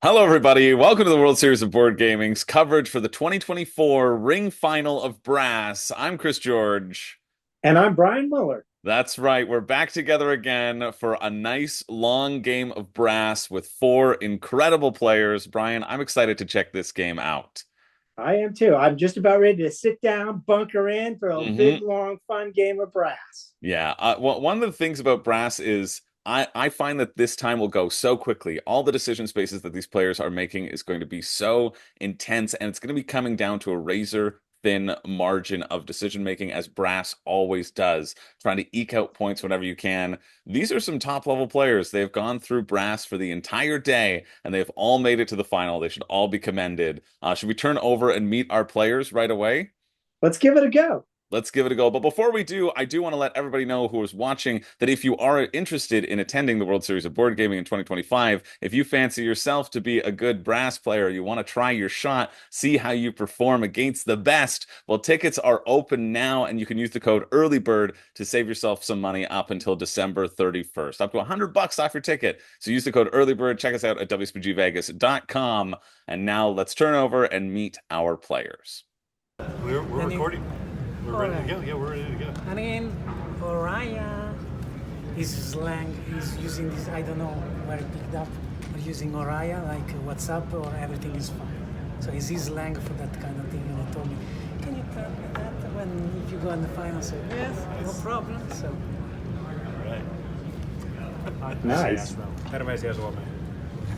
Hello, everybody. Welcome to the World Series of Board Gaming's coverage for the 2024 Ring Final of Brass. I'm Chris George. And I'm Brian Muller. That's right. We're back together again for a nice long game of Brass with four incredible players. Brian, I'm excited to check this game out. I am too. I'm just about ready to sit down, bunker in for a hmm big, long, fun game of brass. Yeah. Well, one of the things about Brass is I find that this time will go so quickly. All the decision spaces that these players are making is going to be so intense, and it's going to be coming down to a razor thin margin of decision making, as Brass always does, trying to eke out points whenever you can. These are some top level players. They've gone through Brass for the entire day, and they've all made it to the final. They should all be commended. Should we turn over and meet our players right away? Let's give it a go. Let's give it a go. But before we do, I do want to let everybody know who is watching that if you are interested in attending the World Series of Board Gaming in 2025, if you fancy yourself to be a good brass player, you want to try your shot, see how you perform against the best, well, tickets are open now, and you can use the code EARLYBIRD to save yourself some money up until December 31st, up to $100 off your ticket. So use the code EARLYBIRD. Check us out at WSBGVegas.com. And now let's turn over and meet our players. We're recording. We're ready to go. Yeah, we're ready to go. And again, Oriya is slang. He's using this, I don't know where he picked up, but using Oriya like WhatsApp or everything is fine. So is his slang for that kind of thing. And he told me, can you tell me that when if you go in the final? So yes, no problem. So. Right. Nice. Anyways, here's what, man.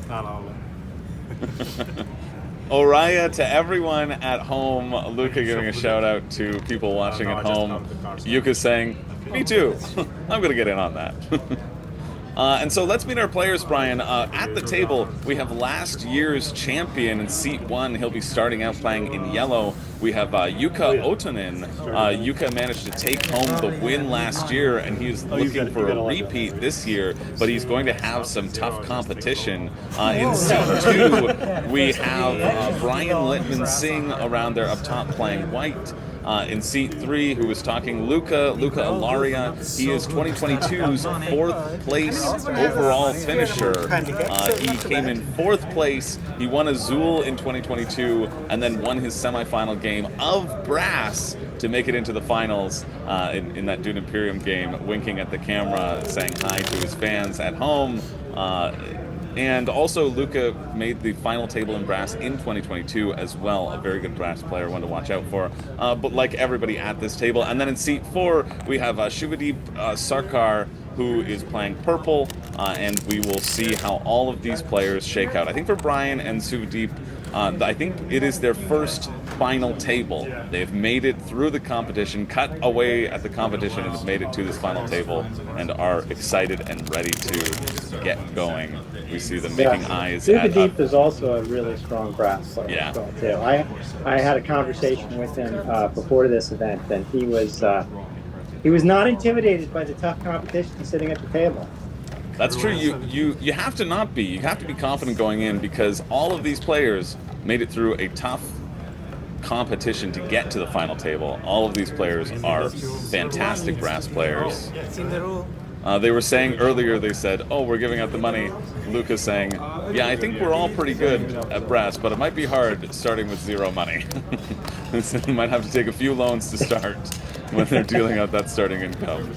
Not all of it. Oriya to everyone at home. Luca giving a shout out to people watching at home. Yuka saying, me too. I'm going to get in on that. And so let's meet our players, Brian. At the table, we have last year's champion in seat one. He'll be starting out playing in yellow. We have Yuka Otonin. Yuka managed to take home the win last year, and he's looking for a repeat this year, but he's going to have some tough competition. In seat two, we have Brian Littman Singh around there up top playing white. In seat three, who was talking, Luca Alaria. He is 2022's fourth place overall finisher. He came in fourth place. He won a Zool in 2022 and then won his semifinal game of Brass to make it into the finals in that Dune Imperium game, winking at the camera, saying hi to his fans at home. And also, Luca made the final table in Brass in 2022 as well. A very good Brass player, one to watch out for. But like everybody at this table. And then in seat four, we have Shivadeep Sarkar, who is playing purple. And we will see how all of these players shake out. I think for Brian and Shivadeep, I think it is their first final table. They've made it through the competition, cut away at the competition, and have made it to this final table, and are excited and ready to get going. We see them making eyes at Deep is also a really strong brass player. Yeah. Well, too. I had a conversation with him before this event, and he was not intimidated by the tough competition sitting at the table. That's true. You have to not be. You have to be confident going in, because all of these players made it through a tough competition to get to the final table. All of these players are fantastic brass players. It's in the rule. They were saying earlier, they said, oh, we're giving out the money. Luca's saying, yeah, I think we're all pretty good at brass, but it might be hard starting with zero money. So you might have to take a few loans to start when they're dealing out that starting income.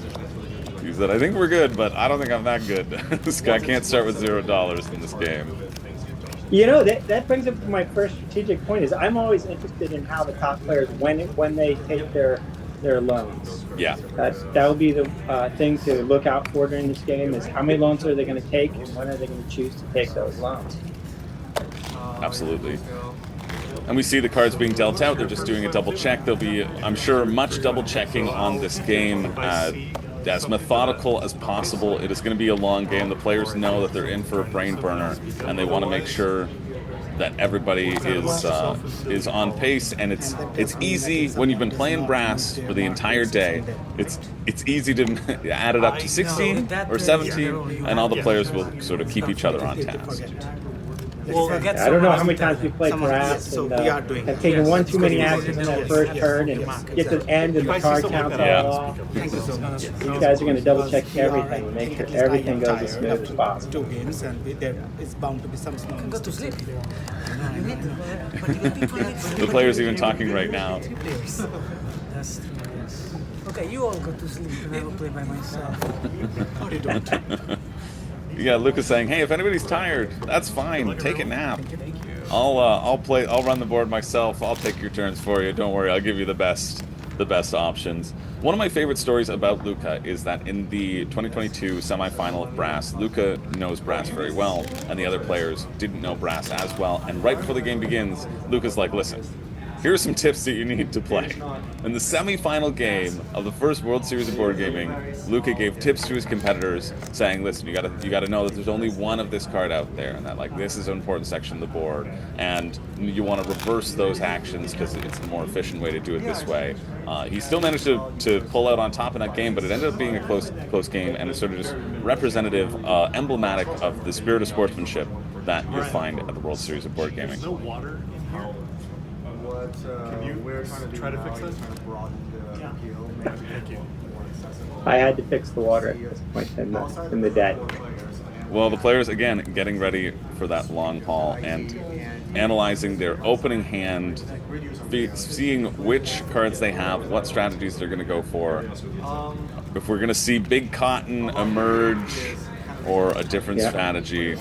He said, I think we're good, but I don't think I'm that good. This guy can't start with $0 in this game. You know, that brings up my first strategic point is I'm always interested in how the top players, when they take their loans. Yeah. That will be the thing to look out for during this game is how many loans are they going to take and when are they going to choose to take those loans. Absolutely. And we see the cards being dealt out. They're just doing a double check. There'll be, I'm sure, much double checking on this game. As methodical as possible. It is going to be a long game. The players know that they're in for a brain burner, and they want to make sure that everybody is on pace. And it's easy when you've been playing brass for the entire day. It's easy to add it up to 16 or 17, and all the players will sort of keep each other on task. Well, Forget I don't know someone how many else times we played Someone- brass yes, so and we are doing have it. taken Yes, one too many because actions in it's- that first yes, turn and yes, get to the end and If the I see card someone counts that Yeah. all off. Thank you so much. These guys are going to double check Because we are everything and make sure at least I everything am goes as tired smooth as after possible. 2 games, and there is bound to be some small Go to mistakes. sleep. You need to, but you people need The player's even talking right now. three players. That's true, yes. Okay, you all go to sleep and I will play by myself. How do you do it? Yeah, Luca's saying, "Hey, if anybody's tired, that's fine. Take a nap. I'll play. I'll run the board myself. I'll take your turns for you. Don't worry. I'll give you the best options." One of my favorite stories about Luca is that in the 2022 semifinal of Brass, Luca knows Brass very well, and the other players didn't know Brass as well. And right before the game begins, Luca's like, "Listen, here are some tips that you need to play." In the semifinal game of the first World Series of Board Gaming, Luca gave tips to his competitors, saying, "Listen, you gotta know that there's only one of this card out there, and that like this is an important section of the board, and you want to reverse those actions because it's the more efficient way to do it this way." He still managed to pull out on top in that game, but it ended up being a close game, and it's sort of just representative, emblematic of the spirit of sportsmanship that you find at the World Series of Board Gaming. No water in here. Can you try to fix this? Thank you. I had to fix the water at this point in the day. Well, the players, again, getting ready for that long haul and analyzing their opening hand, seeing which cards they have, what strategies they're going to go for. If we're going to see Big Cotton emerge or a different strategy.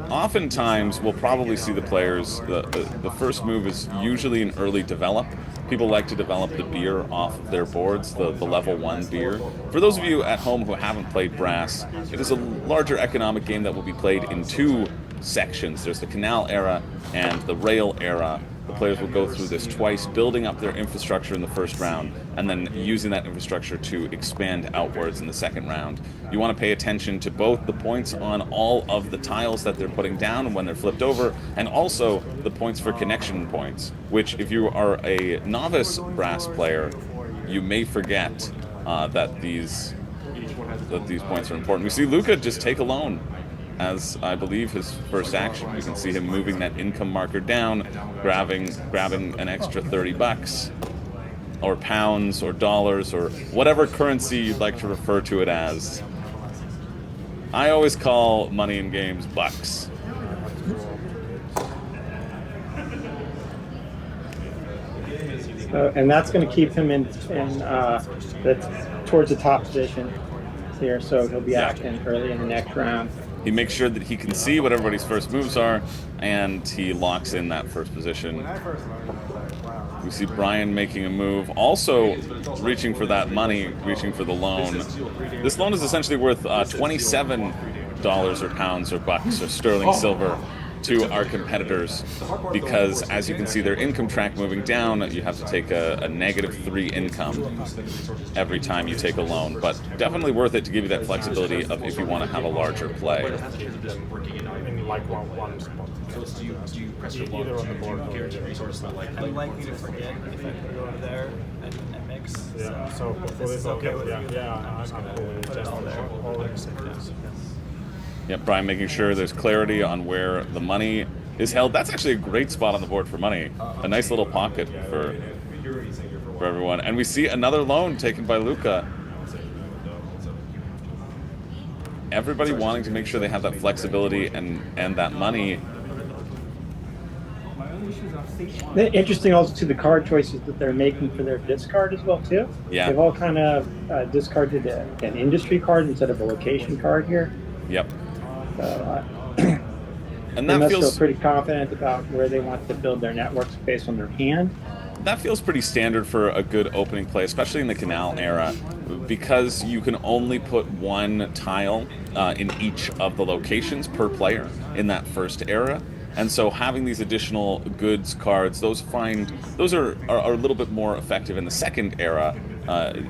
Oftentimes, we'll probably see the players, the first move is usually an early develop. People like to develop the beer off of their boards, the level 1 beer. For those of you at home who haven't played Brass, it is a larger economic game that will be played in 2 sections. There's the Canal era and the Rail era. The players will go through this twice, building up their infrastructure in the first round, and then using that infrastructure to expand outwards in the second round. You want to pay attention to both the points on all of the tiles that they're putting down when they're flipped over, and also the points for connection points, which if you are a novice Brass player, you may forget that these points are important. We see Luca just take a loan as, I believe, his first action. You can see him moving that income marker down, grabbing an extra $30, or pounds, or dollars, or whatever currency you'd like to refer to it as. I always call money in games bucks. And that's going to keep him towards the top position here, so he'll be acting early in the next round. He makes sure that he can see what everybody's first moves are, and he locks in that first position. We see Brian making a move, also reaching for that money, reaching for the loan. This loan is essentially worth $27 or pounds or bucks or sterling silver to our competitors, because as you can see their income track moving down, you have to take a -3 income every time you take a loan, but definitely worth it to give you that flexibility of if you want to have a larger play. In like one spot. So do you press your either on the board or guaranteed resource that like I'm likely to forget if I go over there and mix. yeah. So this this is okay with you. Yeah, I'm cool with Put it just all there. all accept this. Yep, Brian making sure there's clarity on where the money is held. That's actually a great spot on the board for money. A nice little pocket for everyone. And we see another loan taken by Luca. Everybody wanting to make sure they have that flexibility and that money. Interesting also to the card choices that they're making for their discard as well too. Yeah. They've all kind of discarded an industry card instead of a location card here. Yep. So And they that must feel feels pretty confident about where they want to build their networks based on their hand. that feels pretty standard for a good opening play, especially in the Canal era, because you can only put one tile in each of the locations per player in that first era. And so having these additional goods cards, those are a little bit more effective in the second era,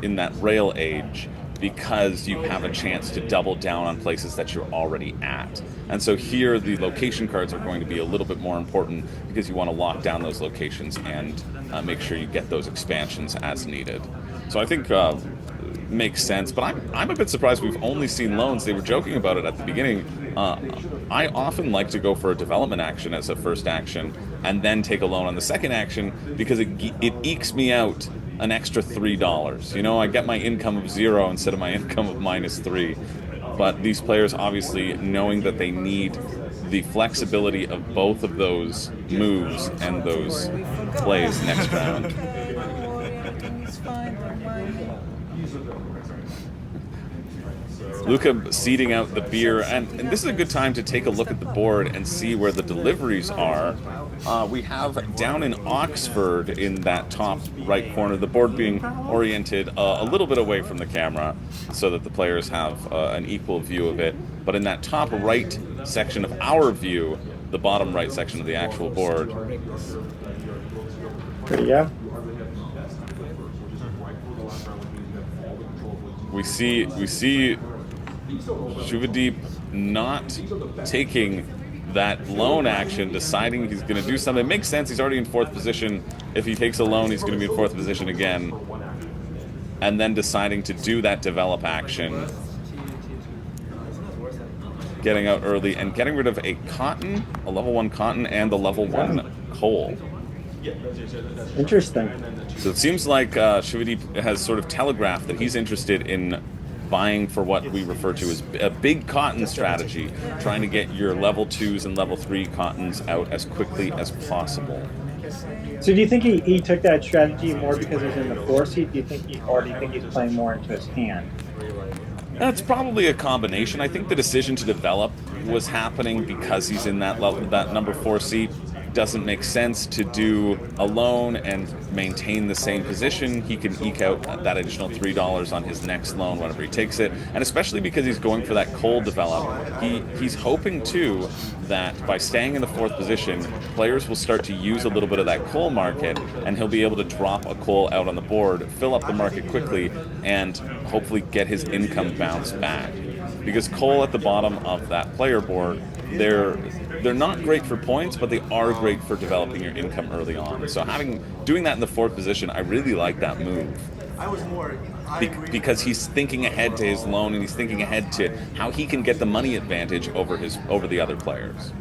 in that rail age, because you have a chance to double down on places that you're already at. And so here the location cards are going to be a little bit more important because you want to lock down those locations and make sure you get those expansions as needed. So I think makes sense, but I'm a bit surprised we've only seen loans. They were joking about it at the beginning. I often like to go for a development action as a first action and then take a loan on the second action because it ekes me out an extra $3. You know, I get my income of 0 instead of my income of -3. But these players, obviously, knowing that they need the flexibility of both of those moves and those plays next round. Okay, don't worry, everything is fine, don't mind. Luca seeding out the beer, and this is a good time to take a look at the board and see where the deliveries are. We have down in Oxford in that top right corner, the board being oriented a little bit away from the camera so that the players have an equal view of it. But in that top right section of our view, the bottom right section of the actual board, Yeah. we see Shubhadeep not taking that loan action, deciding he's going to do something. It makes sense. He's already in 4th position. If he takes a loan, he's going to be in 4th position again. And then deciding to do that develop action. Getting out early and getting rid of a cotton, a level 1 cotton, and the level 1 coal. Interesting. So it seems like Shubhadeep has sort of telegraphed that he's interested in buying for what we refer to as a big cotton strategy, trying to get your level 2s and level 3 cottons out as quickly as possible. So do you think he took that strategy more because he was in the 4 seat? Do you think he's playing more into his hand? That's probably a combination. I think the decision to develop was happening because he's in that level, that number 4 seat. Doesn't make sense to do a loan and maintain the same position. He can eke out that additional $3 on his next loan whenever he takes it, and especially because he's going for that coal develop. He's hoping too that by staying in the 4th position, players will start to use a little bit of that coal market, and he'll be able to drop a coal out on the board, fill up the market quickly, and hopefully get his income bounce back. Because coal at the bottom of that player board, they're not great for points, but they are great for developing your income early on. So doing that in the 4th position, I really like that move. Because he's thinking ahead to his loan, and he's thinking ahead to how he can get the money advantage over the other players.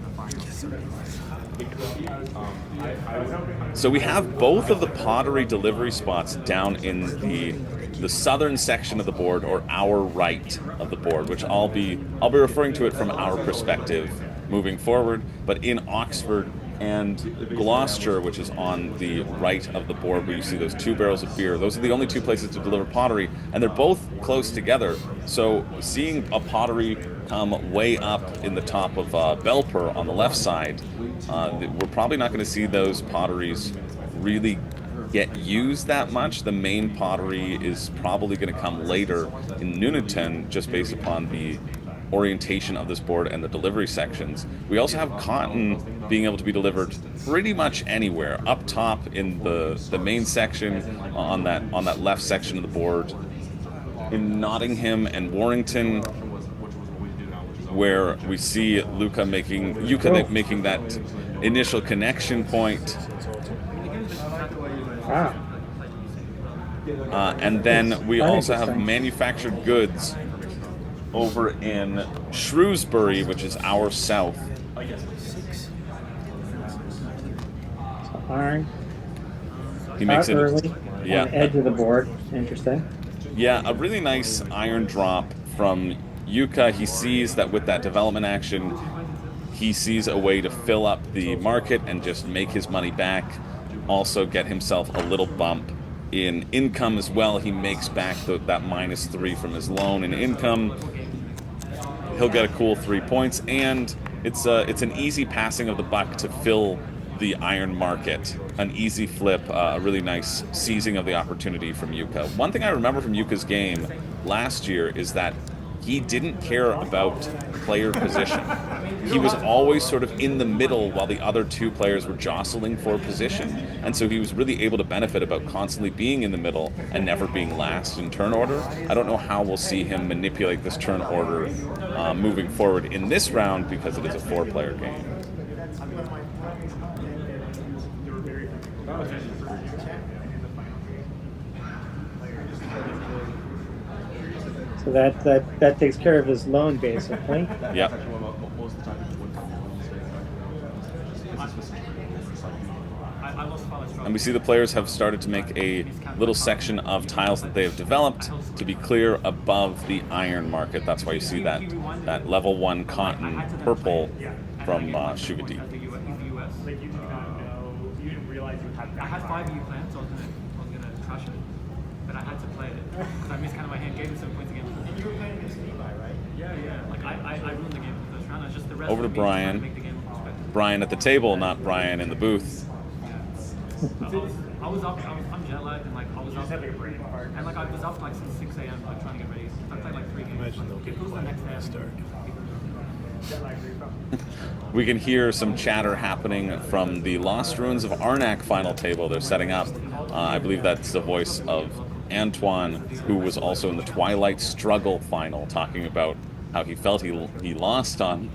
So we have both of the pottery delivery spots down in the southern section of the board, or our right of the board, which I'll be referring to it from our perspective moving forward. But in Oxford and Gloucester, which is on the right of the board, where you see those 2 barrels of beer, those are the only 2 places to deliver pottery, and they're both close together. So seeing a pottery come way up in the top of Belper on the left side, we're probably not going to see those potteries really get used that much. The main pottery is probably going to come later in Nuneaton, just based upon the orientation of this board and the delivery sections. We also have cotton being able to be delivered pretty much anywhere. Up top in the main section, on that left section of the board, in Nottingham and Warrington, where we see Yuka making that initial connection point. And then we also have manufactured goods over in Shrewsbury, which is our south. Iron. He makes it early on the edge of the board. Interesting. Yeah, a really nice iron drop from Yuka. He sees that with that development action, he sees a way to fill up the market and just make his money back. Also get himself a little bump in income as well. He makes back that -3 from his loan in income. He'll get a cool 3 points, and it's an easy passing of the buck to fill the iron market. An easy flip, a really nice seizing of the opportunity from Yuka. One thing I remember from Yuka's game last year is that he didn't care about player position. He was always sort of in the middle while the other 2 players were jostling for position. And so he was really able to benefit about constantly being in the middle and never being last in turn order. I don't know how we'll see him manipulate this turn order moving forward in this round, because it is a 4-player game. So that takes care of his loan, basically. Yep. And we see the players have started to make a little section of tiles that they have developed to be clear above the iron market. That's why you see that level 1 cotton purple from Shuvadeep. Like you did not know, you didn't realize you had that. I had 5 U plans, so I was gonna crush it, but I had to play it because I missed kind of my hand. Gave it 7 points again. You were playing against Levi, right? Yeah. Like I ruined the game in the first round. It's just the rest Over to of me trying Brian. make the game perspective. Brian at the table, not Brian in the booth. I was up. I'm jet lagged and like I was You up. just had like a brain fart. And like I was up like since 6 a.m. like trying to get ready. I played like 3 games. Imagine they'll It get was the next day. I start. We can hear some chatter happening from the Lost Ruins of Arnak final table they're setting up. I believe that's the voice of Antoine, who was also in the Twilight Struggle final, talking about how he felt he lost on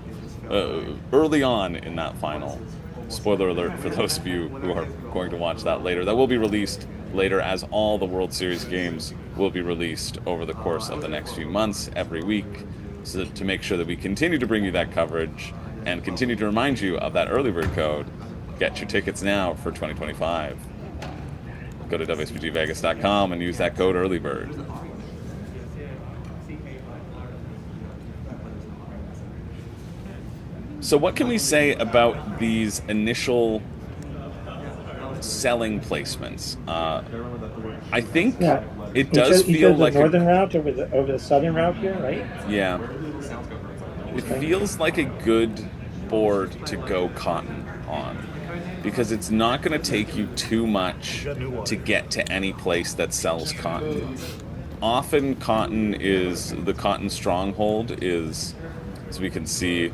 early on in that final. Spoiler alert for those of you who are going to watch that later. That will be released later, as all the World Series games will be released over the course of the next few months, every week, so to make sure that we continue to bring you that coverage and continue to remind you of that early bird code. Get your tickets now for 2025. Go to WSBGVegas.com and use that code EARLYBIRD. So what can we say about these initial selling placements? I think Yeah. it He does chose feel the like northern route over the southern route here, right? yeah. It feels like a good board to go cotton on, because it's not going to take you too much to get to any place that sells cotton. Often the cotton stronghold is, as we can see,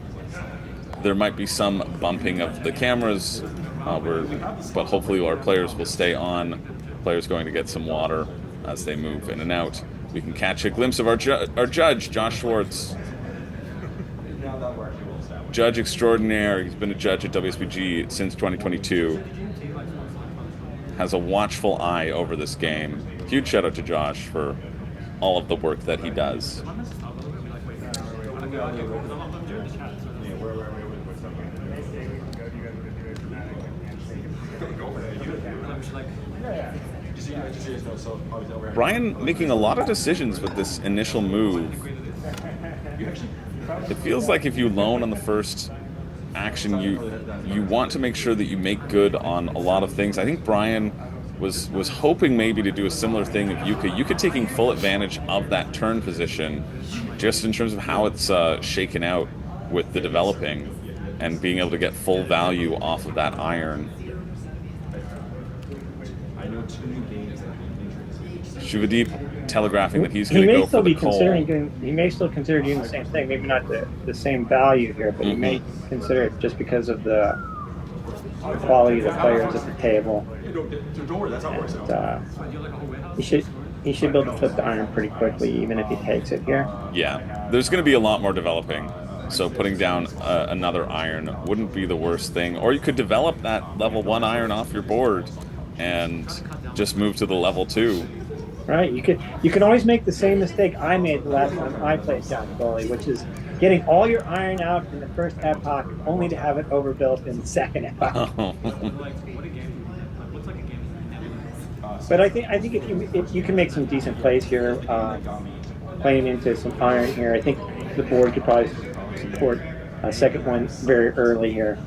there might be some bumping of the cameras, but hopefully our players will stay on. Players going to get some water as they move in and out. We can catch a glimpse of our judge, Josh Schwartz. Judge extraordinaire. He's been a judge at WSBG since 2022. Has a watchful eye over this game. Huge shout out to Josh for all of the work that he does. Brian making a lot of decisions with this initial move. It feels like if you loan on the first action, you want to make sure that you make good on a lot of things. I think Brian was hoping maybe to do a similar thing of Yuka taking full advantage of that turn position, just in terms of how it's shaken out with the developing and being able to get full value off of that iron. Shuvadeep telegraphing that he's going to go for the coal. He may still consider doing the same thing. Maybe not the same value here, but he may consider it just because of the quality of the players at the table. And, he should be able to flip the iron pretty quickly, even if he takes it here. Yeah, there's going to be a lot more developing. So putting down another iron wouldn't be the worst thing. Or you could develop that level 1 iron off your board and just move to the level 2. Right, you can always make the same mistake I made the last time I played John Foley, which is getting all your iron out in the first epoch, only to have it overbuilt in the second epoch. But I think if you can make some decent plays here, playing into some iron here, I think the board could probably support a second one very early here.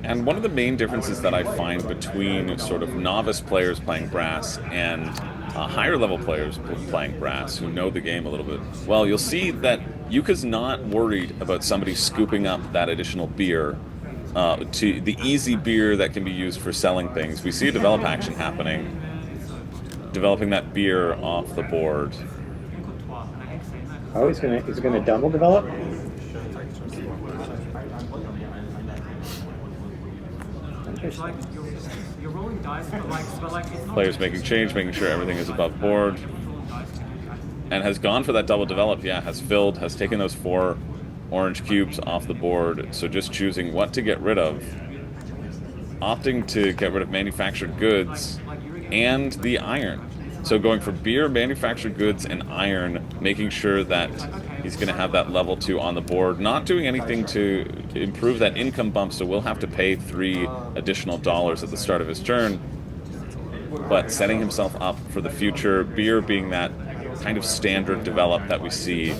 And one of the main differences that I find between sort of novice players playing brass and higher level players playing brass who know the game a little bit, well, you'll see that Yuka's not worried about somebody scooping up that additional beer, to the easy beer that can be used for selling things. We see a develop action happening, developing that beer off the board. Oh, is it gonna double develop? You're rolling dice, but like it's not Players making change, making sure everything is above board, and has gone for that double develop. Yeah, has taken those 4 orange cubes off the board. So just choosing what to get rid of, opting to get rid of manufactured goods and the iron. So going for beer, manufactured goods, and iron, making sure that he's going to have that level 2 on the board, not doing anything to improve that income bump, so we'll have to pay $3 additional at the start of his turn, but setting himself up for the future, beer being that kind of standard develop that we see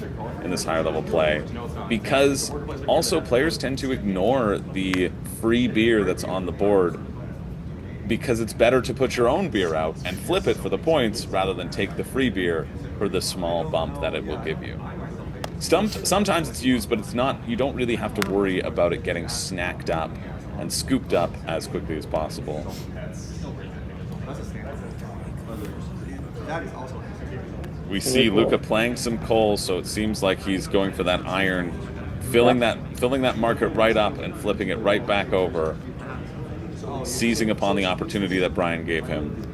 in this higher level play. Because also players tend to ignore the free beer that's on the board, because it's better to put your own beer out and flip it for the points rather than take the free beer for the small bump that it will give you. Sometimes it's used, but it's not. You don't really have to worry about it getting snacked up and scooped up as quickly as possible. We see Luca playing some coal, so it seems like he's going for that iron, filling that market right up and flipping it right back over, seizing upon the opportunity that Brian gave him.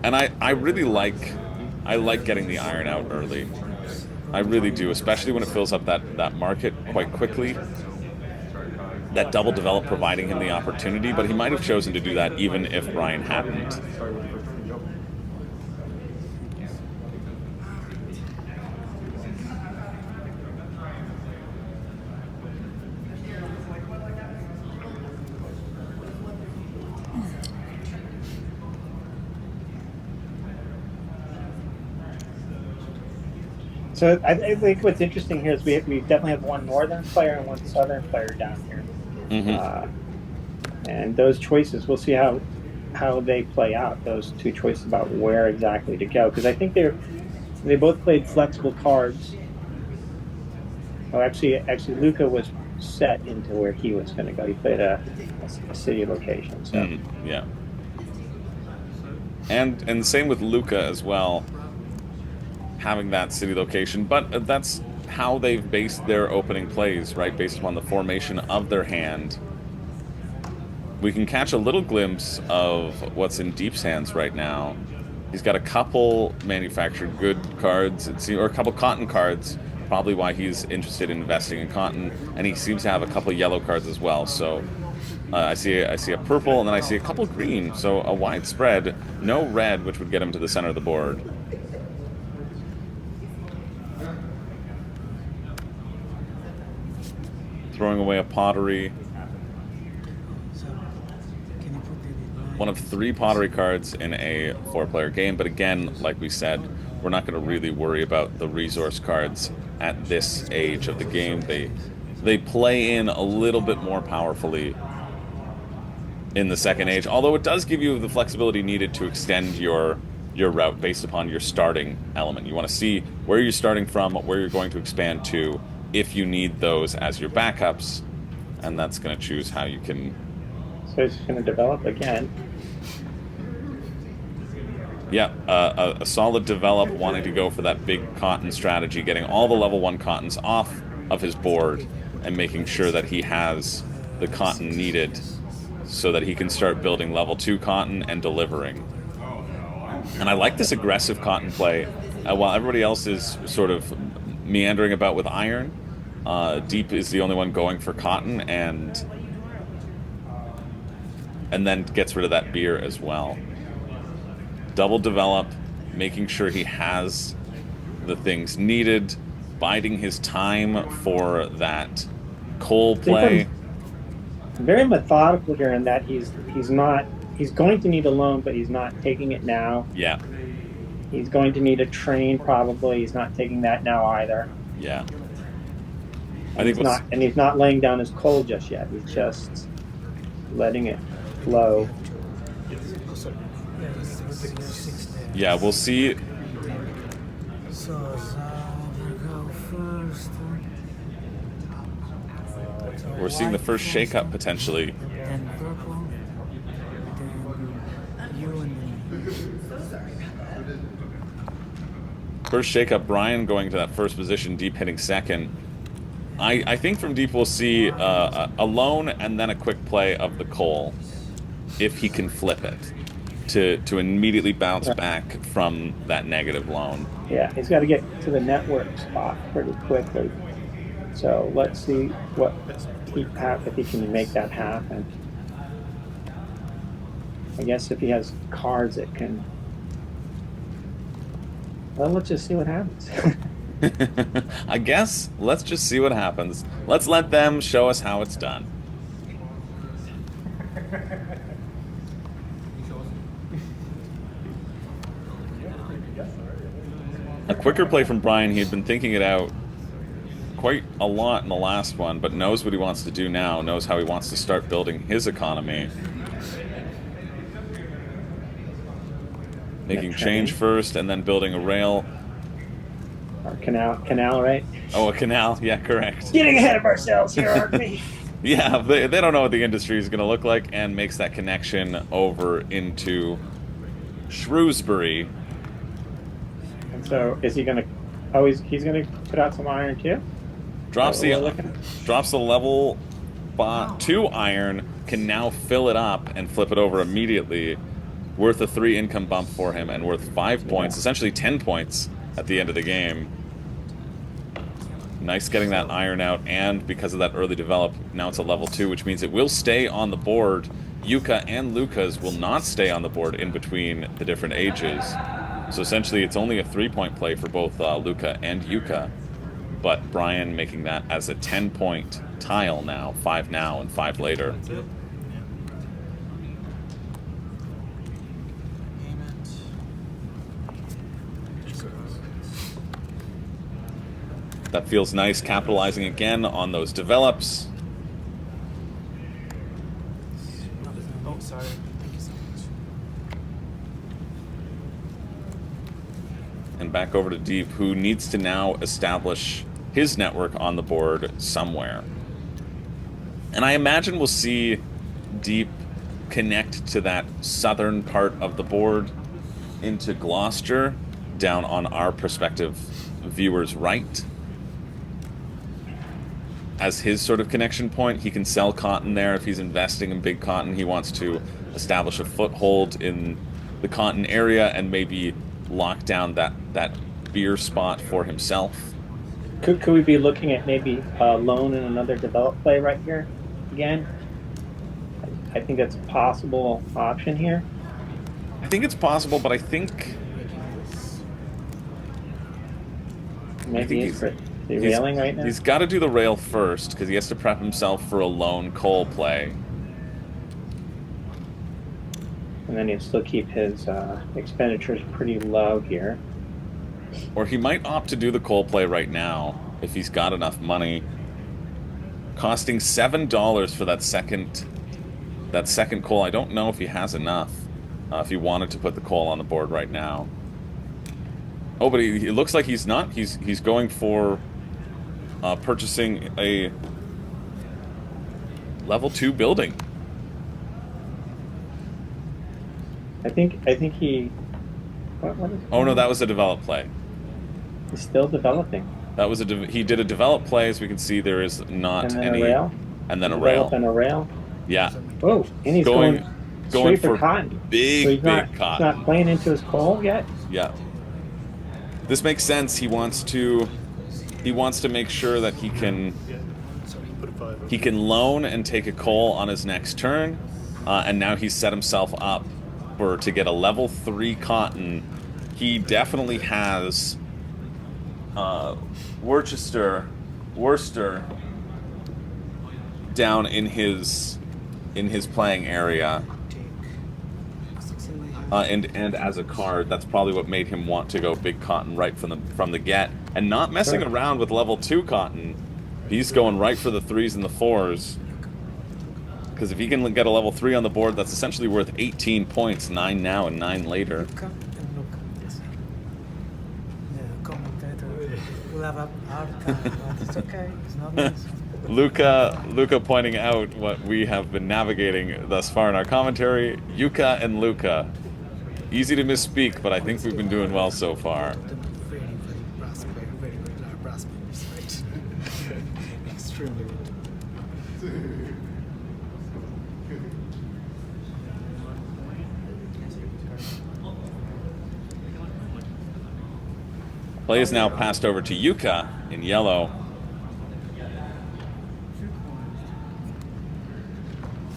And I really like getting the iron out early. I really do, especially when it fills up that market quite quickly. That double develop providing him the opportunity, but he might have chosen to do that even if Brian hadn't. So I think what's interesting here is we definitely have one northern player and one southern player down here. And those choices, we'll see how they play out, those two choices about where exactly to go. Because I think they both played flexible cards. Oh, actually, Luca was set into where he was going to go. He played a city location. So. Yeah. And same with Luca as well, having that city location. But that's how they've based their opening plays, right? Based upon the formation of their hand. We can catch a little glimpse of what's in Deep's hands right now. He's got a couple manufactured good cards, or a couple cotton cards, probably why he's interested in investing in cotton, and he seems to have a couple yellow cards as well. So I see a purple, and then I see a couple green, so a wide spread. No red, which would get him to the center of the board. Throwing away a pottery. One of 3 pottery cards in a 4-player game, but again, like we said, we're not going to really worry about the resource cards at this age of the game. They play in a little bit more powerfully in the second age, although it does give you the flexibility needed to extend your route based upon your starting element. You want to see where you're starting from, where you're going to expand to, if you need those as your backups, and that's going to choose how you can. So it's going to develop again. Yeah, a solid develop, wanting to go for that big cotton strategy, getting all the level 1 cottons off of his board and making sure that he has the cotton needed so that he can start building level 2 cotton and delivering. And I like this aggressive cotton play. While everybody else is sort of meandering about with iron, Deep is the only one going for cotton and then gets rid of that beer as well. Double develop, making sure he has the things needed, biding his time for that coal play. Very methodical here in that he's going to need a loan, but he's not taking it now. Yeah. He's going to need a train probably. He's not taking that now either. Yeah. He's not laying down his coal just yet. He's just letting it flow. Yeah, we'll see. So we go first. We're seeing the first shakeup potentially. Then purple. Then you and me. First shakeup, Brian going to that first position, Deep hitting second. I think from Deep we'll see a loan and then a quick play of the coal, if he can flip it, to immediately bounce back from that negative loan. Yeah, he's got to get to the network spot pretty quickly. So let's see if he can make that happen. I guess if he has cards that can. Well, let's just see what happens. I guess let's just see what happens. Let's let them show us how it's done. A quicker play from Brian. He had been thinking it out quite a lot in the last one, but knows what he wants to do now, knows how he wants to start building his economy. Making change first and then building a rail. Or canal, right? Oh, a canal. Yeah, correct. Getting ahead of ourselves here, aren't we? Yeah, they don't know what the industry is going to look like, and makes that connection over into Shrewsbury. And so, is he going to? Oh, he's going to put out some iron too. Drops What we're looking at? drops the level 2 iron, can now fill it up and flip it over immediately. Worth a 3 income bump for him and worth 5 points, essentially 10 points at the end of the game. Nice getting that iron out, and because of that early develop, now it's a level 2, which means it will stay on the board. Yuka and Luca's will not stay on the board in between the different ages. So essentially it's only a 3-point play for both Luca and Yuka, but Brian making that as a 10-point tile now, 5 now and 5 later. That feels nice, capitalizing again on those develops. Oh, sorry. Thank you so much. And back over to Deep, who needs to now establish his network on the board somewhere. And I imagine we'll see Deep connect to that southern part of the board into Gloucester, down on our prospective viewers' right. As his sort of connection point, he can sell cotton there if he's investing in big cotton. He wants to establish a foothold in the cotton area and maybe lock down that beer spot for himself. Could we be looking at maybe a loan and another develop play right here again? I think that's a possible option here. I think it's possible, but I think Maybe he's derailing right now. He's got to do the rail first because he has to prep himself for a lone coal play. And then he'll still keep his expenditures pretty low here. Or he might opt to do the coal play right now if he's got enough money. Costing $7 for that second coal. I don't know if he has enough. If he wanted to put the coal on the board right now. Oh, but it looks like he's not. He's going for purchasing a level 2 building. I think he. What is Oh no, that was a develop play. He's still developing. That was he did a develop play. As we can see, there is not And then any. a rail. And then a Develop rail. and a rail. Yeah. Oh, and he's Going straight for for cotton. big, So he's big cotton. He's not playing into his coal yet. Yeah. This makes sense. He wants to make sure that he can loan and take a coal on his next turn, and now he's set himself up to get a level 3 cotton. He definitely has Worcester down in his playing area. And as a card, that's probably what made him want to go big cotton right from the get, and not messing around with level 2 cotton. He's going right for the 3s and the 4s, because if he can get a level 3 on the board, that's essentially worth 18 points, 9 now and 9 later. Luca and Luca. Yes. The commentator will have a hard time, but it's okay. It's not nice. Luca pointing out what we have been navigating thus far in our commentary. Yuka and Luca. Easy to misspeak, but I think we've been doing well so far. Very, very brass player, very, very large brass players, right? Extremely good. Play is now passed over to Yuka in yellow.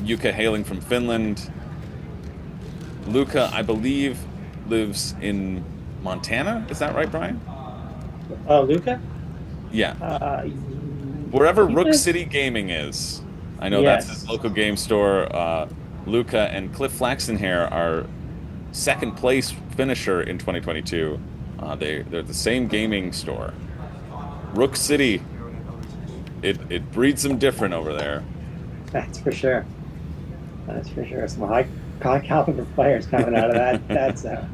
Yuka hailing from Finland. Luca, I believe, lives in Montana. Is that right, Brian? Luca? Yeah. Uh, Wherever he Rook lives. City Gaming is. I know that's his Yes. local game store. Luca and Cliff Flaxton here are second place finisher in 2022. They're the same gaming store. Rook City, it breeds them different over there. That's for sure. That's for sure. Some high caliber players coming out of that zone.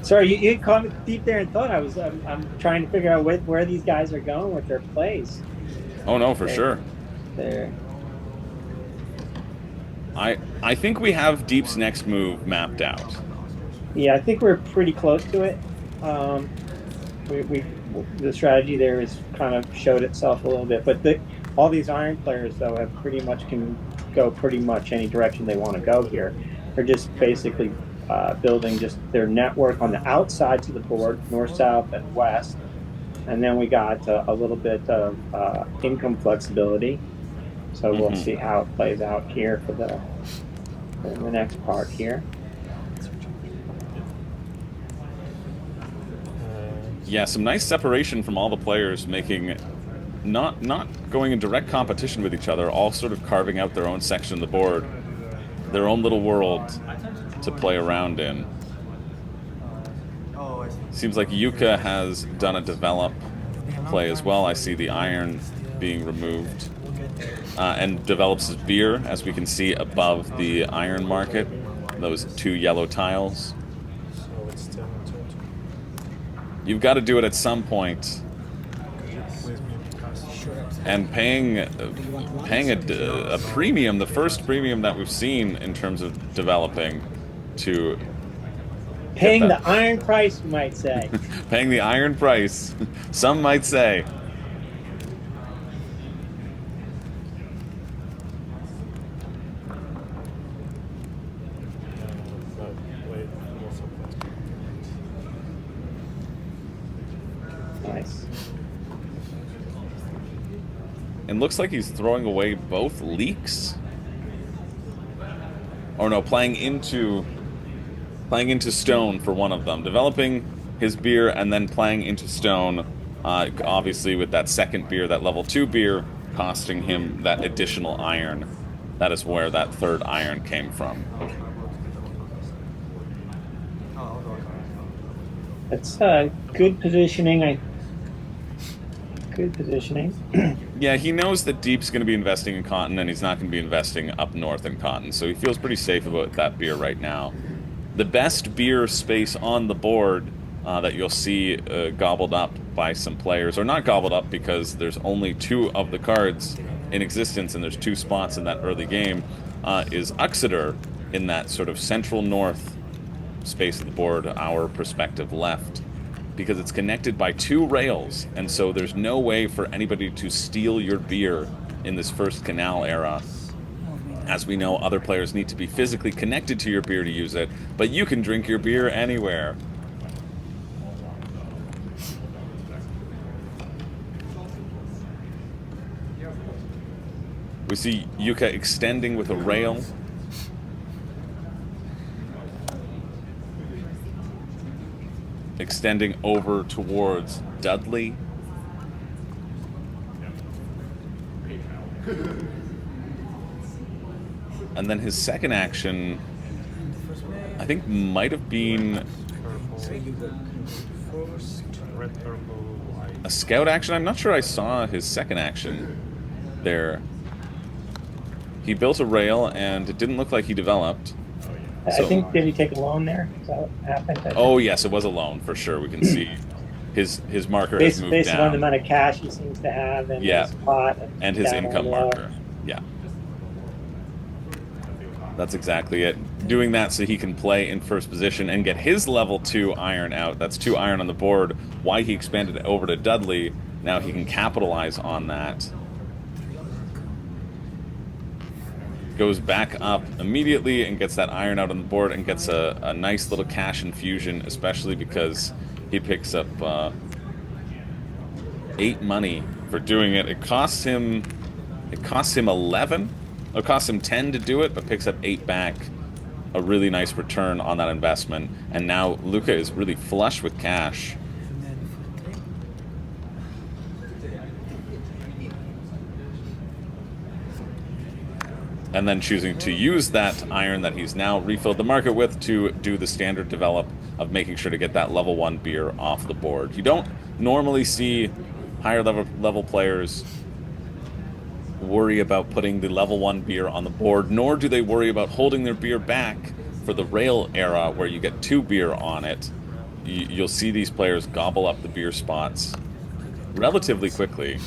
Sorry, you caught me deep there and thought I'm trying to figure out where these guys are going with their plays. Oh no, for sure. They're I think we have Deep's next move mapped out. Yeah, I think we're pretty close to it. We the strategy there has kind of showed itself a little bit, but all these iron players though have pretty much can go pretty much any direction they want to go here. They're just basically building just their network on the outsides of the board, north, south, and west, and then we got a little bit of income flexibility. So we'll see how it plays out here for the next part here. Yeah, some nice separation from all the players, making not going in direct competition with each other, all sort of carving out their own section of the board, their own little world to play around in. Seems like Yuka has done a develop play as well. I see the iron being removed. And develops his beer, as we can see above the iron market, those two yellow tiles. So it's 10 total. You've got to do it at some point. And paying a premium, the first premium that we've seen in terms of developing, to paying the iron price, you might say. Paying the iron price, some might say. Nice. And looks like he's throwing away both leaks. Or no, playing into stone for one of them. Developing his beer and then playing into stone. Obviously with that second beer, that level 2 beer, costing him that additional iron. That is where that third iron came from. That's good positioning. Good positioning. Yeah, he knows that Deep's going to be investing in cotton, and he's not going to be investing up north in cotton, so he feels pretty safe about that beer right now. The best beer space on the board that you'll see gobbled up by some players, or not gobbled up because there's only 2 of the cards in existence, and there's 2 spots in that early game, is Uxeter in that sort of central north space of the board, our perspective left, because it's connected by 2 rails, and so there's no way for anybody to steal your beer in this first Canal era. As we know, other players need to be physically connected to your beer to use it, but you can drink your beer anywhere. We see Yuka extending with a rail. Extending over towards Dudley. And then his second action, I think, might have been a scout action. I'm not sure I saw his second action there. He built a rail, and it didn't look like he developed. I think, did he take a loan there? Is that what happened? Oh, yes, it was a loan, for sure. We can see his marker has moved based down. on the amount of cash he seems to have and his pot. And his income marker. Yeah. That's exactly it. Doing that so he can play in first position and get his level 2 iron out. That's 2 iron on the board. Why he expanded it over to Dudley. Now he can capitalize on that. Goes back up immediately and gets that iron out on the board and gets a nice little cash infusion, especially because He picks up 8 money for doing it. It costs him 11. It costs him 10 to do it, but picks up 8 back. A really nice return on that investment. And now Luca is really flush with cash. And then for 3. And then choosing to use that iron that he's now refilled the market with to do the standard develop of making sure to get that level 1 beer off the board. You don't normally see higher level players worry about putting the level 1 beer on the board, nor do they worry about holding their beer back for the rail era where you get 2 beer on it. You'll see these players gobble up the beer spots relatively quickly.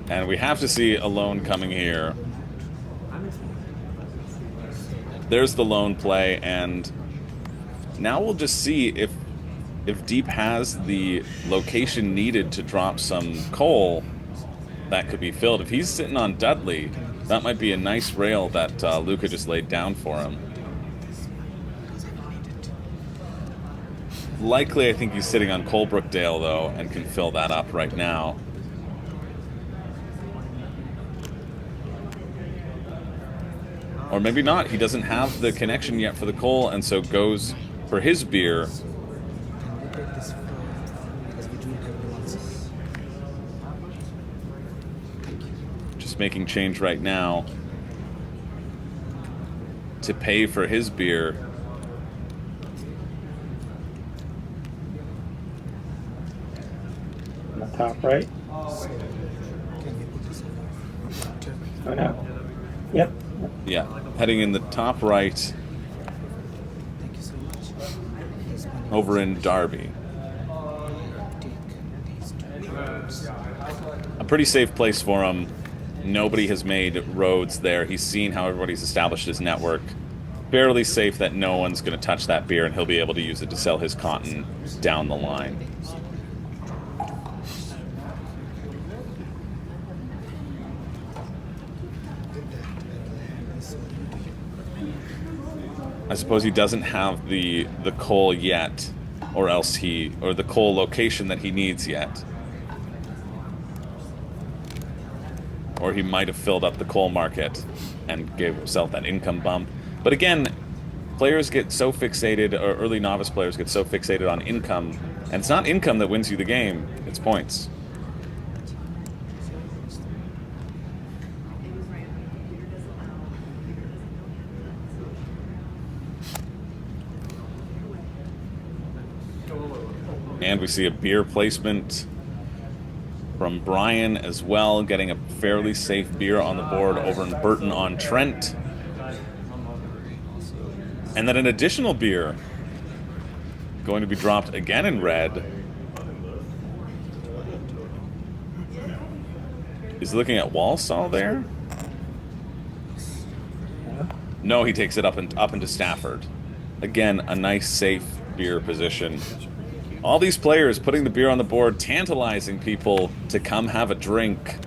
And we have to see a loan coming here. There's the loan play, and now we'll just see if Deep has the location needed to drop some coal that could be filled. If he's sitting on Dudley, that might be a nice rail that Luca just laid down for him. Likely, I think he's sitting on Colebrookdale, though, and can fill that up right now. Or maybe not. He doesn't have the connection yet for the coal, and so goes for his beer. Just making change right now to pay for his beer. On the top right. Oh no. Yep. Yeah, heading in the top right over in Derby. A pretty safe place for him. Nobody has made roads there. He's seen how everybody's established his network. Fairly safe that no one's going to touch that beer, and he'll be able to use it to sell his cotton down the line. I suppose he doesn't have the coal yet, or the coal location that he needs yet. Or he might have filled up the coal market and gave himself that income bump. But again, players get so fixated, or early novice players get so fixated on income, and it's not income that wins you the game, it's points. And we see a beer placement from Brian as well, getting a fairly safe beer on the board over in Burton-on-Trent. And then an additional beer going to be dropped again in red. He's looking at Walsall there. No, he takes it up into Stafford. Again, a nice, safe beer position. All these players putting the beer on the board, tantalizing people to come have a drink.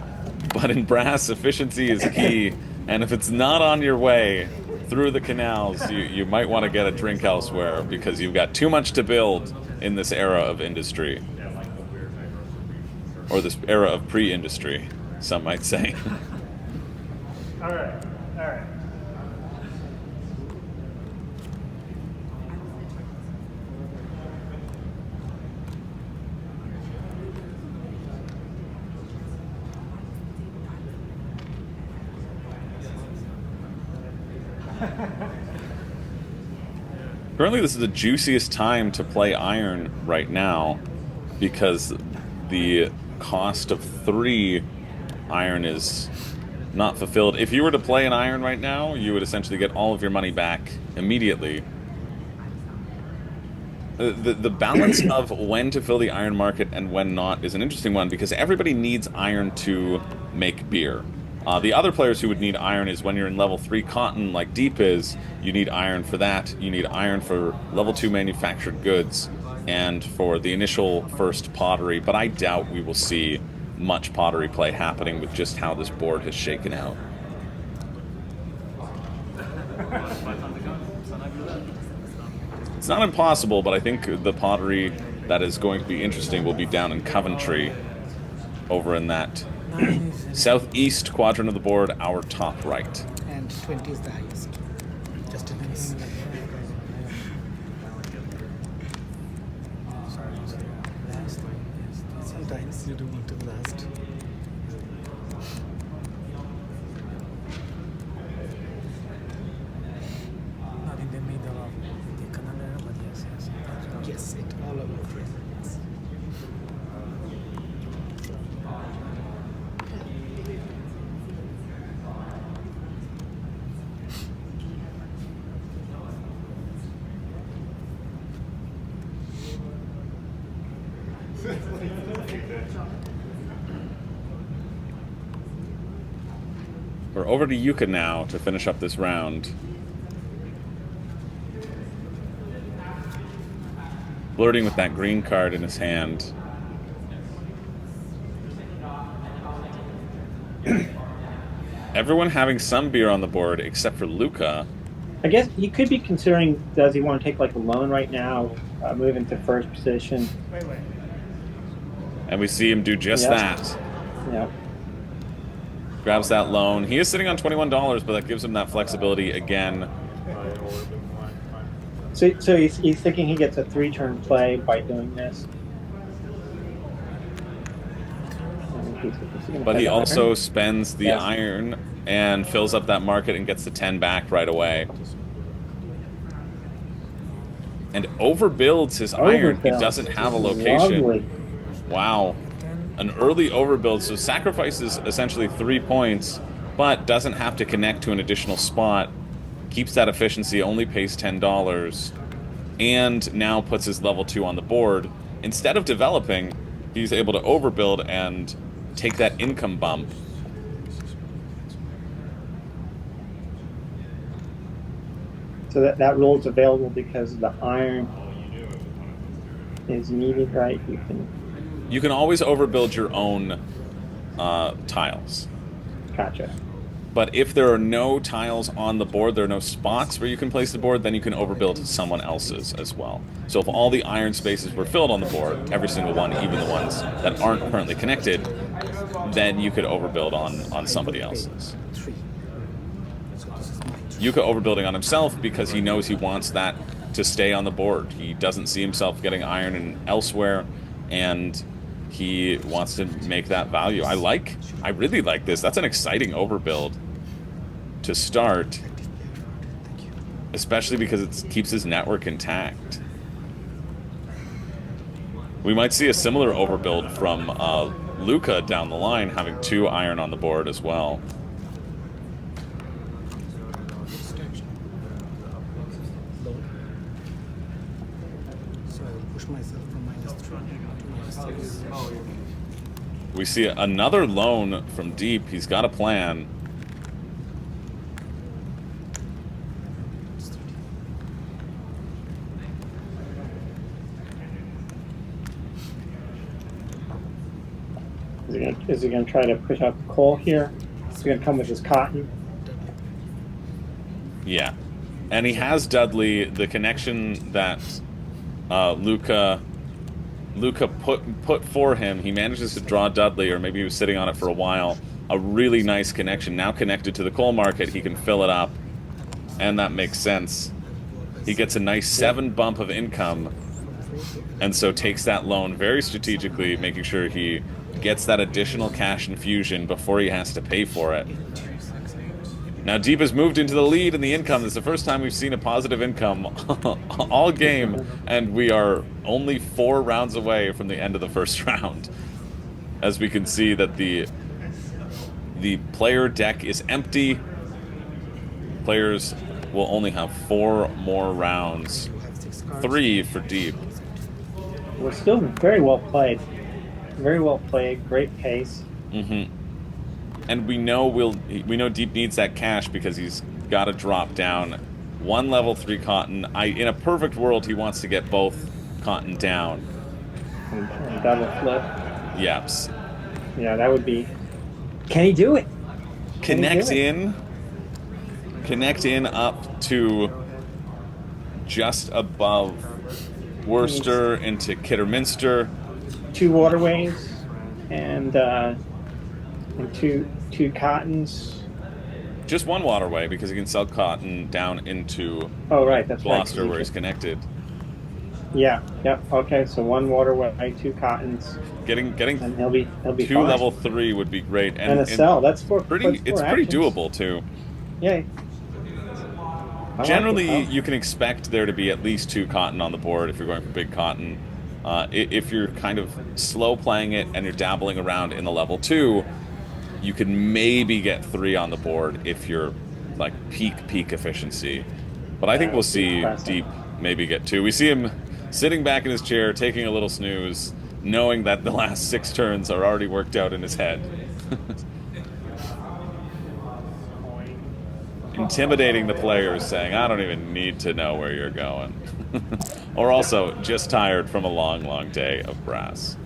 But in brass, efficiency is key. And if it's not on your way through the canals, you might want to get a drink elsewhere, because you've got too much to build in this era of industry. Or this era of pre-industry, some might say. All right. Currently, this is the juiciest time to play iron right now, because the cost of 3 iron is not fulfilled. If you were to play an iron right now, you would essentially get all of your money back immediately. The balance of when to fill the iron market and when not is an interesting one, because everybody needs iron to make beer. The other players who would need iron is when you're in level 3 cotton, like Deep is, you need iron for that. You need iron for level 2 manufactured goods and for the initial first pottery, but I doubt we will see much pottery play happening with just how this board has shaken out. It's not impossible, but I think the pottery that is going to be interesting will be down in Coventry, over in that southeast quadrant of the board, our top right. And 20 is the highest. Just in case. Sometimes you do need to last. Not in the middle of the Canal, but yes. Yes, it all about resilience. We're over to Yuka now to finish up this round. Flirting with that green card in his hand. Everyone having some beer on the board except for Luca. I guess he could be considering, does he want to take like a loan right now, move into first position? And we see him do just that. Yeah. Grabs that loan. He is sitting on $21, but that gives him that flexibility again. So he's thinking he gets a 3-turn play by doing this. But he also spends the iron and fills up that market and gets the 10 back right away. And overbuilds his iron. He doesn't have a location. Lovely. Wow. An early overbuild, so sacrifices essentially 3 points, but doesn't have to connect to an additional spot. Keeps that efficiency, only pays $10, and now puts his level 2 on the board. Instead of developing, he's able to overbuild and take that income bump. So that rule is available because the iron is needed, right? You can always overbuild your own tiles. Gotcha. But if there are no tiles on the board, there are no spots where you can place the board, then you can overbuild someone else's as well. So if all the iron spaces were filled on the board, every single one, even the ones that aren't currently connected, then you could overbuild on somebody else's. Yuka overbuilding on himself because he knows he wants that to stay on the board. He doesn't see himself getting iron elsewhere, and he wants to make that value. I really like this. That's an exciting overbuild to start, especially because it keeps his network intact. We might see a similar overbuild from Luca down the line, having 2 iron on the board as well. So I will push myself from -3 to -6. We see another loan from Deep. He's got a plan. Is he gonna try to push up coal here? Is he gonna come with his cotton? Yeah. And he has Dudley, the connection that Luca put for him. He manages to draw Dudley, or maybe he was sitting on it for a while. A really nice connection. Now connected to the coal market, he can fill it up. And that makes sense. He gets a nice 7 bump of income, and so takes that loan very strategically, making sure he gets that additional cash infusion before he has to pay for it. Now Deep has moved into the lead in the income. This is the first time we've seen a positive income all game, and we are only 4 rounds away from the end of the first round. As we can see that the player deck is empty. Players will only have 4 more rounds. 3 for Deep. We're still very well played. Very well played. Great pace. Mm-hmm. and we know Deep needs that cash because he's got to drop down one level 3 cotton. In a perfect world, he wants to get both cotton down. And double flip. Yeps. Yeah, that would be. Can he do it? Connect in up to just above Worcester into Kidderminster. 2 waterways and two cottons. Just one waterway because he can sell cotton down into Oh, right, that's Gloucester right. where he's connected. Yeah, yep. Okay, so 1 waterway, 2 cottons, Getting and he'll be 2 fine. level 3 would be great, And a cell. That's for pretty. It's pretty actions. doable too. Yeah. Generally, you can expect there to be at least 2 cotton on the board if you're going for big cotton. If you're kind of slow playing it and you're dabbling around in the level 2, you can maybe get 3 on the board if you're like peak efficiency. But I think we'll see Deep maybe get 2. We see him sitting back in his chair, taking a little snooze, knowing that the last 6 turns are already worked out in his head. Intimidating the players, saying, I don't even need to know where you're going. Or also, just tired from a long day of brass.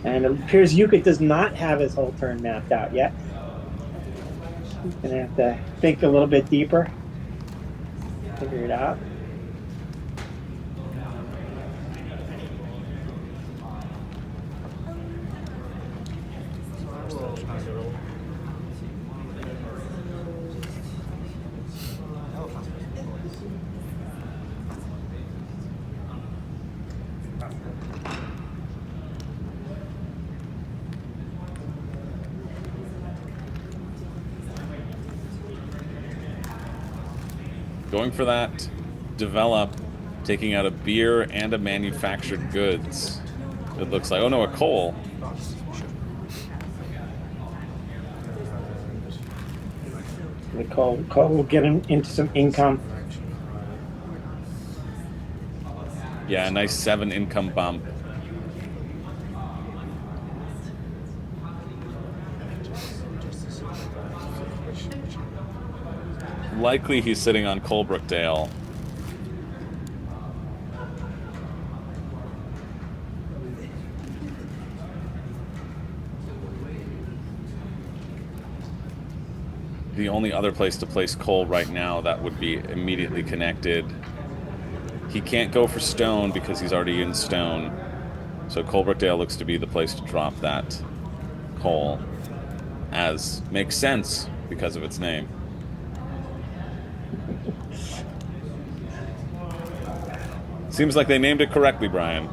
And it appears Yuka does not have his whole turn mapped out yet. He's going to have to think a little bit deeper. Figure it out. Going for that develop, taking out a beer and a manufactured goods. It looks like, oh no, a coal. The coal will get him into some income. Yeah, a nice 7 income bump. Likely he's sitting on Colebrookdale. The only other place to place coal right now that would be immediately connected. He can't go for stone because he's already in stone. So Colebrookdale looks to be the place to drop that coal. As makes sense because of its name. Seems like they named it correctly, Brian.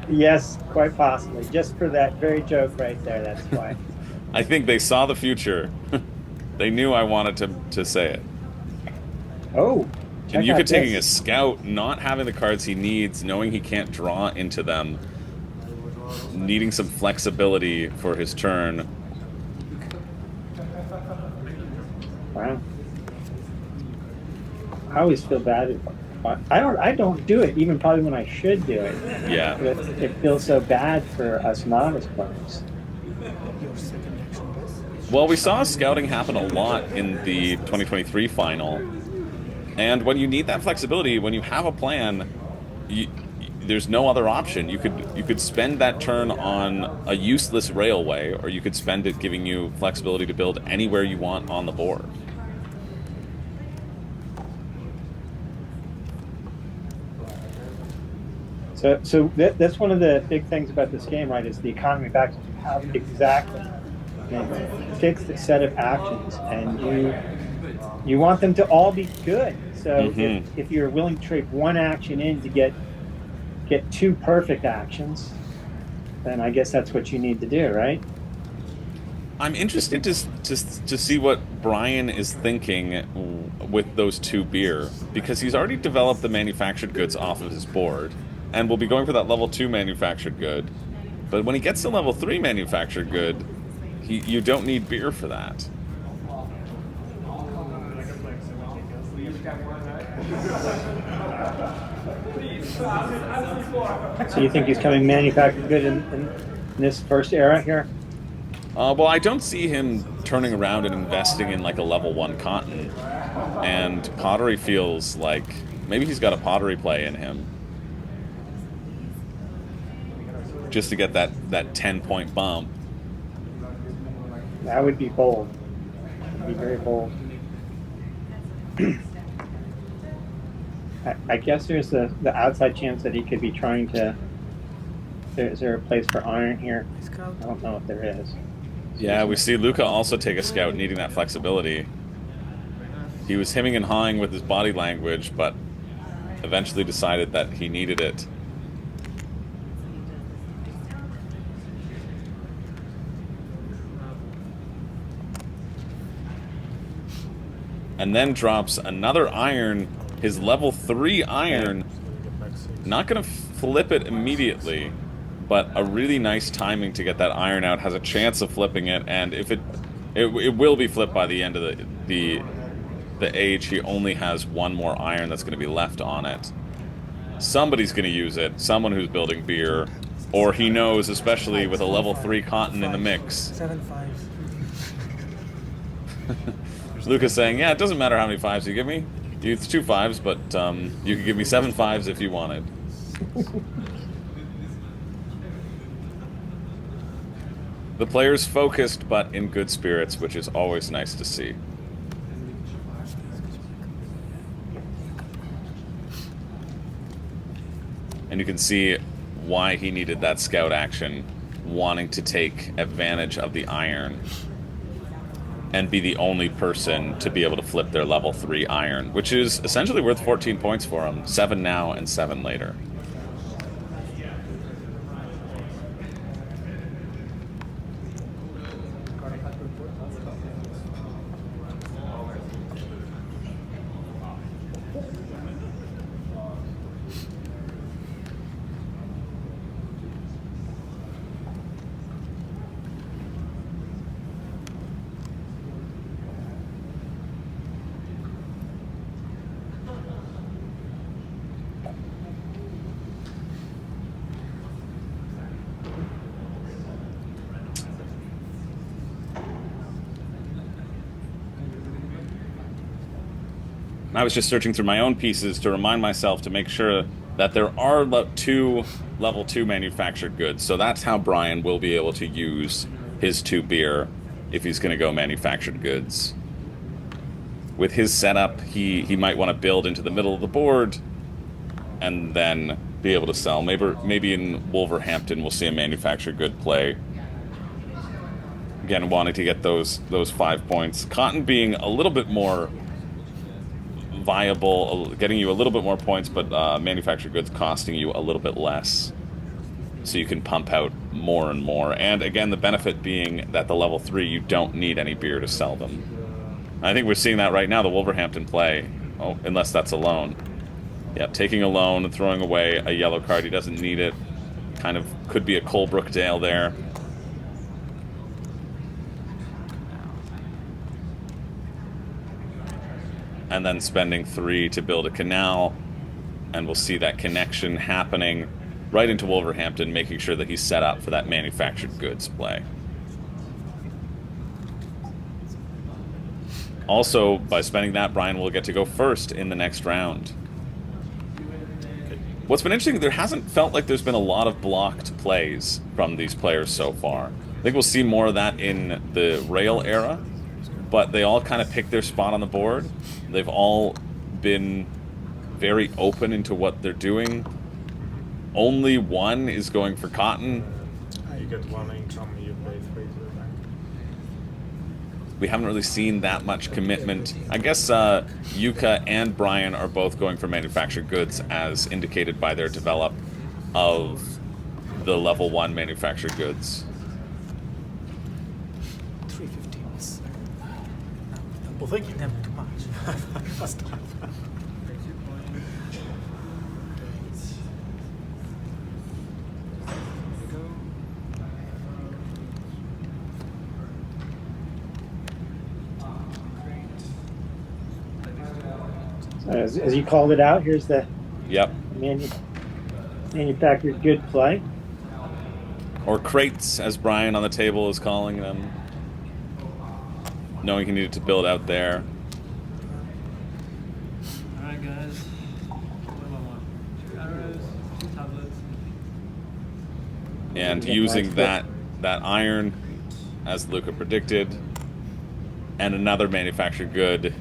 Yes, quite possibly. Just for that very joke right there, that's why. I think they saw the future. They knew I wanted to say it. Oh, And Yuka taking a scout, not having the cards he needs, knowing he can't draw into them, needing some flexibility for his turn. Wow. I always feel bad. I don't do it, even probably when I should do it. Yeah. But it feels so bad for us novice players. Well, we saw scouting happen a lot in the 2023 final. And when you need that flexibility, when you have a plan, there's no other option. You could spend that turn on a useless railway, or you could spend it giving you flexibility to build anywhere you want on the board. So that's one of the big things about this game, right? Is the economy of actions. How exactly fixed set of actions, and you want them to all be good. So if you're willing to trade one action in to get 2 perfect actions, then I guess that's what you need to do, right? I'm interested to see what Brian is thinking with those 2 beer, because he's already developed the manufactured goods off of his board, and will be going for that level 2 manufactured good. But when he gets to level 3 manufactured good, you don't need beer for that. So you think he's coming manufactured good in this first era here? Well, I don't see him turning around and investing in like a level 1 cotton. And pottery feels like maybe he's got a pottery play in him. Just to get that 10-point bump. That would be bold. That would be very bold. I guess there's the outside chance that he could be trying to. Is there a place for iron here? I don't know if there is. Yeah, we see Luca also take a scout, needing that flexibility. He was hemming and hawing with his body language, but eventually decided that he needed it. And then drops another iron, his level 3 iron. Not going to flip it immediately, but a really nice timing to get that iron out. Has a chance of flipping it, and if it will be flipped by the end of the age. He only has one more iron that's going to be left on it. Somebody's going to use it. Someone who's building beer, or he knows, especially with a level 3 cotton in the mix. 7 5s. Lucas saying, "Yeah, it doesn't matter how many 5s you give me. It's 2 5s, but you could give me 7 5s if you wanted." The player's focused, but in good spirits, which is always nice to see. And you can see why he needed that scout action, wanting to take advantage of the iron and be the only person to be able to flip their level 3 iron, which is essentially worth 14 points for him. 7 now and 7 later. I was just searching through my own pieces to remind myself to make sure that there are two level 2 manufactured goods. So that's how Brian will be able to use his 2 beer if he's going to go manufactured goods. With his setup, he might want to build into the middle of the board and then be able to sell. Maybe in Wolverhampton we'll see a manufactured good play. Again, wanting to get those 5 points. Cotton being a little bit more viable, getting you a little bit more points, but manufactured goods costing you a little bit less, so you can pump out more and more. And again, the benefit being that the level 3, you don't need any beer to sell them. I think we're seeing that right now, the Wolverhampton play. Oh, unless that's a loan. Yeah, taking a loan and throwing away a yellow card. He doesn't need it. Kind of could be a Colebrookdale there. And then spending 3 to build a canal, and we'll see that connection happening right into Wolverhampton, making sure that he's set up for that manufactured goods play. Also, by spending that, Brian will get to go first in the next round. What's been interesting, there hasn't felt like there's been a lot of blocked plays from these players so far. I think we'll see more of that in the rail era, but they all kind of pick their spot on the board. They've all been very open into what they're doing. Only one is going for cotton. You get 1 income, you pay 3 to the bank. We haven't really seen that much commitment. I guess Yuka and Brian are both going for manufactured goods, as indicated by their develop of the level 1 manufactured goods. 315s. Well, thank you. Them too much. First time. As you called it out, here's the Yep. manufactured good play. Or crates, as Brian on the table is calling them. Knowing he needed to build out there. Alright, guys. What do I want? 2 arrows, 2 tablets. And Yeah, using nice. that iron, as Luca predicted, and another manufactured good.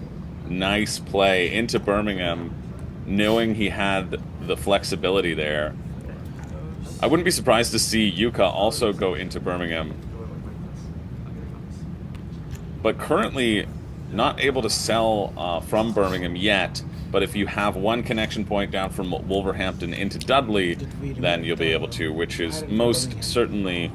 Nice play into Birmingham, knowing he had the flexibility there. I wouldn't be surprised to see Yuka also go into Birmingham, but currently not able to sell from Birmingham yet. But if you have one connection point down from Wolverhampton into Dudley, then you'll be able to, which is most certainly...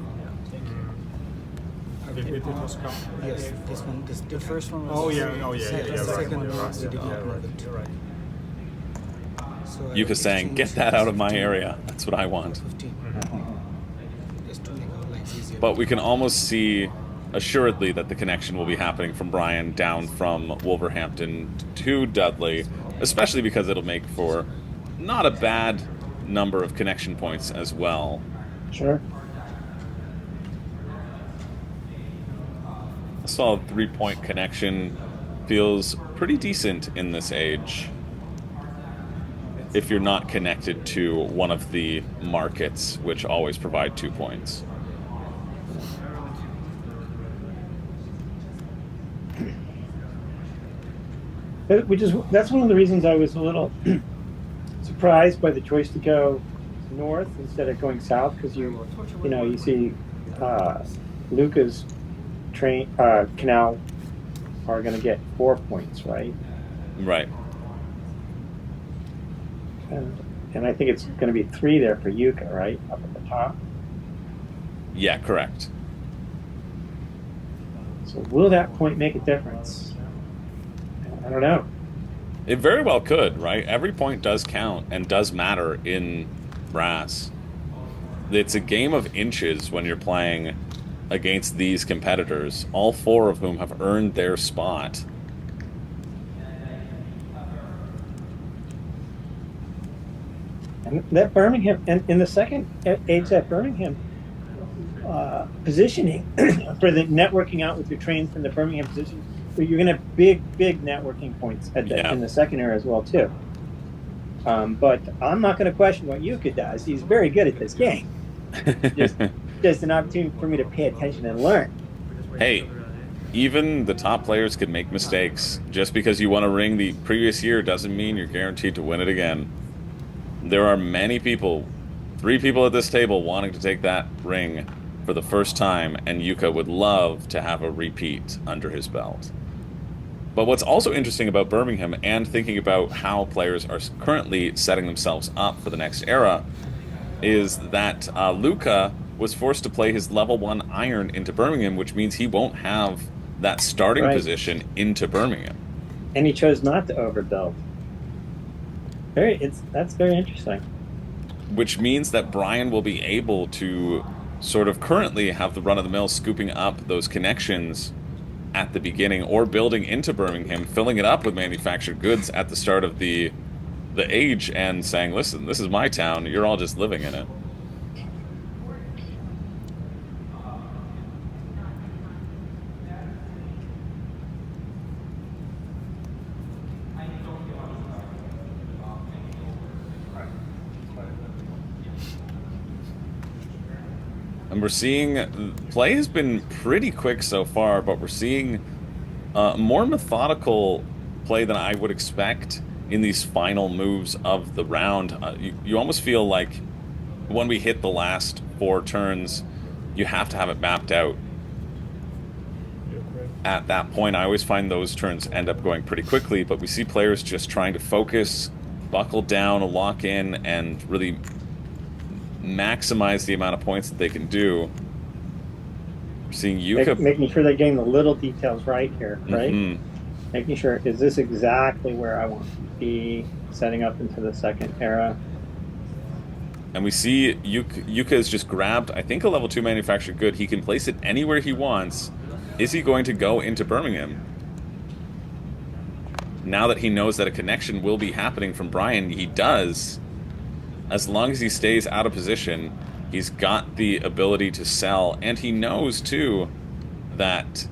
It was Yes, this one. The first one was. Oh yeah, The second one right. we did not know that. You're right. So Yuka saying, "Get that out of my area. That's what I want." 15. Just to make our lives easier. But we can almost see assuredly that the connection will be happening from Brian down from Wolverhampton to Dudley, especially because it'll make for not a bad number of connection points as well. Sure. A solid 3-point connection feels pretty decent in this age if you're not connected to one of the markets, which always provide 2 points. That's one of the reasons I was a little surprised by the choice to go north instead of going south, because you see Luca's Canal are going to get 4 points, right? Right. And I think it's going to be 3 there for Yuka, right, up at the top. Yeah, correct. So will that point make a difference? I don't know. It very well could, right? Every point does count and does matter in brass. It's a game of inches when you're playing against these competitors, all 4 of whom have earned their spot. And that Birmingham, and in the second age, that Birmingham positioning for the networking out with your trains from the Birmingham position, you're going to have big networking points in the second era as well too. But I'm not going to question what Yuka does. He's very good at this game. Just an opportunity for me to pay attention and learn. Hey, even the top players could make mistakes. Just because you won a ring the previous year doesn't mean you're guaranteed to win it again. There are many people, 3 people at this table, wanting to take that ring for the first time, and Yuka would love to have a repeat under his belt. But what's also interesting about Birmingham, and thinking about how players are currently setting themselves up for the next era, is that Luca was forced to play his level 1 iron into Birmingham, which means he won't have that starting position into Birmingham. And he chose not to overbuild. That's very interesting. Which means that Brian will be able to sort of currently have the run-of-the-mill scooping up those connections at the beginning, or building into Birmingham, filling it up with manufactured goods at the start of the age, and saying, listen, this is my town, you're all just living in it. And we're seeing, play has been pretty quick so far, but we're seeing more methodical play than I would expect in these final moves of the round. You almost feel like when we hit the last 4 turns, you have to have it mapped out. At that point, I always find those turns end up going pretty quickly, but we see players just trying to focus, buckle down, lock in, and really maximize the amount of points that they can do. We're seeing Yuka making sure they're getting the little details right here, right? Mm-hmm. Making sure, is this exactly where I want to be setting up into the second era? And we see Yuka has just grabbed, I think, a level 2 manufactured good. He can place it anywhere he wants. Is he going to go into Birmingham? now that he knows that a connection will be happening from Brian, he does. As long as he stays out of position, he's got the ability to sell, and he knows too that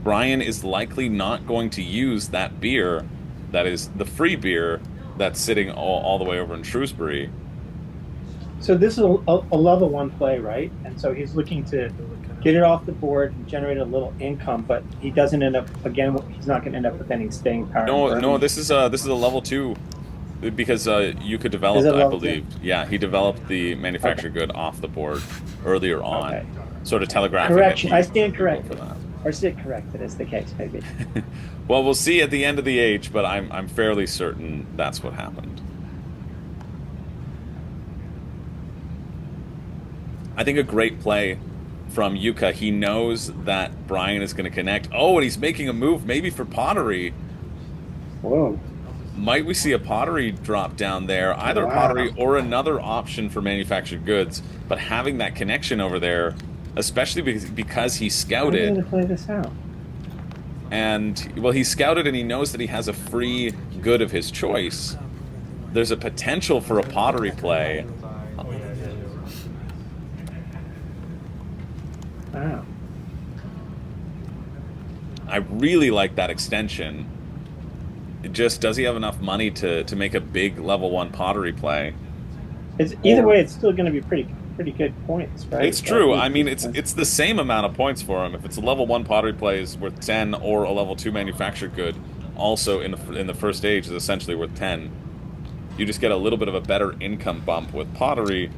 Brian is likely not going to use that beer, that is the free beer that's sitting all the way over in Shrewsbury. So this is a level 1 play, right? And so he's looking to get it off the board and generate a little income, but he doesn't end up, again, he's not going to end up with any staying power. No, this is a level 2, because Yuka developed, I believe. Yeah, he developed the manufactured good off the board earlier on, sort of telegraphing. Correction, I stand corrected. Or sit corrected is the case, maybe. Well, we'll see at the end of the age, but I'm fairly certain that's what happened. I think a great play from Yuka. He knows that Brian is going to connect. Oh, and he's making a move maybe for pottery. Whoa. Might we see a pottery drop down there? Either pottery or another option for manufactured goods. But having that connection over there, especially because he scouted. How are you going to play this out? And, well, he scouted and he knows that he has a free good of his choice. There's a potential for a pottery play. Wow. I really like that extension. It just, does he have enough money to make a big level 1 pottery play? Either way, it's still going to be pretty good points, right? It's true. I mean, it's the same amount of points for him. If it's a level 1 pottery play is worth 10, or a level 2 manufactured good, also in the first stage, is essentially worth 10. You just get a little bit of a better income bump with pottery,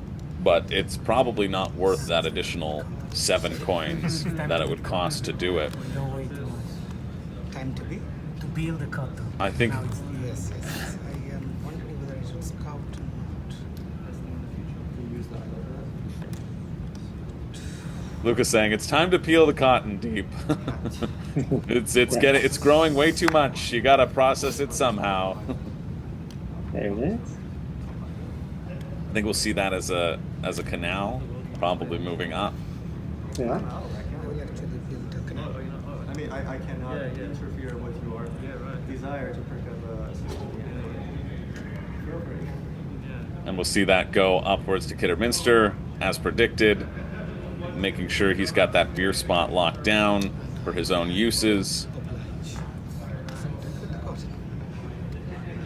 but it's probably not worth that additional 7 coins that it would cost to do it. Don't wait too much. Time to be? To build the cotton. I think Now it's Yes. I am wondering whether I should scout or not. Lucas saying it's time to peel the cotton, Deep. it's growing way too much. You gotta process it somehow. There it is. I think we'll see that as a canal, probably moving up. Yeah. I will actually build a canal. I mean, I cannot interfere with your desire to pick up a system. Feel free. And we'll see that go upwards to Kidderminster, as predicted, making sure he's got that beer spot locked down for his own uses.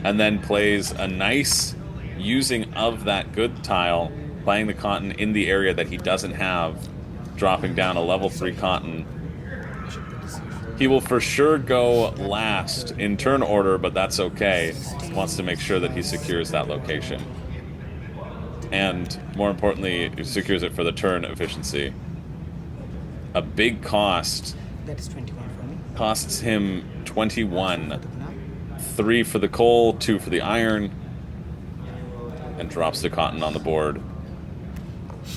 And then plays a nice using of that good tile, playing the cotton in the area that he doesn't have, dropping down a level 3 cotton. He will for sure go last in turn order, but that's okay. He wants to make sure that he secures that location. And more importantly, he secures it for the turn efficiency. A big cost. That is 21 for me. Costs him 21. 3 for the coal, 2 for the iron, and drops the cotton on the board.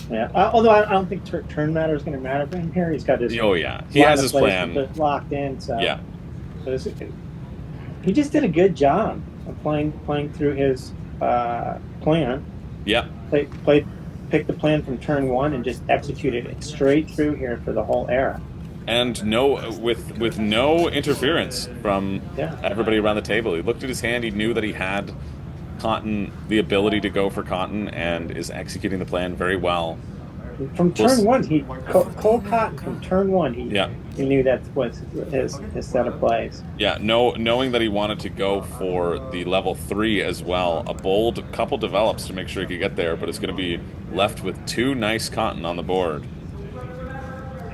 Yeah. Although I don't think turn matter is going to matter for him here. He's got his. Oh yeah, he has his plan locked in. So yeah. So he just did a good job of playing through his plan. Yeah. Picked the plan from turn 1 and just executed it straight through here for the whole era. And with no interference from everybody around the table. He looked at his hand. He knew that he had cotton, the ability to go for cotton, and is executing the plan very well. From turn 1, he coal cotton from turn 1. He knew that was his set of plays. Yeah, knowing that he wanted to go for the level 3 as well. A bold couple develops to make sure he could get there, but it's going to be left with 2 nice cotton on the board.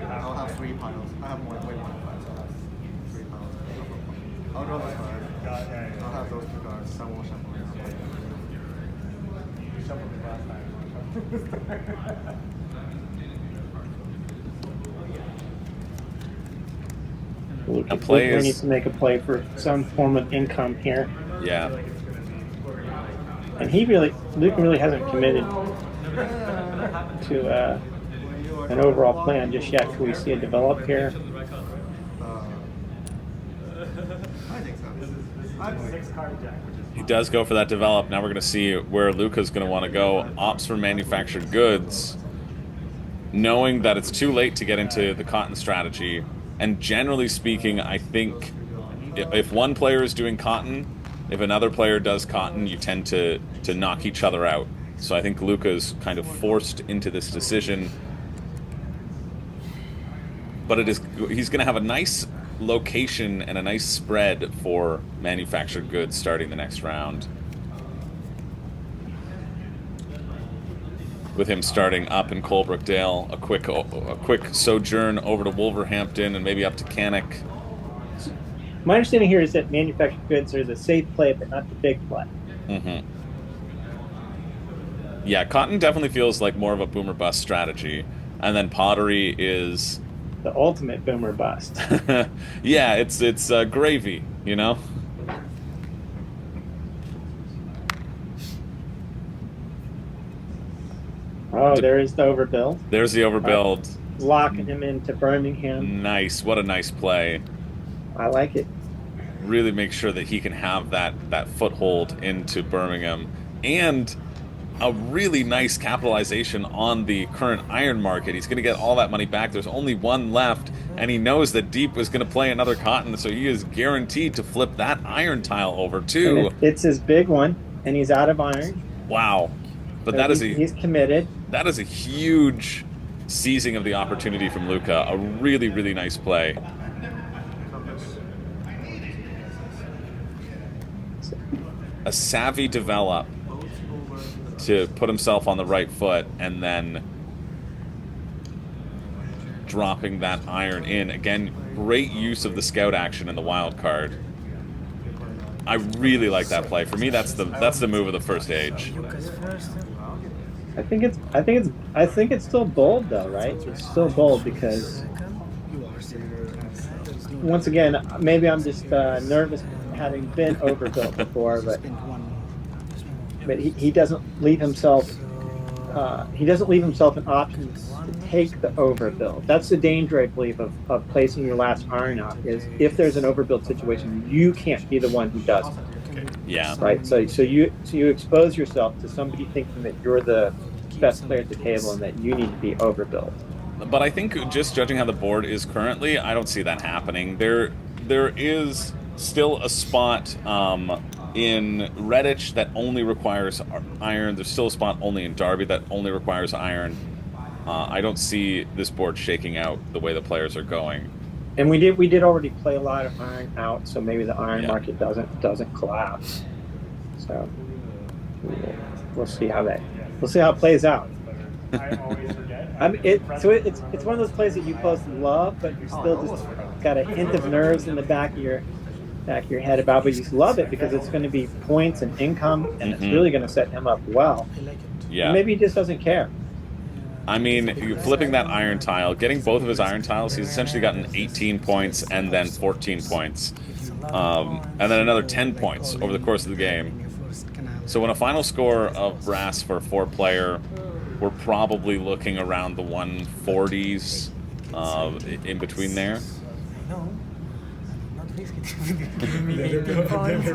I'll have 3 piles. I have way more than 5, so I'll have 3 piles. I'll draw this card. I'll have those 2 cards. Some will shuffle. You shuffled it last time. We need to make a play for some form of income here. Yeah. And Luca really hasn't committed to an overall plan just yet. Can we see it develop here? I think so. He does go for that develop. Now we're going to see where Luca's going to want to go. Opts for manufactured goods, knowing that it's too late to get into the cotton strategy. And generally speaking, I think if one player is doing cotton, if another player does cotton, you tend to knock each other out. So I think Luca's kind of forced into this decision. But he's going to have a nice location and a nice spread for manufactured goods starting the next round. With him starting up in Colebrookdale, a quick sojourn over to Wolverhampton and maybe up to Cannock. My understanding here is that manufactured goods are the safe play, but not the big play. Mm-hmm. Yeah, cotton definitely feels like more of a boomer bust strategy, and then pottery is the ultimate boomer bust. Yeah, it's gravy, you know. Oh, there is the overbuild. There's the overbuild. Locking him into Birmingham. Nice. What a nice play. I like it. Really make sure that he can have that foothold into Birmingham, and a really nice capitalization on the current iron market. He's going to get all that money back. There's only one left, and he knows that Deep is going to play another cotton, so he is guaranteed to flip that iron tile over too. It's his big one, and he's out of iron. Wow. But so he's committed. That is a huge seizing of the opportunity from Luca. A really, really nice play. A savvy develop to put himself on the right foot, and then dropping that iron in. Again, great use of the scout action in the wild card. I really like that play. For me, that's the move of the first age. I think it's still bold though, right? It's still bold because once again, maybe I'm just nervous having been overbuilt before, but he doesn't leave himself an option to take the overbuild. That's the danger, I believe, of placing your last iron out, is if there's an overbuild situation, you can't be the one who does it. Yeah. Right. So you expose yourself to somebody thinking that you're the best player at the table and that you need to be overbuilt. But I think just judging how the board is currently, I don't see that happening. There is still a spot in Redditch that only requires iron. There's still a spot only in Derby that only requires iron. I don't see this board shaking out the way the players are going. And we did already play a lot of iron out, so maybe the iron market doesn't collapse. So we'll see how it plays out. I mean, it's one of those plays that you both love, but you still just got a hint of nerves in the back of your head about, but you love it because it's going to be points and income, and it's really going to set him up well. Yeah. And maybe he just doesn't care. I mean, flipping that iron tile, getting both of his iron tiles, he's essentially gotten 18 points and then 14 points. And then another 10 points over the course of the game. So when a final score of brass for a 4-player, we're probably looking around the 140s in between there. No, not risky. Give me 18 points.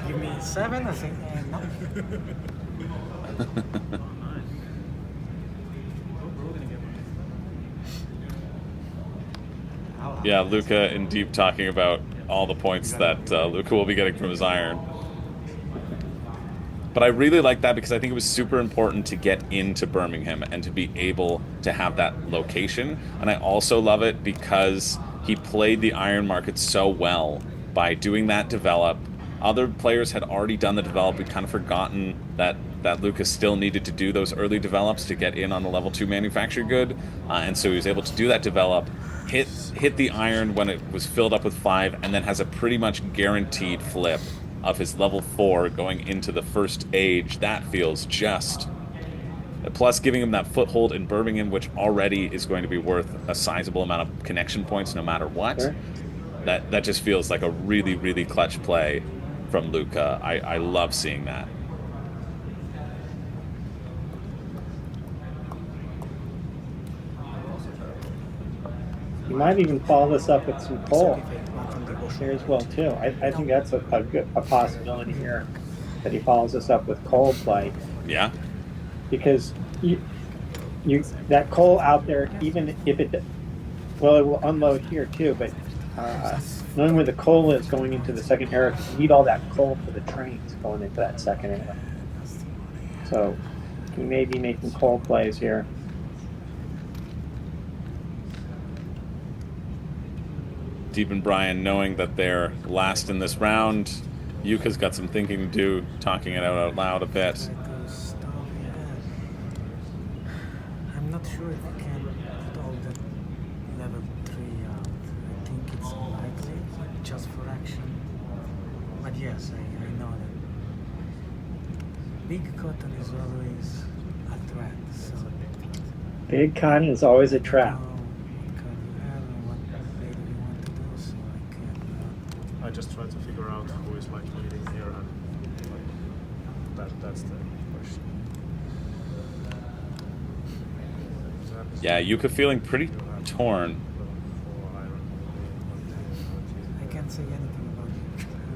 Give me 7, I think. No. Yeah, Luca and Deep talking about all the points that Luca will be getting from his iron. But I really like that because I think it was super important to get into Birmingham and to be able to have that location. And I also love it because he played the iron market so well by doing that develop. Other players had already done the develop. We'd kind of forgotten that Lucas still needed to do those early develops to get in on the level 2 manufactured good. And so he was able to do that develop, hit the iron when it was filled up with 5, and then has a pretty much guaranteed flip of his level 4 going into the first age. That feels just. Plus giving him that foothold in Birmingham, which already is going to be worth a sizable amount of connection points no matter what. Sure. That just feels like a really, really clutch play from Luca. I love seeing that. You might even follow this up with some coal here as well too. I think that's a possibility here, that he follows this up with coal play. Yeah. Because you that coal out there, even if it will unload here too, but knowing where the coal is going into the second area, because you need all that coal for the trains going into that second area. So he may be making coal plays here. Deep and Brian knowing that they're last in this round. Yuka's got some thinking to do, talking it out loud a bit. I'm not sure if I can put all the level 3 out. I think it's unlikely, just for action. But yes, I know that big cotton is always a threat. So Big cotton is always a trap. I just try to figure out who is like leading here, and like, that's the question. Yeah, Yuka feeling pretty torn. I can't say anything about it.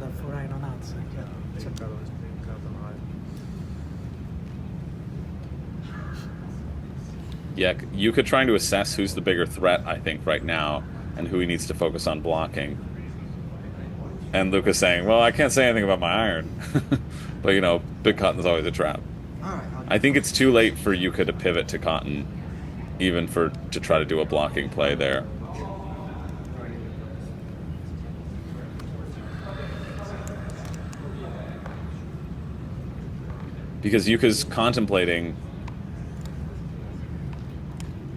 Left for iron outside. Yeah, Yuka trying to assess who's the bigger threat, I think, right now, and who he needs to focus on blocking. And Luca's saying, well, I can't say anything about my iron. But, you know, big cotton's always a trap. I think it's too late for Yuka to pivot to cotton, even to try to do a blocking play there. Because Yuka's contemplating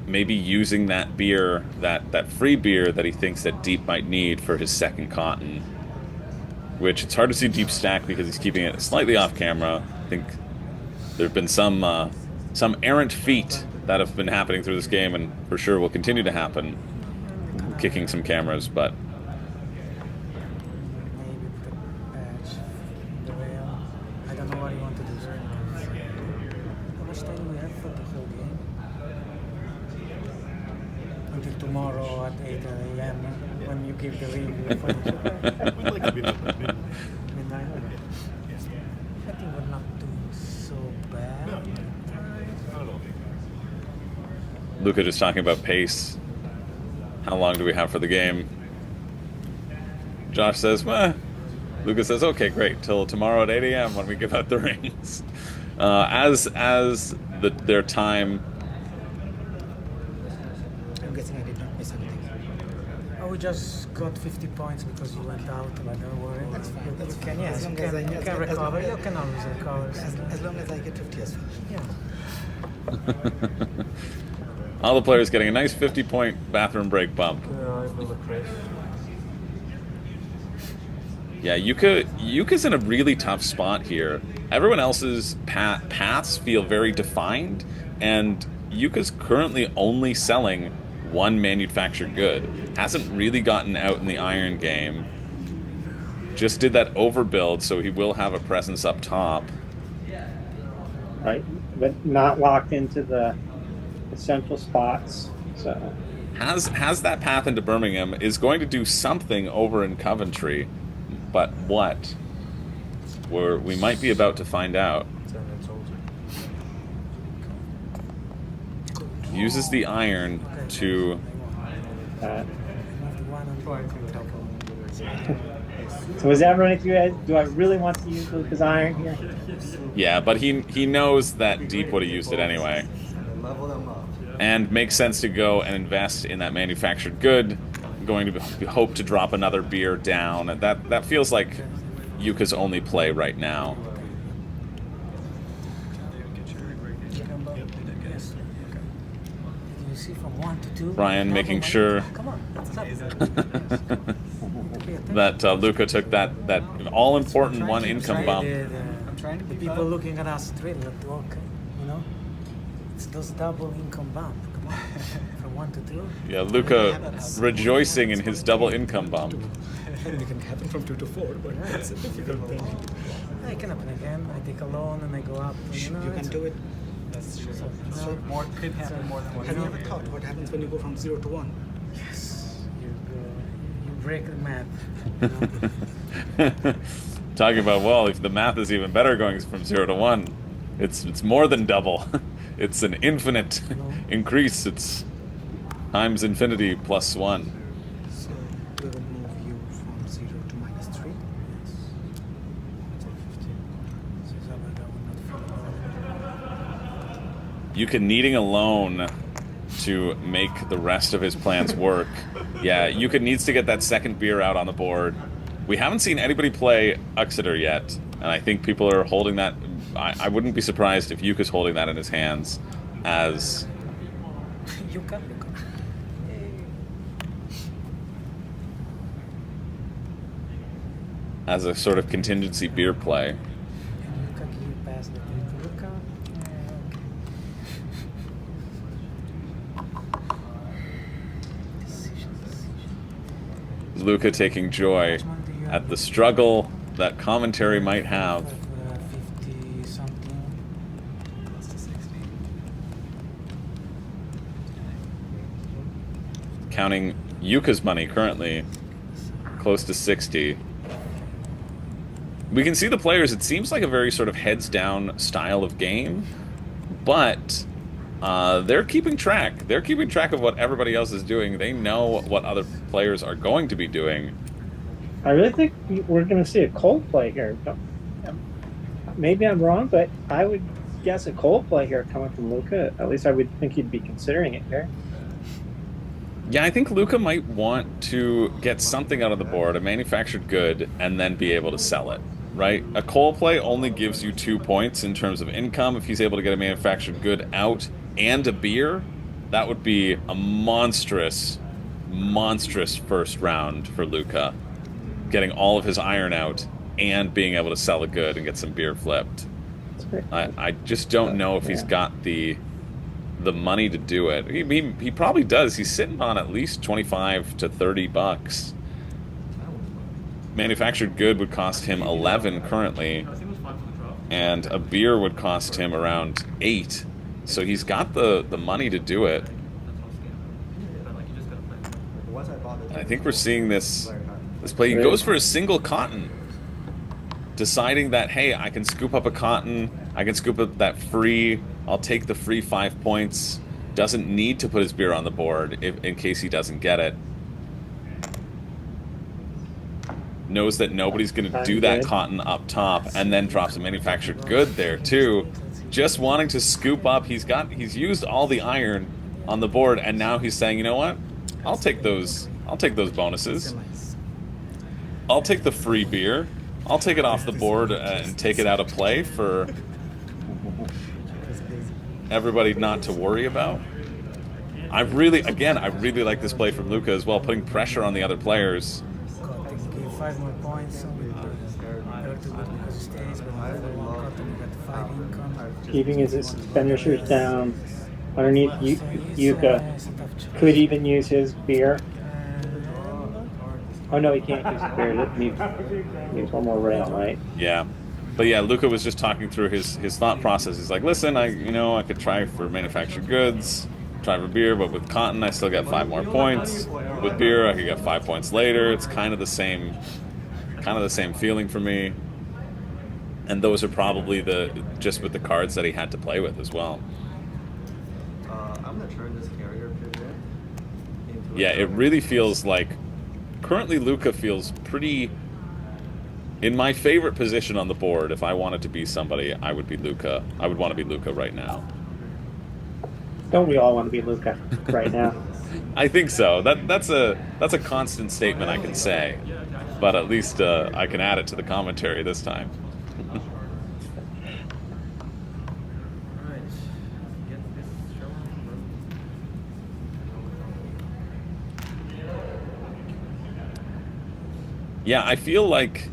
maybe using that beer, that free beer that he thinks that Deep might need for his second cotton. Which it's hard to see Deep stack because he's keeping it slightly off camera. I think there have been some errant feet that have been happening through this game, and for sure will continue to happen, kicking some cameras. But Maybe put a patch in the rail. I don't know what you want to do. How much time do we have for the whole game? Until tomorrow at 8 a.m. when you give the review. We'd like to be done by midnight. Midnight. I think we're not doing so bad. Not at all. Luca just talking about pace. How long do we have for the game? Josh says, well, Luca says, okay, great, till tomorrow at 8 a.m. when we give out the rings. Their time. I'm guessing I did not miss anything. Oh, we just got 50 points because you went out, but don't worry. That's fine. That's You fine. can, yes, As you long as I- can, you as- can as- recover. as- You can always recover. As long as I get 50 as well. Yeah. All the players getting a nice 50-point bathroom break bump. Yeah, Yuka's in a really tough spot here. Everyone else's paths feel very defined, and Yuka's currently only selling one manufactured good. Hasn't really gotten out in the iron game. Just did that overbuild, so he will have a presence up top. Right, but not locked into the central spots. So Has that path into Birmingham, is going to do something over in Coventry, but what? We might be about to find out. Uses the iron to... so is that running through your head? Do I really want to use Luca's iron here? Yeah, but he knows that Deep would have used it anyway. Level them up. And makes sense to go and invest in that manufactured good, going to hope to drop another beer down. That feels like Yuka's only play right now. You see from 1 to 2. Brian making sure Come on, that's up. that Luka took that all-important one income bump. The people looking at us really look, you know, it's those double income bump. Come on, from 1 to 2. Yeah, Luka rejoicing in his double income bump. It can happen from 2 to 4, but it's a difficult thing. It can happen again. I take a loan and I go up. You know, You can do it. That's true. So, More could happen more than one. Have you ever thought what happens when you go from 0 to 1? yes, you break the math. Talking about, well, if the math is even better going from 0 to 1, it's more than double. It's an infinite increase. It's times infinity plus 1. So we will move you from Yuka needing a loan to make the rest of his plans work. Yeah, Yuka needs to get that second beer out on the board. We haven't seen anybody play Uxeter yet, and I think people are holding that. I wouldn't be surprised if Yuka's holding that in his hands as Yuka. as a sort of contingency beer play. And Yuka, can you pass the beer to Luca? Luca taking joy at the struggle that commentary might have. 50 something. Close to 60. Counting Yuka's money currently close to 60. We can see the players, it seems like a very sort of heads down style of game, but they're keeping track. They're keeping track of what everybody else is doing. They know what other players are going to be doing. I really think we're going to see a cold play here. Maybe I'm wrong, but I would guess a cold play here coming from Luca. At least I would think he'd be considering it here. Yeah, I think Luca might want to get something out of the board, a manufactured good, and then be able to sell it, right? A coal play only gives you 2 points in terms of income. If he's able to get a manufactured good out and a beer, that would be a monstrous, monstrous first round for Luca. Getting all of his iron out and being able to sell a good and get some beer flipped. I just don't know if he's got the money to do it. He probably does. He's sitting on at least 25 to 30 bucks. Manufactured good would cost him 11 currently, and a beer would cost him around 8. So he's got the money to do it. I think we're seeing this play. He goes for a single cotton, deciding that, hey, I can scoop up a cotton, I can scoop up that free, I'll take the free 5 points. Doesn't need to put his beer on the board in case he doesn't get it. Knows that nobody's going to do that cotton up top, and then drops a manufactured good there too. Just wanting to scoop up. He's used all the iron on the board, and now he's saying, you know what? I'll take those bonuses. I'll take the free beer. I'll take it off the board and take it out of play for everybody not to worry about. I really like this play from Luca as well, putting pressure on the other players. Give 5 more points. So because he stays, but we got 5 income. Keeping his expenditures down. Underneath, Yuka could even use his beer. Oh no, he can't use his beer. That needs one more rail, right? Yeah. But yeah, Luca was just talking through his thought process. He's like, listen, I could try for manufactured goods, try for beer, but with cotton I still get 5 more points. With beer I could get 5 points later. It's kind of the same feeling for me. And those are probably just with the cards that he had to play with as well. I'm gonna turn this carrier pivot into Yeah, it really feels like currently Luca feels pretty in my favorite position on the board. If I wanted to be somebody, I would be Luca. I would want to be Luca right now. Don't we all want to be Luca right now? I think so. That's a constant statement I can say, but at least I can add it to the commentary this time. Yeah, I feel like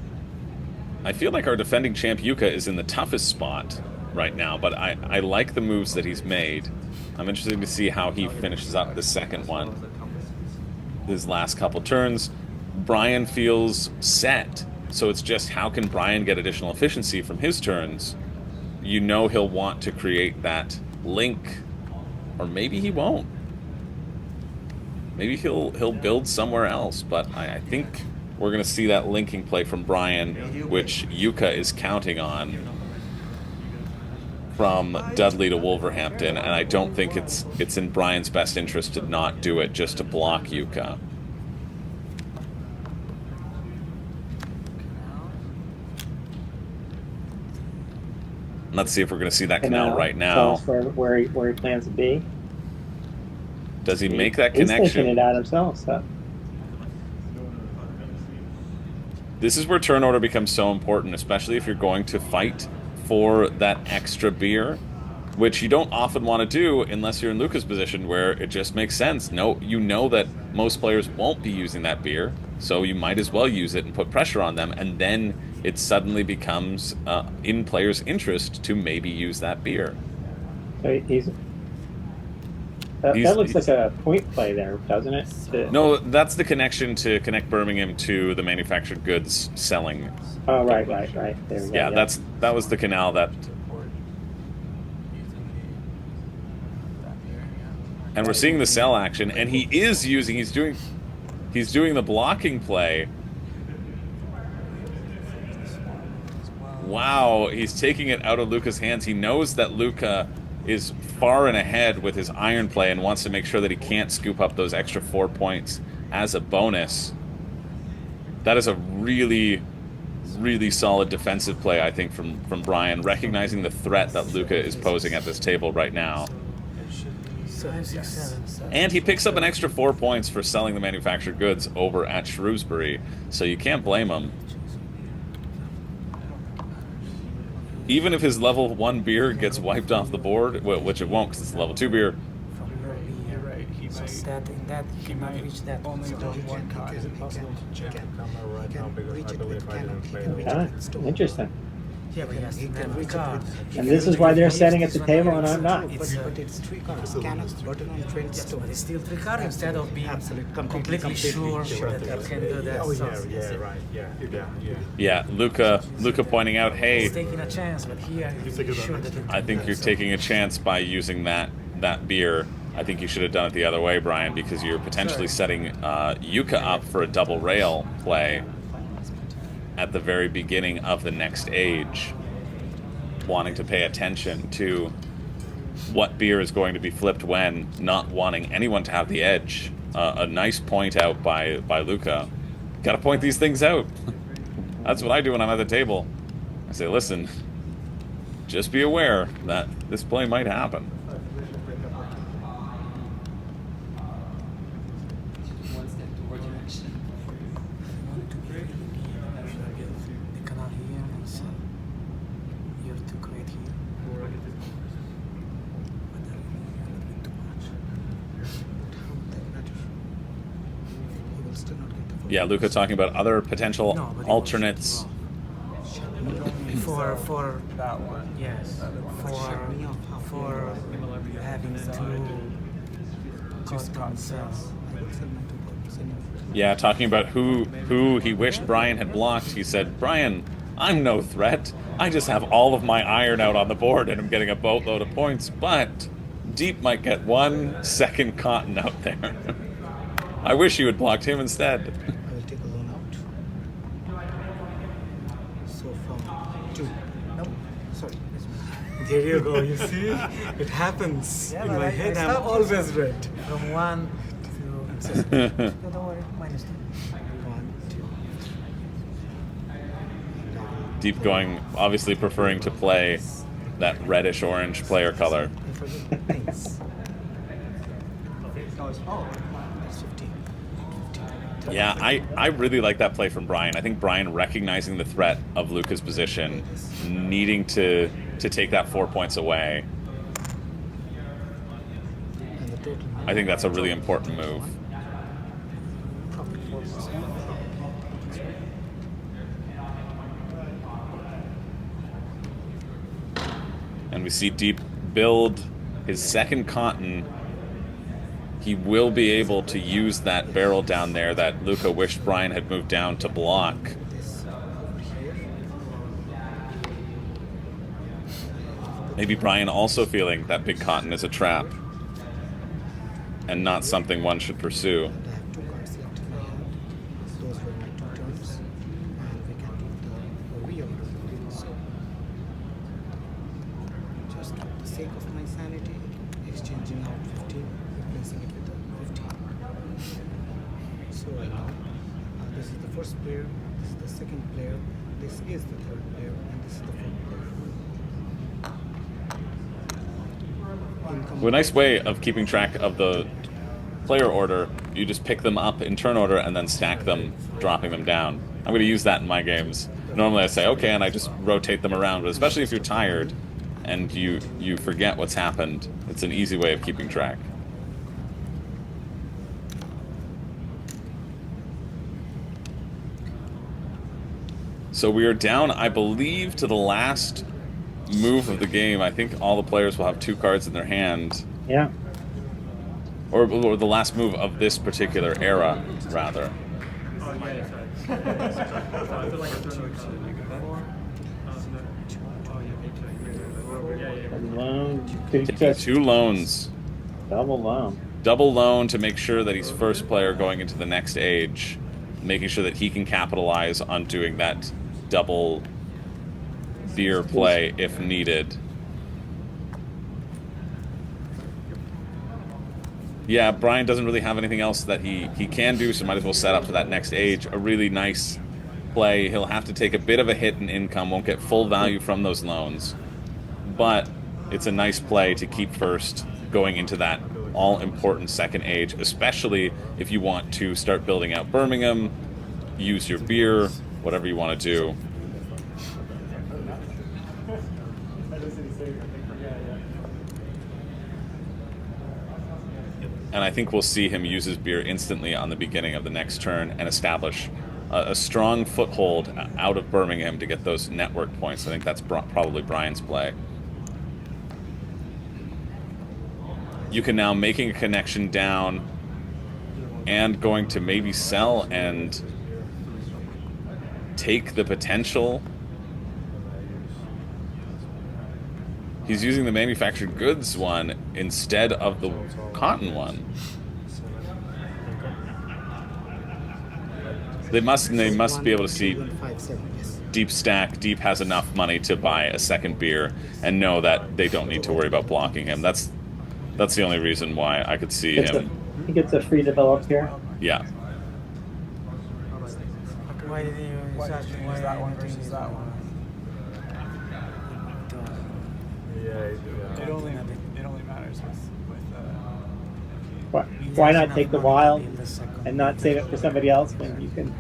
our defending champ Yuka is in the toughest spot right now, but I like the moves that he's made. I'm interested to see how he finishes up the second one. His last couple turns, Brian feels set, so it's just how can Brian get additional efficiency from his turns? You know he'll want to create that link, or maybe he won't. Maybe he'll build somewhere else, but I think we're going to see that linking play from Brian, which Yuka is counting on from Dudley to Wolverhampton, and I don't think it's in Brian's best interest to not do it just to block Yuka. Let's see if we're going to see that Canal canal right tell now. us where he plans to be. Does he make that He's thinking connection? it out himself. So This is where turn order becomes so important, especially if you're going to fight for that extra beer, which you don't often want to do unless you're in Luca's position where it just makes sense. No, you know that most players won't be using that beer, so you might as well use it and put pressure on them, and then it suddenly becomes in players' interest to maybe use that beer. so that looks like a point play there, doesn't it? No, that's the connection to connect Birmingham to the manufactured goods selling. Oh, right. There we go. Yeah, that was the canal that. And we're seeing the sell action, and he's doing the blocking play. Wow, he's taking it out of Luca's hands. He knows that Luca is far and ahead with his iron play and wants to make sure that he can't scoop up those extra 4 points as a bonus. That is a really, really solid defensive play, I think, from Brian, recognizing the threat that Luca is posing at this table right now. 5, 6, 7. And he picks up an extra 4 points for selling the manufactured goods over at Shrewsbury, so you can't blame him. Even if his level 1 beer gets wiped off the board, which it won't because it's a level 2 beer, From your beer. Right, he So might- that in that he cannot reach that. Only So one can- card. he Is it can- possible he to check can- the camera right he now? can Because reach I it believe with I didn't Canal, play he can the reach Ah, it with Stone. interesting. yeah, but he has He to can have reach a it card. with- And this is why they're setting at the table and I'm not. But it's 3 cards. Canal button on Trent Yes, Stone. but it's still 3 cards instead of being Absolutely, completely sure that he can do that. Oh So yeah, right, yeah. yeah, Luca pointing out, hey, he's taking a chance, but here he's sure that he I can think do you're that. taking a chance by using that beer. I think you should have done it the other way, Brian, because you're potentially setting Yuka up for a double rail play at the very beginning of the next age, wanting to pay attention to what beer is going to be flipped when, not wanting anyone to have the edge. A nice point out by Luca. Got to point these things out. That's what I do when I'm at the table. I say, listen, just be aware that this play might happen. Want to create the canal here and so here to create here. But that will be too much. He will still not get the full. Yeah, Luca talking about other potential No, but he alternates. For That one. yes, for having two custom cells. I will sell my 2 cards. Enough. Yeah, talking about who he wished Brian had blocked. He said, Brian, I'm no threat. I just have all of my iron out on the board and I'm getting a boatload of points, but Deep might get 1 second cotton out there. I wish you had blocked him instead. I will take a loan out. So from 2. No, sorry. This one. There you go. You see, it happens Yeah, in but my I head. I'm stopped always using red. From 1 to. No, don't worry. -2. 1, 2. Deep going, obviously preferring to play that reddish-orange player color. I forget the things. That's 15. Yeah, I really like that play from Brian. I think Brian recognizing the threat of Luca's position, needing to take that 4 points away. And the total. I think that's a really important move. Profit 4%. And we see Deep build his second cotton. He will be able to use that barrel down there that Luca wished Brian had moved down to block. This over here. Maybe Brian also feeling that big cotton is a trap and not something one should pursue. And I have 2 cards left in my hand. Those were my 2 turns. And we can do the reorder. So, just for the sake of my sanity, exchanging out 15, replacing it with a 15. So I know this is the first player, this is the second player, this is the third player, and this is the fourth player. a nice way of keeping track of the player order, you just pick them up in turn order and then stack them, dropping them down. I'm going to use that in my games. Normally I say, okay, and I just rotate them around, but especially if you're tired and you forget what's happened, it's an easy way of keeping track. So we are down, I believe, to the last move of the game. I think all the players will have 2 cards in their hand. Yeah. Or the last move of this particular era, rather. Oh, yeah, sorry. So I feel like a turn like 4. Oh, yeah, Loan. 2 loans. Double loan. Double loan to make sure that he's first player going into the next age, making sure that he can capitalize on doing that double beer play if needed. Yeah, Brian doesn't really have anything else that he can do, so might as well set up for that next age. A really nice play. He'll have to take a bit of a hit in income, won't get full value from those loans, but it's a nice play to keep first going into that all-important second age, especially if you want to start building out Birmingham, use your beer, whatever you want to do. And I think we'll see him use his beer instantly on the beginning of the next turn and establish a strong foothold out of Birmingham to get those network points. I think that's probably Brian's play. You can now making a connection down and going to maybe sell and take the potential. He's using the manufactured goods one instead of the cotton one. They must be able to see Deep stack. Deep has enough money to buy a second beer and know that they don't need to worry about blocking him. That's the only reason why I could see him. He gets a free develop here. Yeah. Why did you Why did you use that one versus that one? It only matters with Why not take the wild and not save it for somebody else when you can?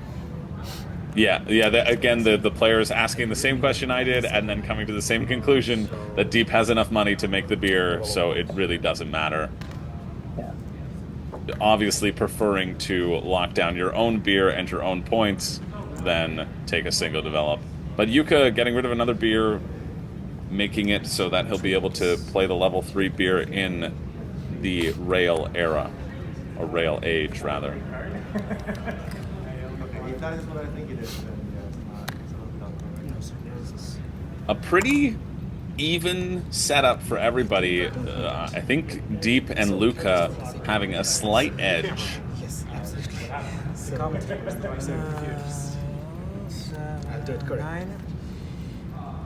Yeah. Again, the player is asking the same question I did and then coming to the same conclusion that Deep has enough money to make the beer, so it really doesn't matter. Yeah. Obviously preferring to lock down your own beer and your own points than take a single develop. But Yuka getting rid of another beer, making it so that he'll be able to play the level 3 beer in the rail era, or rail age rather. If that is what I think it is, then yeah, it's not. A pretty even setup for everybody. I think Deep and Luca having a slight edge. Yes, absolutely. So, I'll do it correct.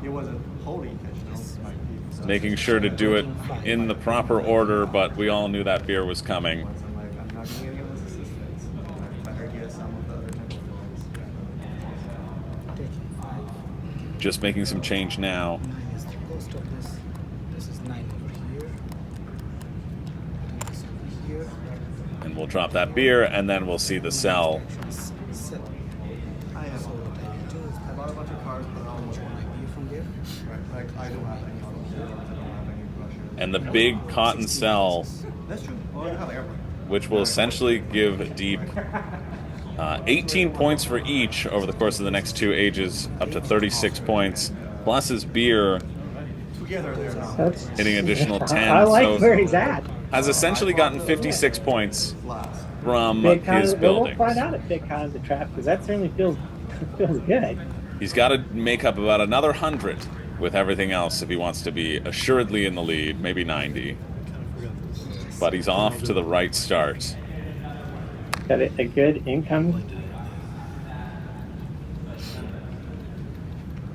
It wasn't wholly intentional. Making sure to do it in the proper order, but we all knew that beer was coming. I'm not getting any of this assistance. I heard he has some of the other technicals. taking 5. Just making some change now. 9 is the cost of this. This is 9 over here. This over here. And we'll drop that beer, and then we'll see the sell. Sell. I have So what I can do is I bought a bunch of cards, but I almost my view from there. right. Like I don't have any auto zeros, I don't have any brushes. And the big cotton sell, That's true. Well, you have airplane. which will essentially give Deep 18 points for each over the course of the next 2 ages, up to 36 points, plus his beer Together they're now. That's hitting additional 10. I like so where he's at. has essentially gotten 56 points Last. from Big his Con, we'll buildings. find out if Big Con is a trap because that certainly feels good. He's got to make up about another 100 with everything else if he wants to be assuredly in the lead, maybe 90. But he's off to the right start. Got a good income.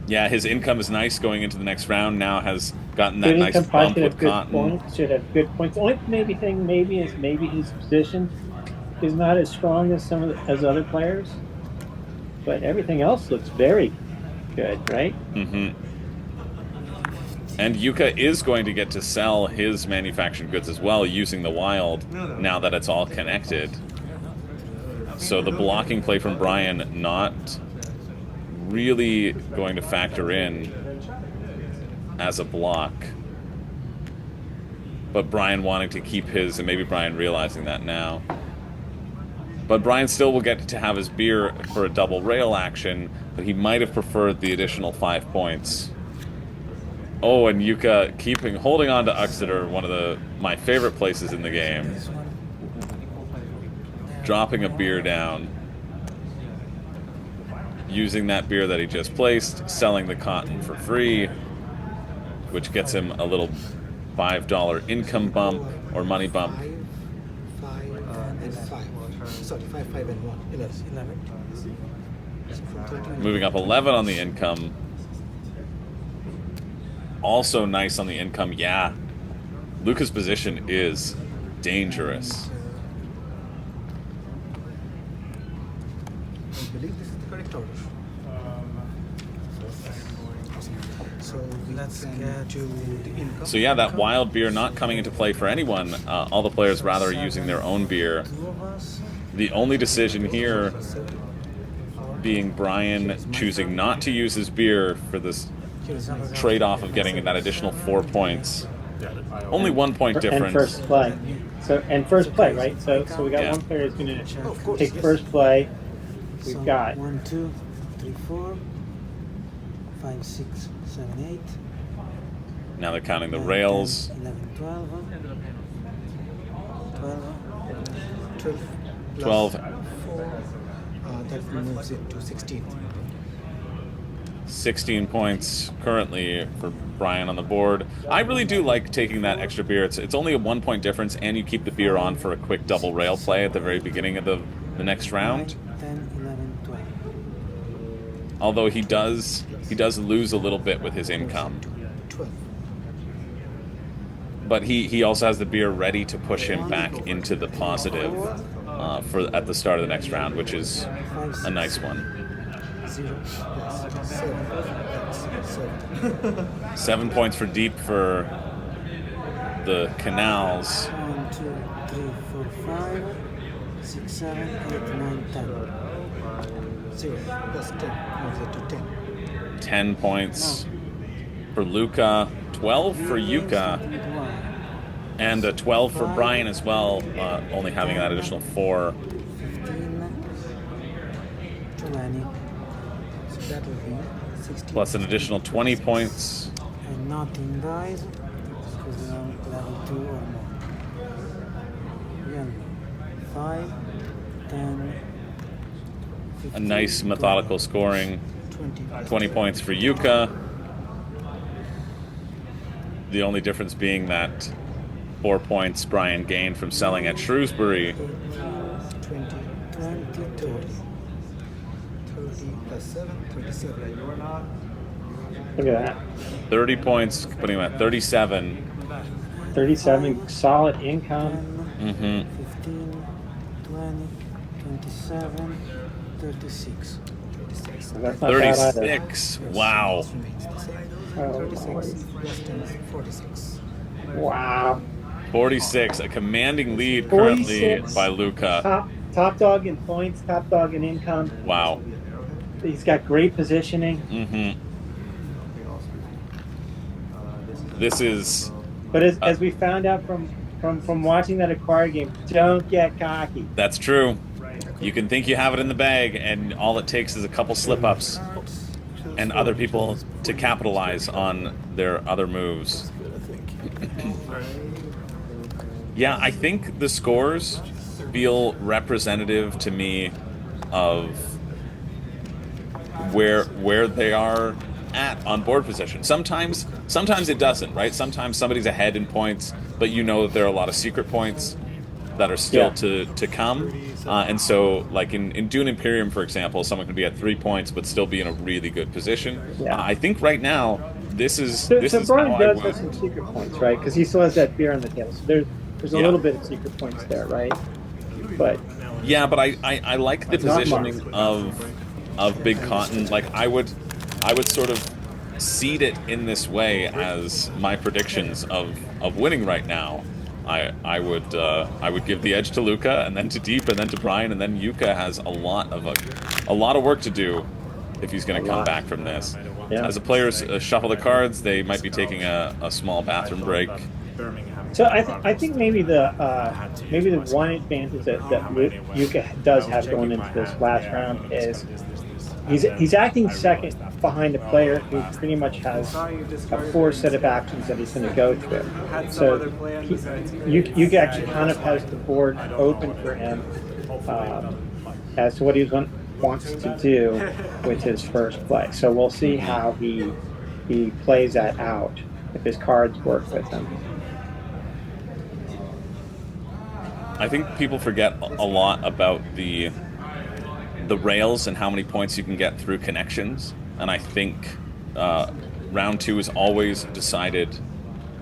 Yeah, his income is nice going into the next round. Now has gotten that Good nice income, bump should with have good Cotton. points. Should have good points. The only maybe thing is maybe his position is not as strong as as other players, but everything else looks very good, right? Mm-hmm. And Yuka is going to get to sell his manufactured goods as well using the wild now that it's all connected. So the blocking play from Brian not really going to factor in as a block. But Brian wanting to keep his, and maybe Brian realizing that now. But Brian still will get to have his beer for a double rail action, but he might have preferred the additional 5 points. Oh, and Yuka holding on to Uxeter, one of my favorite places in the game. Dropping a beer down. Using that beer that he just placed, selling the cotton for free, which gets him a little $5 income bump or money bump. 5 and 5. Sorry, 5, 5 and 1. 11. Moving up 11 on the income. Also nice on the income, yeah. Luca's position is dangerous. I believe this is the correct order. So let's get to the income. So yeah, that wild beer not coming into play for anyone. All the players rather are using their own beer. The only decision here being Brian choosing not to use his beer for this trade-off of getting that additional 4 points. Only 1 point difference. And first play. First play, right? So we got one player who's going to take first play. We've got 1, 2, 3, 4, 5, 6, 7, 8. Now they're counting the rails. 11, 12. 12. 12. 4. That moves it to 16. 16 points currently for Brian on the board. I really do like taking that extra beer. It's only a 1 point difference, and you keep the beer on for a quick double rail play at the very beginning of the next round. 10, 11, 12. Although he does lose a little bit with his income. 12. But he also has the beer ready to push him back into the positive at the start of the next round, which is a nice one. 0. Yes. 7. 7 points for deep for the Canals. 1, 2, 3, 4, 5, 6, 7, 8, 9, 10. 0 plus 10 moves it to 10. 10 points for Luca. 12 for Yuka. And a 12 for Brian as well, only having that additional 4. 15, 20, So that will be 16. Plus an additional 20 points. and nothing dies because they are level 2 or more. Again, 5, 10, 15, A nice methodical scoring. 20 points for Yuka. The only difference being that 4 points Brian gained from selling at Shrewsbury. 20, 30. 30 plus 7, 27. Look at that. 30 points, putting him at 37. 37 solid income. Mm-hmm. 15, 20, 27, 36. So that's not bad either. 36. Wow. Remains the same. Oh, 36 plus 10 is 46. Wow. 46. A commanding lead currently 46. by Luca. Top dog in points, top dog in income. Wow. He's got great positioning. Mm-hmm. This is... But as we found out from watching that acquired game, don't get cocky. That's true. You can think you have it in the bag, and all it takes is a couple slip-ups and other people to capitalize on their other moves. Yeah, I think the scores feel representative to me of where they are at on board position. Sometimes it doesn't, right? Sometimes somebody's ahead in points, but you know that there are a lot of secret points that are still to come. And so, like in Dune Imperium, for example, someone can be at 3 points but still be in a really good position. Yeah. I think right now, this is So Brian how does I have some would. secret points, right? Because he still has that beer on the table. So there's a Yeah. little bit of secret points there, right? But Yeah, but I like the Not positioning much. of Big Cotton. Like I would sort of seed it in this way as my predictions of winning right now, I would give the edge to Luca, and then to Deep, and then to Brian, and then Yuka has a lot of work to do if he's going to come back from this. Yeah. As the players shuffle the cards, they might be taking a small bathroom break. So I think maybe the one advantage that Yuka does have going into this last round is he's acting second behind a player who pretty much has a 4 set of actions that he's going to go through. So Yuka actually kind of has the board open for him as to what he wants to do with his first play. So we'll see how he plays that out if his cards work with him. I think people forget a lot about the rails and how many points you can get through connections, and I think round 2 is always decided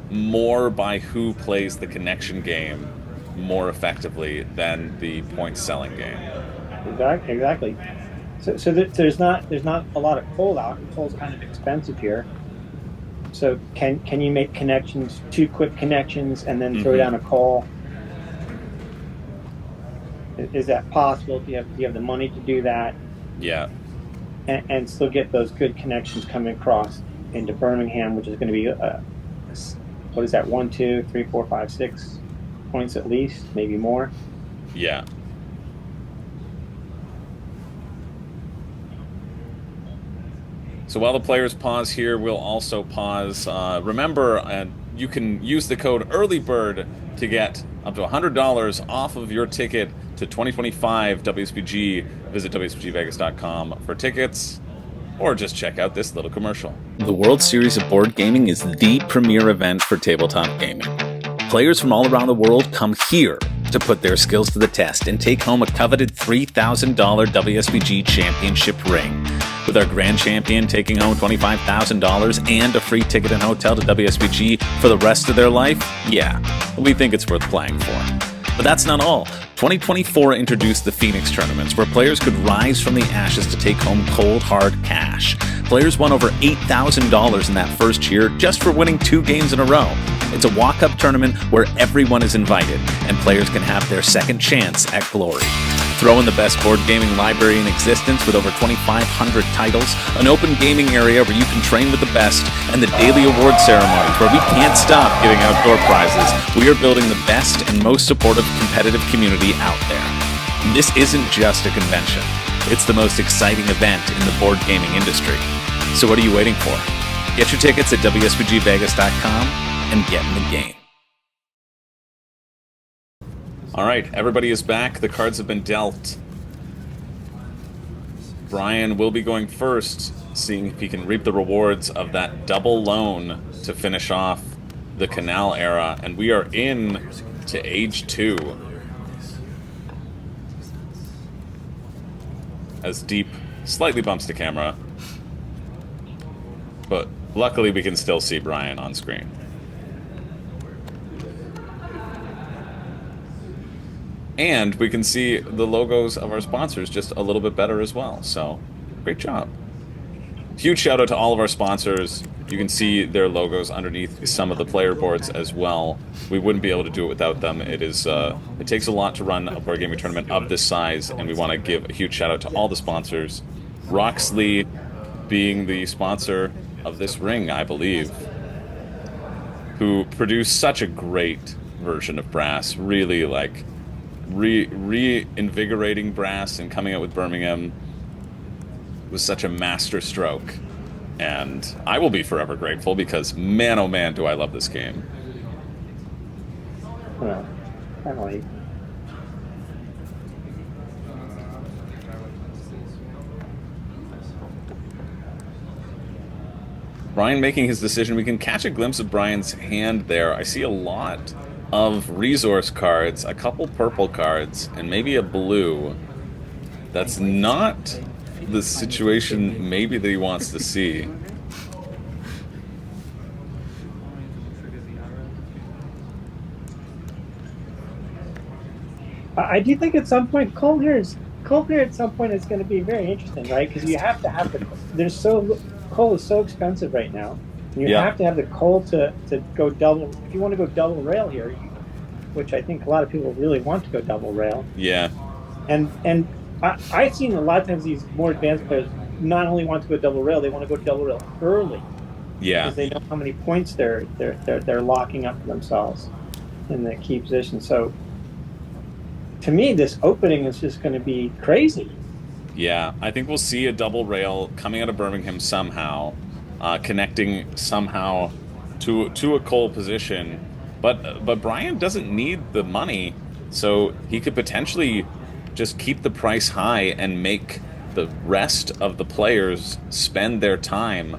more by who plays the connection game more effectively than the point selling game. Exactly. So there's not a lot of pull out. Pull's kind of expensive here. So can you make connections, 2 quick connections, and then throw down a call? Is that possible? Do you have the money to do that? Yeah. And still get those good connections coming across into Birmingham, which is going to be what is that? 1, 2, 3, 4, 5, 6 points at least, maybe more. Yeah. So while the players pause here, we'll also pause. Remember, you can use the code EARLYBIRD to get up to $100 off of your ticket to 2025 WSBG. Visit WSBGVegas.com for tickets, or just check out this little commercial. The World Series of Board Gaming is the premier event for tabletop gaming. Players from all around the world come here to put their skills to the test and take home a coveted $3,000 WSBG championship ring. With our grand champion taking home $25,000 and a free ticket and hotel to WSBG for the rest of their life, yeah, we think it's worth playing for. But that's not all. 2024 introduced the Phoenix tournaments, where players could rise from the ashes to take home cold, hard cash. Players won over $8,000 in that first year just for winning 2 games in a row. It's a walk-up tournament where everyone is invited, and players can have their second chance at glory. Throw in the best board gaming library in existence with over 2,500 titles, an open gaming area where you can train with the best, and the daily award ceremonies where we can't stop giving out door prizes. We are building the best and most supportive competitive community out there. This isn't just a convention. It's the most exciting event in the board gaming industry. So what are you waiting for? Get your tickets at WSBGVegas.com and get in the game. All right, everybody is back. The cards have been dealt. Brian will be going first, seeing if he can reap the rewards of that double loan to finish off the Canal era. And we are in to Age 2. As Deep slightly bumps the camera. But luckily we can still see Brian on screen. And we can see the logos of our sponsors just a little bit better as well. So, great job. Huge shout out to all of our sponsors. You can see their logos underneath some of the player boards as well. We wouldn't be able to do it without them. It takes a lot to run a board gaming tournament of this size, and we want to give a huge shout out to all the sponsors. Roxley being the sponsor of this ring, I believe, who produced such a great version of brass. Really, like, reinvigorating brass and coming out with Birmingham was such a master stroke, and I will be forever grateful because man oh man do I love this game. Well, finally. Brian making his decision. We can catch a glimpse of Brian's hand there. I see a lot of resource cards, a couple purple cards, and maybe a blue. That's not the situation maybe that he wants to see. I do think at some point, Cold here at some point is going to be very interesting, right? Because you have to have there's so coal is so expensive right now. And you Yeah. have to have the coal to go double. If you want to go double rail here, which I think a lot of people really want to go double rail. Yeah. And I've seen a lot of times these more advanced players not only want to go double rail, they want to go double rail early Yeah. because they know how many points they're locking up for themselves in the key position. So to me, this opening is just going to be crazy. Yeah, I think we'll see a double rail coming out of Birmingham somehow, connecting somehow to a coal position. But Brian doesn't need the money, so he could potentially just keep the price high and make the rest of the players spend their time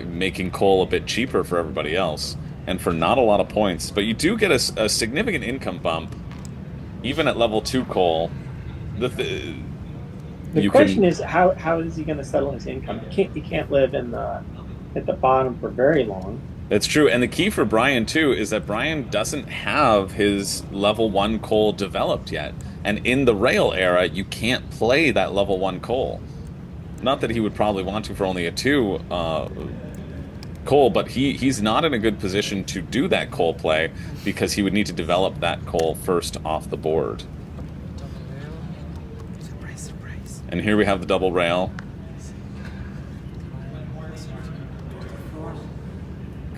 making coal a bit cheaper for everybody else, and for not a lot of points. But you do get a significant income bump, even at level 2 coal. The question is how is he going to settle his income? He can't live at the bottom for very long. That's true, and the key for Brian too is that Brian doesn't have his level 1 coal developed yet, and in the rail era you can't play that level 1 coal. Not that he would probably want to for only a 2 coal, but he's not in a good position to do that coal play because he would need to develop that coal first off the board. And here we have the double rail.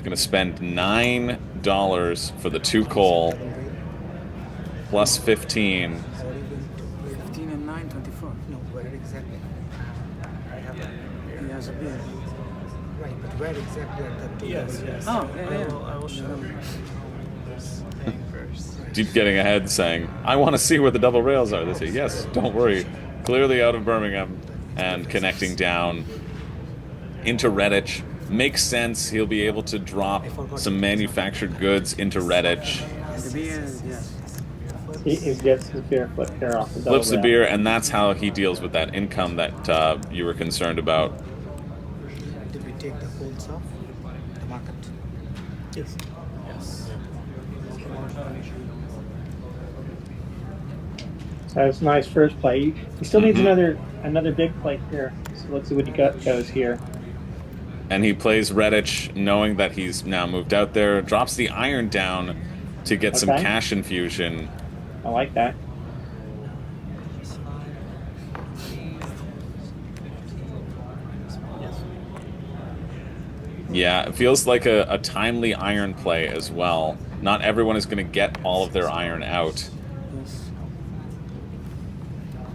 Going to spend $9 for the 2 coal, plus 15. 15 and 9, 24. No, where exactly? I have a, He has a bid. right, but where exactly are the two? Yes, yes. Oh, yeah, yeah. I will show you this thing first. Deep getting ahead saying, I want to see where the double rails are. They say, yes, don't worry. Clearly out of Birmingham and connecting down into Redditch. Makes sense. He'll be able to drop some manufactured goods into Redditch. The beer, yes. He gets his beer flipped here off the double Flips the rail. beer, and that's how he deals with that income that you were concerned about. Did we take the poles off the market? Yes. Yes. So it's a nice first play. He still needs another big play here. So let's see what he goes here. And he plays Redditch, knowing that he's now moved out there, drops the iron down to get some Okay. cash infusion. I like that. Yeah, it feels like a timely iron play as well. Not everyone is going to get all of their iron out. Yes.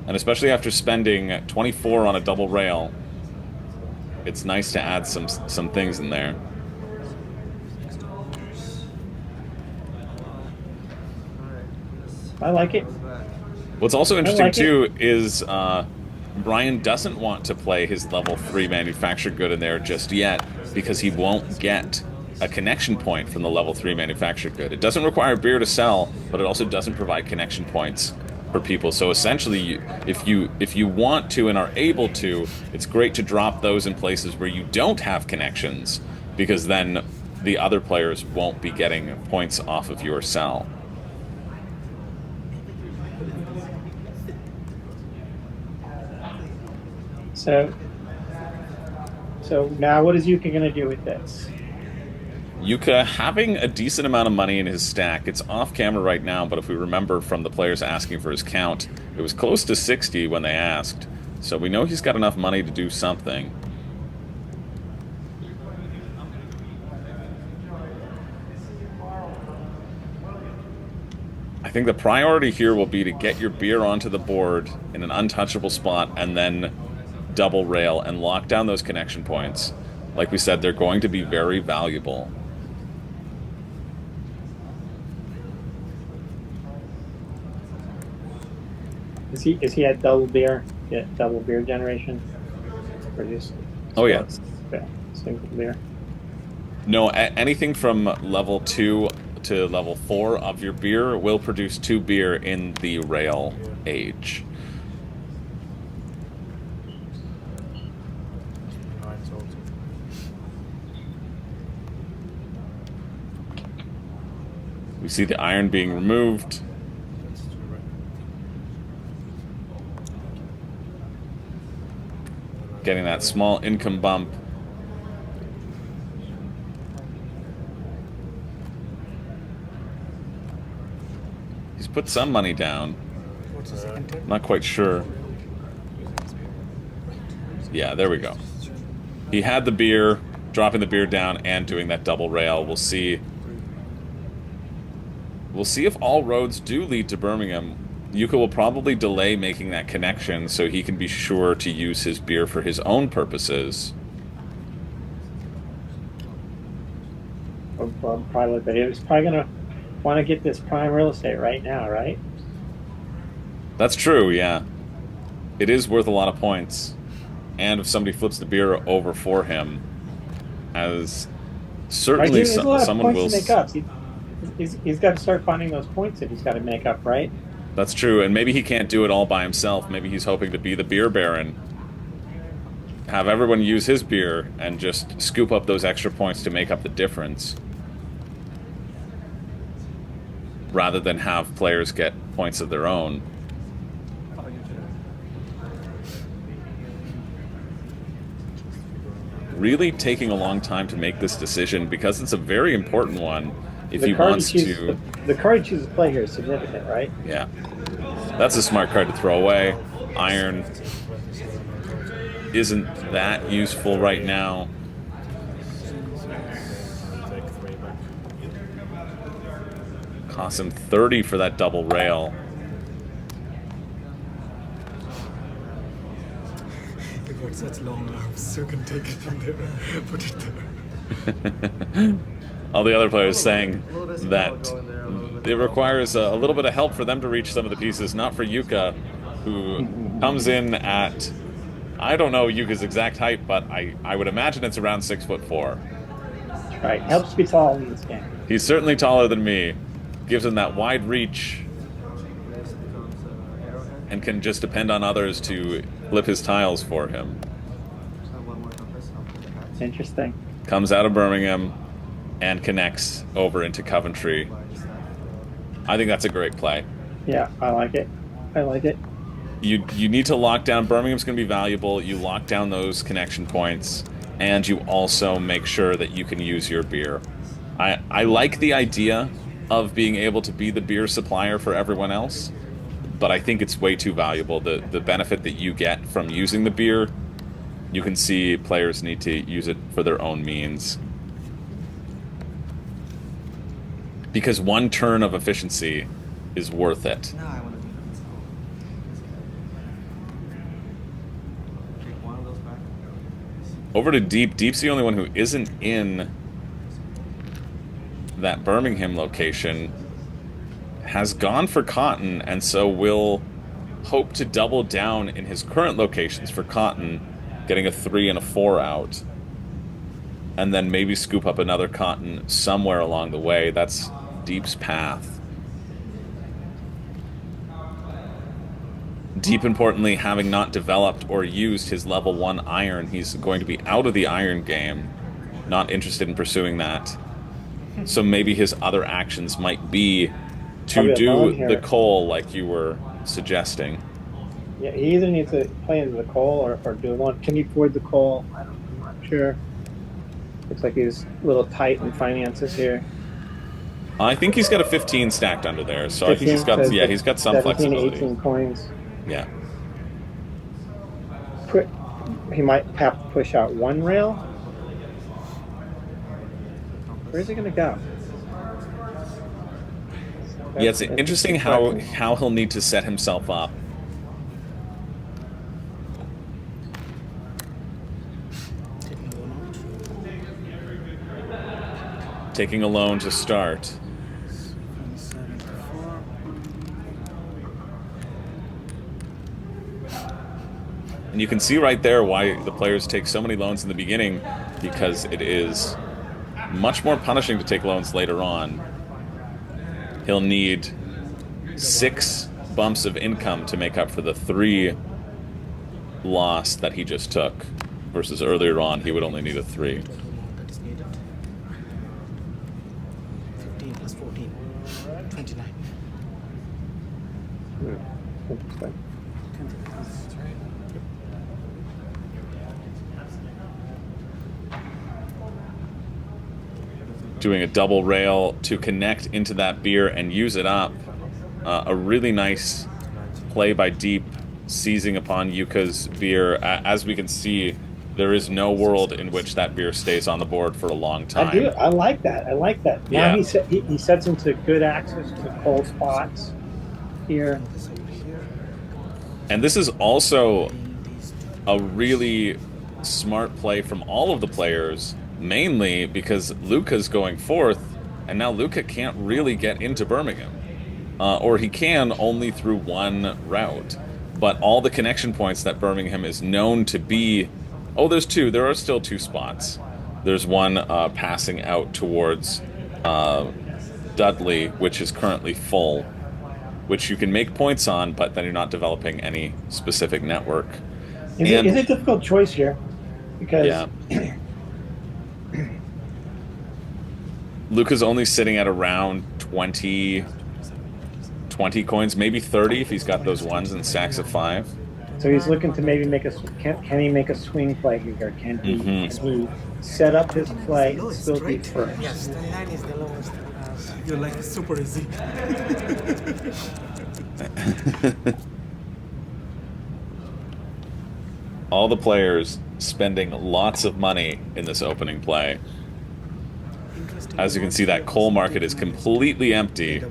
And especially after spending 24 on a double rail, it's nice to add some things in there. I like it. What's also interesting like it. too is Brian doesn't want to play his level 3 manufactured good in there just yet because he won't get a connection point from the level 3 manufactured good. It doesn't require beer to sell, but it also doesn't provide connection points for people. So essentially, if you want to and are able to, it's great to drop those in places where you don't have connections, because then the other players won't be getting points off of your sell. So now what is Yuka going to do with this? Yuka having a decent amount of money in his stack. It's off camera right now, but if we remember from the players asking for his count, it was close to 60 when they asked. So we know he's got enough money to do something. I think the priority here will be to get your beer onto the board in an untouchable spot and then double rail and lock down those connection points. Like we said, they're going to be very valuable. Is he at double beer? Yeah, double beer generation? Or just Oh, yeah. single beer? No, anything from level 2 to level 4 of your beer will produce 2 beer in the rail age. We see the iron being removed. Getting that small income bump. He's put some money down. What's the second turn? Not quite sure. Yeah, there we go. He had the beer, dropping the beer down and doing that double rail. We'll see. We'll see if all roads do lead to Birmingham. Yuka will probably delay making that connection so he can be sure to use his beer for his own purposes. Probably, but he was probably going to want to get this prime real estate right now, right? That's true, yeah. It is worth a lot of points. And if somebody flips the beer over for him, as certainly There's a lot of someone points will... to make up. He's got to start finding those points that he's got to make up, right? That's true, and maybe he can't do it all by himself. Maybe he's hoping to be the beer baron. Have everyone use his beer and just scoop up those extra points to make up the difference. Rather than have players get points of their own. Really taking a long time to make this decision because it's a very important one if he wants to... The card he chooses to play here is significant, right? Yeah. That's a smart card to throw away. Iron isn't that useful right now. Take 3 back. Costs him 30 for that double rail. He got such long arms, so you can take it from there, put it there. All the other players saying that it requires a little bit of help for them to reach some of the pieces, not for Yuka, who comes in at, I don't know Yuka's exact height, but I would imagine it's around 6'4". Right, helps to be tall in this game. He's certainly taller than me, gives him that wide reach, and can just depend on others to flip his tiles for him. Interesting. Comes out of Birmingham and connects over into Coventry. I think that's a great play. Yeah, I like it. I like it. You need to lock down. Birmingham's going to be valuable. You lock down those connection points, and you also make sure that you can use your beer. I like the idea of being able to be the beer supplier for everyone else, but I think it's way too valuable. The benefit that you get from using the beer, you can see players need to use it for their own means. Because one turn of efficiency is worth it. No, I want to do that. Take one of those back. Over to Deep. Deep's the only one who isn't in that Birmingham location. Has gone for Cotton, and so will hope to double down in his current locations for Cotton, getting a 3 and a 4 out. And then maybe scoop up another Cotton somewhere along the way. That's Deep's path. Deep, importantly, having not developed or used his level 1 iron, he's going to be out of the iron game. Not interested in pursuing that. So maybe his other actions might be to do the coal like you were suggesting. Yeah, he either needs to play into the coal or do one. Can he afford the coal? I'm not sure. Looks like he's a little tight in finances here. I think he's got a 15 stacked under there, so I think he's got he's got some 17, flexibility. 18 coins. Yeah. He might have to push out one rail. Where's he going to go? Yeah, it's interesting how he'll need to set himself up. Taking a loan to start. And you can see right there why the players take so many loans in the beginning, because it is much more punishing to take loans later on. He'll need 6 bumps of income to make up for the 3 loss that he just took, versus earlier on he would only need a 3. That is needed. 15 plus 14. 29. Interesting. Doing a double rail to connect into that beer and use it up A really nice play by Deep, seizing upon Yuka's beer. As we can see, there is no world in which that beer stays on the board for a long time. I do. I like that. I like that. Now Yeah. he sets into good access to cold spots here. And this is also a really smart play from all of the players, mainly because Luca's going fourth, and now Luca can't really get into Birmingham. Or he can only through one route. But all the connection points that Birmingham is known to be... Oh, there's two. There are still two spots. There's one passing out towards Dudley, which is currently full, which you can make points on, but then you're not developing any specific network. It's a difficult choice here because yeah. Luca's only sitting at around 20 coins, maybe 30 if he's got those ones and stacks of 5. so he's looking to maybe make a can he make a swing play here? Can he set up his play and still be first? Yes, 29 is the lowest. You're like super easy. All the players spending lots of money in this opening play. As you can see, that coal market is completely empty.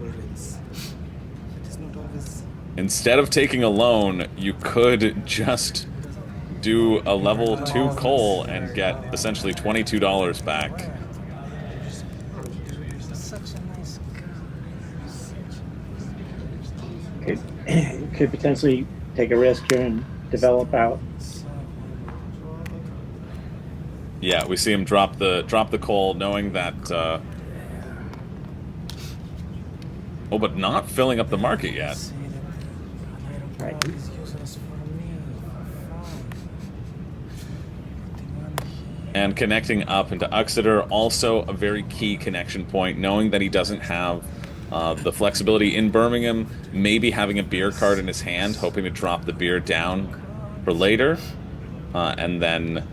Instead of taking a loan, you could just do a level 2 coal and get essentially $22 back. Such a nice guy. Could potentially take a risk here and develop out. Yeah, we see him drop the coal, knowing that. Oh, but not filling up the market yet. Right. And connecting up into Uxeter, also a very key connection point, knowing that he doesn't have the flexibility in Birmingham, maybe having a beer card in his hand, hoping to drop the beer down for later, and then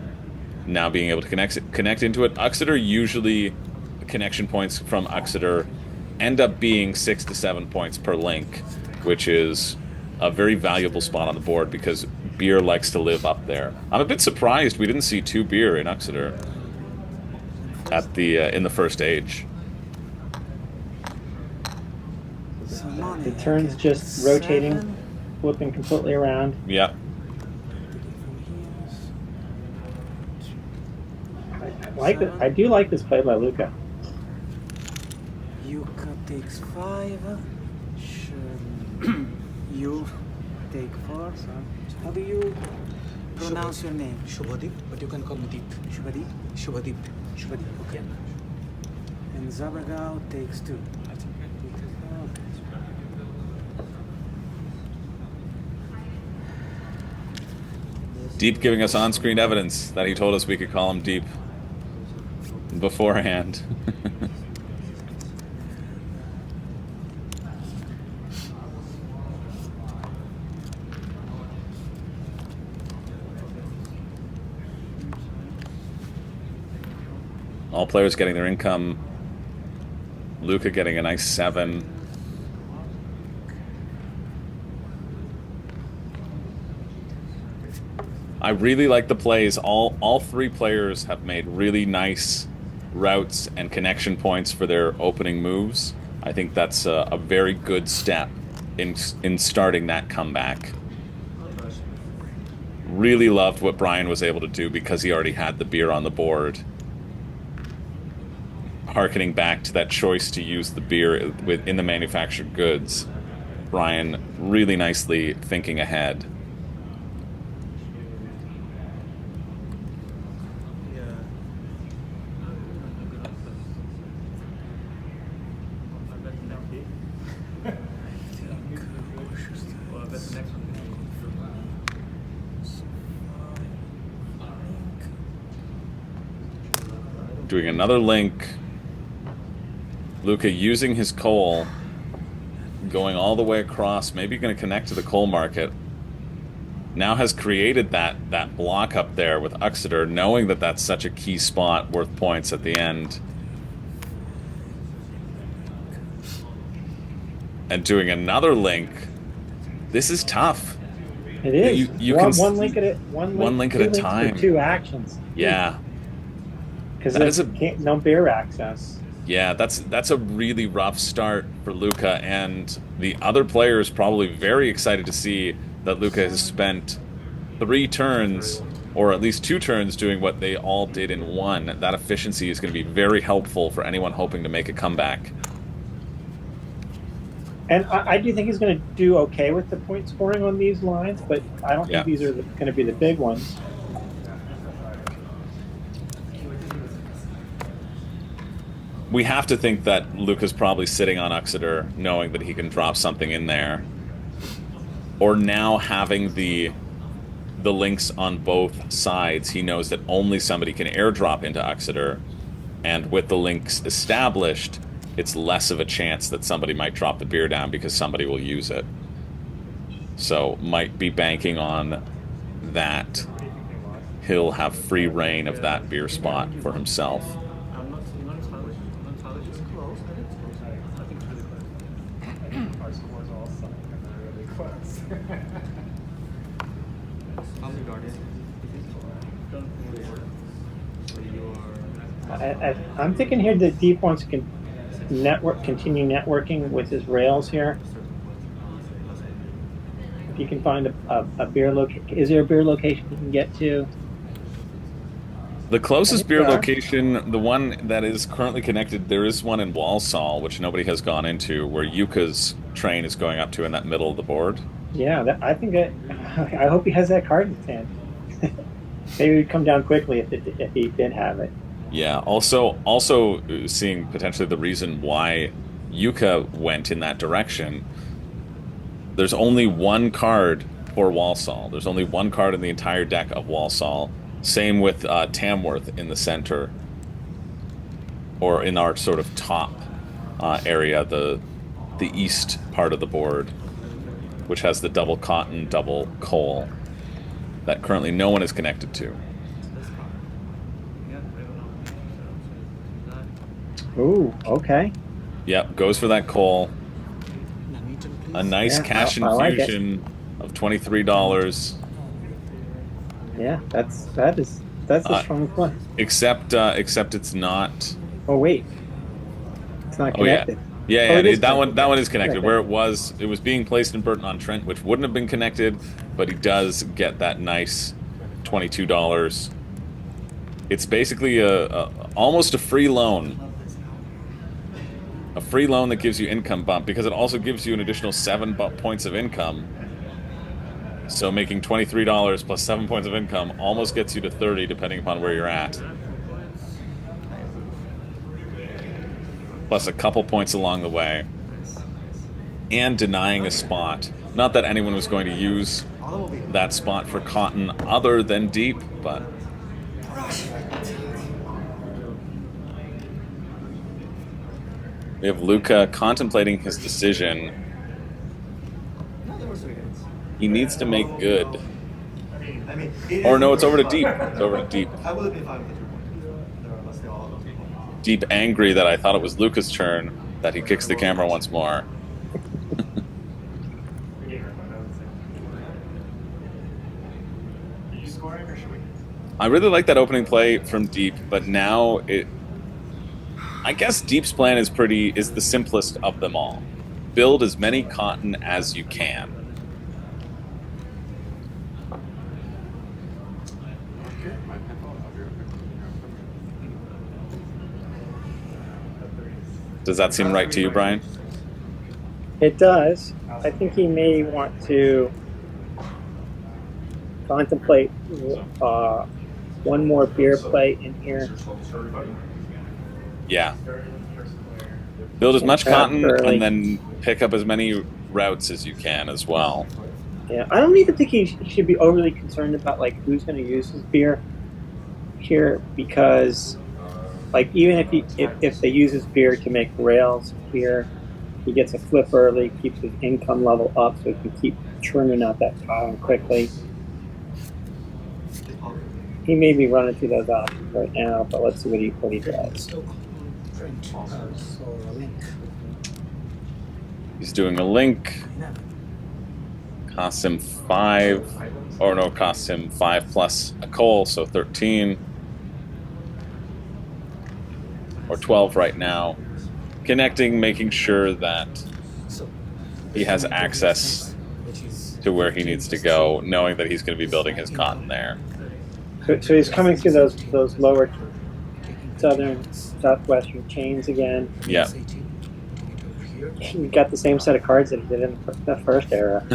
now being able to connect into it. Uxeter, usually connection points from Uxeter end up being 6 to 7 points per link, which is a very valuable spot on the board because beer likes to live up there. I'm a bit surprised we didn't see 2 beer in Uxeter at the in the first age. The turn's just rotating, flipping completely around. Yeah. I do like this play by Luca. Yuka takes 5. You take 4. So how do you pronounce your name? Shubhadeep, but you can call me Deep. Shubhadeep? Shubhadeep. Shubhadeep, okay. And Zabragal takes 2. Deep giving us on-screen evidence that he told us we could call him Deep beforehand. All players getting their income. Luca getting a nice 7. I really like the plays. All 3 players have made really nice routes and connection points for their opening moves. I think that's a very good step in starting that comeback. Really loved what Brian was able to do because he already had the beer on the board. Harkening back to that choice to use the beer in the manufactured goods. Brian really nicely thinking ahead. Doing another link. Luca using his coal, going all the way across, maybe going to connect to the coal market. Now has created that block up there with Uxeter, knowing that that's such a key spot worth points at the end. and doing another link. This is tough. It is. You one, can one link at a one link at a links for time. 2 actions. Yeah. Because That is there's no beer access. Yeah, that's a really rough start for Luca, and the other players probably very excited to see that Luca has spent 3 turns, or at least 2 turns, doing what they all did in 1. That efficiency is going to be very helpful for anyone hoping to make a comeback. And I do think he's going to do okay with the point scoring on these lines, but I don't think these are going to be the big ones. We have to think that Luca's probably sitting on Uxeter, knowing that he can drop something in there, or now having the links on both sides. He knows that only somebody can airdrop into Uxeter, and with the links established, it's less of a chance that somebody might drop the beer down because somebody will use it. So might be banking on that he'll have free reign of that beer spot for himself. I'm not entirely. It's close. I think it's really close. Our scores all suck and they're really close. How's the guardian? So you are. I'm thinking here that Deep wants to continue networking with his rails here. If you can find a beer location, is there a beer location you can get to? The closest beer location, the one that is currently connected, there is one in Walsall, which nobody has gone into, where Yuka's train is going up to in that middle of the board. Yeah, I think I hope he has that card in his hand. Maybe he'd come down quickly if he did have it. Yeah, also seeing potentially the reason why Yuka went in that direction. There's only 1 card for Walsall. There's only 1 card in the entire deck of Walsall. Same with Tamworth in the center, or in our sort of top area, the east part of the board, which has the double cotton, double coal, that currently no one is connected to. Ooh, okay. Yep, goes for that coal. Norwegian, please. A nice cash I like it. infusion of $23. Yeah, that's a strong play. Except it's not. Oh wait, it's not connected. Yeah, Oh, it is that connected. one is connected. Connected. Where it was being placed in Burton on Trent, which wouldn't have been connected, but he does get that nice $22. It's basically almost a free loan. A free loan that gives you income bump, because it also gives you an additional 7 points of income. So making $23 plus 7 points of income almost gets you to 30, depending upon where you're at. Plus a couple points along the way. And denying a spot. Not that anyone was going to use that spot for cotton other than deep, but... We have Luca contemplating his decision. He needs to make good. Or no, it's over to deep. It's over to deep. I would have been fine with the 2 points. There are less than all of them. Deep angry that I thought it was Luca's turn, that he kicks the camera once more. Are you scoring or should we? I really like that opening play from Deep, but now I guess Deep's plan is the simplest of them all. Build as many cotton as you can. Does that seem right to you, Brian? It does. I think he may want to contemplate one more beer play in here. Yeah. Build as much cotton early. and then pick up as many routes as you can as well. Yeah, I don't even think he should be overly concerned about like who's going to use his beer here, because like even if they use his beer to make rails here, he gets a flip early, keeps his income level up, so he can keep churning out that cotton quickly. He may be running through those options right now, but let's see what he does. So, print. So, link. He's doing a link. Costs him 5, or no, costs him 5 plus a coal, so 13. Or 12 right now. Connecting, making sure that he has access to where he needs to go, knowing that he's going to be building his cotton there. So he's coming through those lower southwestern chains again. Yeah. He got the same set of cards that he did in the first era.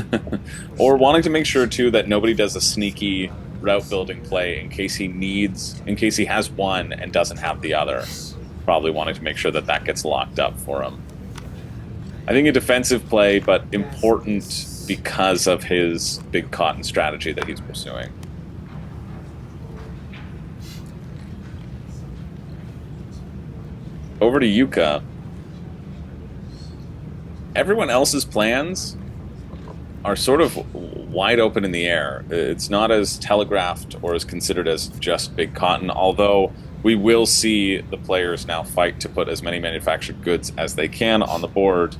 Or wanting to make sure too that nobody does a sneaky route building play in case he has one and doesn't have the other. Probably wanting to make sure that that gets locked up for him. I think a defensive play, but important because of his big cotton strategy that he's pursuing. Over to Yuka. Everyone else's plans are sort of wide open in the air. It's not as telegraphed or as considered as just big cotton, although we will see the players now fight to put as many manufactured goods as they can on the board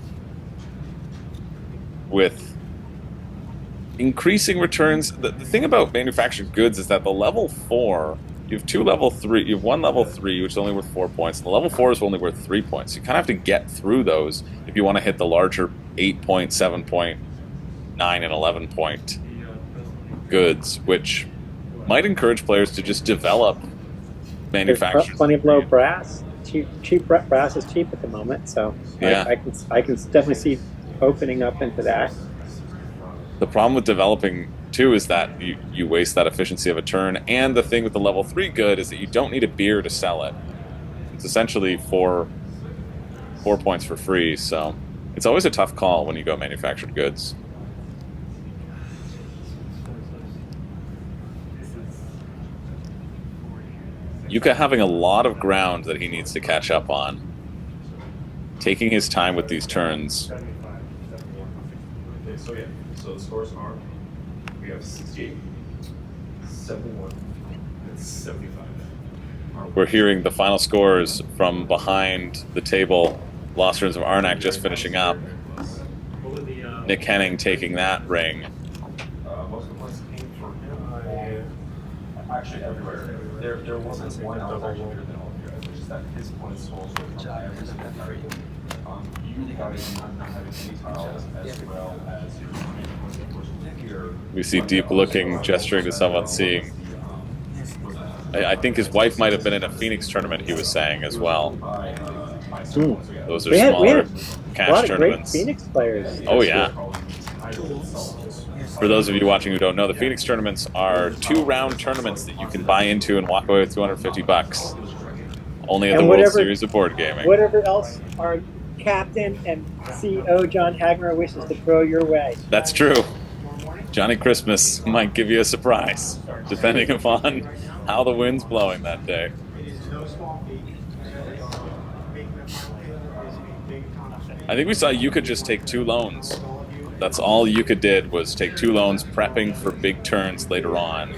with increasing returns. The thing about manufactured goods is that the level 4, you have 2 level 3, you have 1 level 3, which is only worth 4 points, and the level 4 is only worth 3 points. You kind of have to get through those if you want to hit the larger 8 point, 7 point, 9 and 11 point goods, which might encourage players to just develop manufactured. There's plenty of low brass. Cheap brass is cheap at the moment, so yeah. I can definitely see opening up into that. The problem with developing too is that you waste that efficiency of a turn, and the thing with the level 3 good is that you don't need a beer to sell it. It's essentially 4 points for free, so it's always a tough call when you go manufactured goods. Yuka having a lot of ground that he needs to catch up on. Taking his time with these turns. Okay, so yeah, so the scores are, we have 68, 71, and 75. We're hearing the final scores from behind the table. Lost Ruins of Arnak just finishing up. Nick Henning taking that ring. Most of the points came from him. Actually, everywhere. There wasn't one that was actually bigger than all of you guys, which is that his points totals were from every single carry. You guys not having any tiles as well as your points here. We see Deep looking, gesturing to someone, seeing. I think his wife might have been in a Phoenix tournament, he was saying, as well. Those are smaller cash a lot of tournaments. great Phoenix players. Oh, yeah. For those of you watching who don't know, the Phoenix tournaments are 2-round tournaments that you can buy into and walk away with $250. Only at the World Series of Board Gaming. Whatever else our captain and CEO John Hagmer wishes to throw your way. That's true. Johnny Christmas might give you a surprise, depending upon how the wind's blowing that day. I think we saw Yuka just take 2 loans. That's all Yuka did, was take 2 loans, prepping for big turns later on.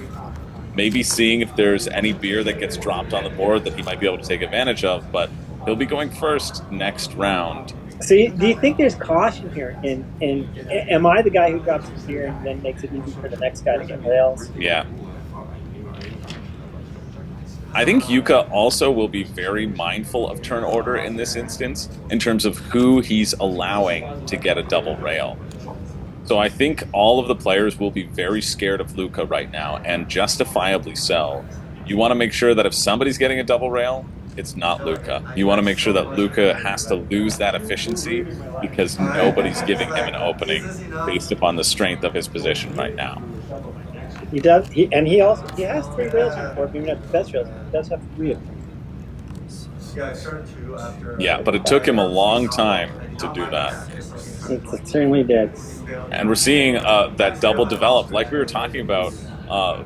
Maybe seeing if there's any beer that gets dropped on the board that he might be able to take advantage of, but he'll be going first next round. So do you think there's caution here? Am I the guy who drops the beer and then makes it easy for the next guy to get rails? Yeah. I think Yuka also will be very mindful of turn order in this instance in terms of who he's allowing to get a double rail. So I think all of the players will be very scared of Luca right now, and justifiably so. You want to make sure that if somebody's getting a double rail, it's not Luca. You want to make sure that Luca has to lose that efficiency because nobody's giving him an opening based upon the strength of his position right now. He does, and he has 3 rails on the board, maybe not the best rails, but he does have 3 of them. Yeah, but it took him a long time to do that. It certainly did. And we're seeing that double develop, like we were talking about,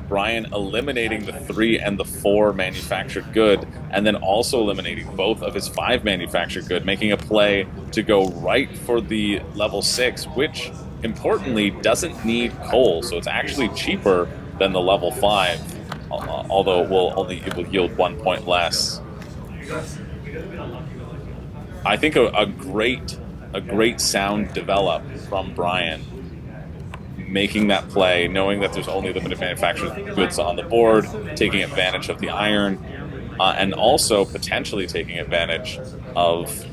Brian eliminating the 3 and the 4 manufactured good, and then also eliminating both of his 5 manufactured good, making a play to go right for the level 6, which importantly doesn't need coal, so it's actually cheaper than the level 5, although it will yield 1 point less. I think a great a great sound develop from Brian, making that play, knowing that there's only limited manufactured goods on the board, taking advantage of the iron, and also potentially taking advantage of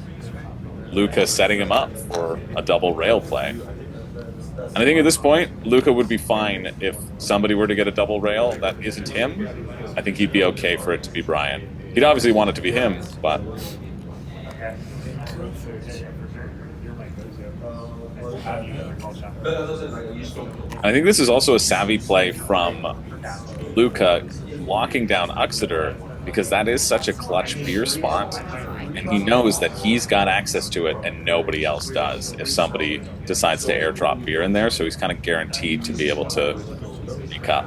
Luca setting him up for a double rail play. And I think at this point, Luca would be fine if somebody were to get a double rail that isn't him. I think he'd be okay for it to be Brian. He'd obviously want it to be him, but I think this is also a savvy play from Luca locking down Uxeter, because that is such a clutch beer spot, and he knows that he's got access to it and nobody else does if somebody decides to airdrop beer in there, so he's kind of guaranteed to be able to recup.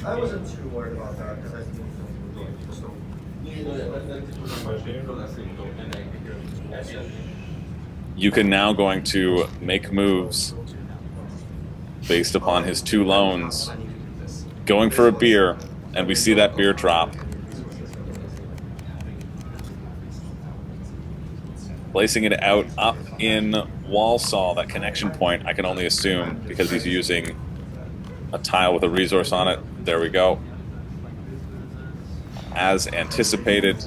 I wasn't too worried about that because I think Yuka now going to make moves based upon his 2 loans, going for a beer, and we see that beer drop. Placing it out up in Walsall, that connection point, I can only assume, because he's using a tile with a resource on it. There we go. As anticipated.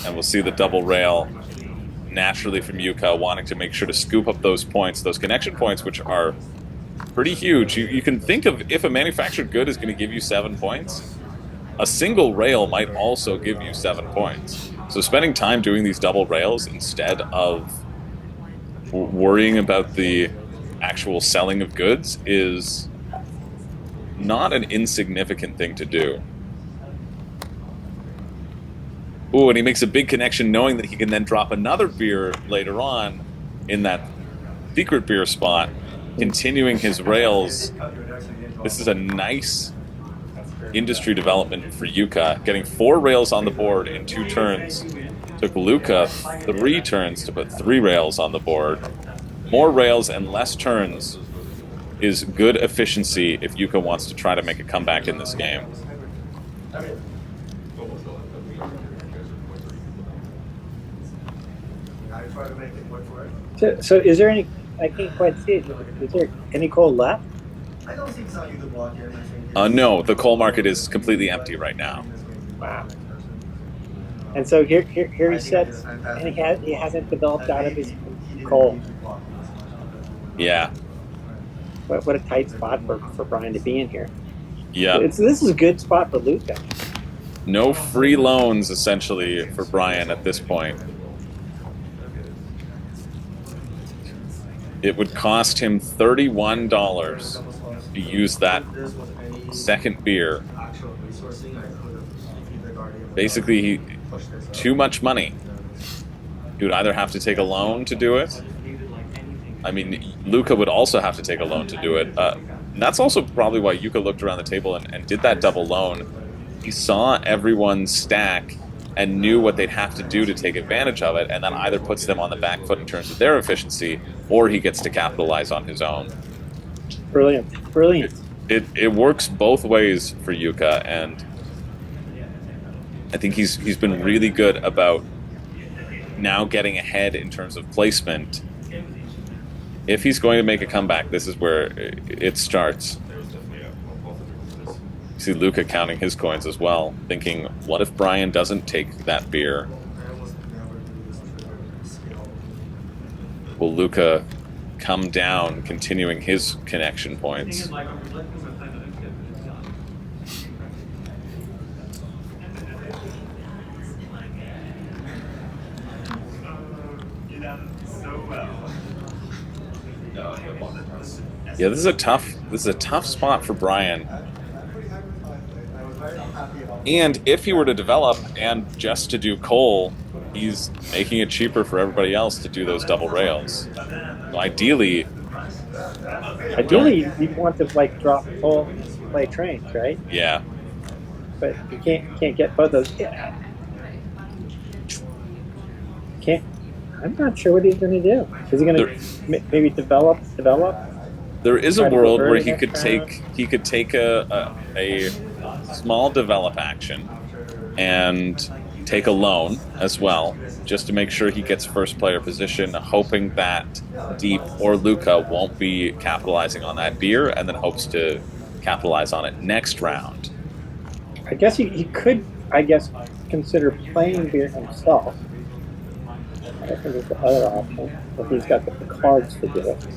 And we'll see the double rail naturally from Yuka, wanting to make sure to scoop up those points, those connection points, which are pretty huge. You can think of, if a manufactured good is going to give you 7 points, a single rail might also give you 7 points. So spending time doing these double rails instead of worrying about the actual selling of goods is not an insignificant thing to do. Ooh, and he makes a big connection knowing that he can then drop another beer later on in that secret beer spot, continuing his rails. This is a nice industry development for Yuka, getting 4 rails on the board in 2 turns. Took Luca 3 turns to put 3 rails on the board. More rails and less turns is good efficiency if Yuka wants to try to make a comeback in this game. So is there any? I can't quite see it. Is there any coal left? I don't think so. You block here. No, the coal market is completely empty right now. Wow. And so here he sits, and he hasn't developed out of his coal. Yeah. What a tight spot for Brian to be in here. Yeah. This is a good spot for Luca. No free loans, essentially, for Brian at this point. It would cost him $31 to use that second beer. Basically, too much money. He would either have to take a loan to do it. I mean, Luca would also have to take a loan to do it. And that's also probably why Yuka looked around the table and did that double loan. He saw everyone stack and knew what they'd have to do to take advantage of it, and that either puts them on the back foot in terms of their efficiency, or he gets to capitalize on his own. Brilliant, brilliant. It works both ways for Yuka, and I think he's been really good about now getting ahead in terms of placement. If he's going to make a comeback, this is where it starts. You see Luca counting his coins as well, thinking, what if Brian doesn't take that beer? Will Luca come down, continuing his connection points? Yeah, this is a tough spot for Brian. And if he were to develop and just to do coal, he's making it cheaper for everybody else to do those double rails. So ideally, you want to like drop coal, play trains, right? Yeah. But you can't get both those. Can't. I'm not sure what he's going to do. Is he going to maybe develop? There is a world where he could take a small develop action and take a loan as well, just to make sure he gets first player position, hoping that Deep or Luca won't be capitalizing on that beer, and then hopes to capitalize on it next round. I guess he could, consider playing beer himself. I think there's the other option, if he's got the cards to do it.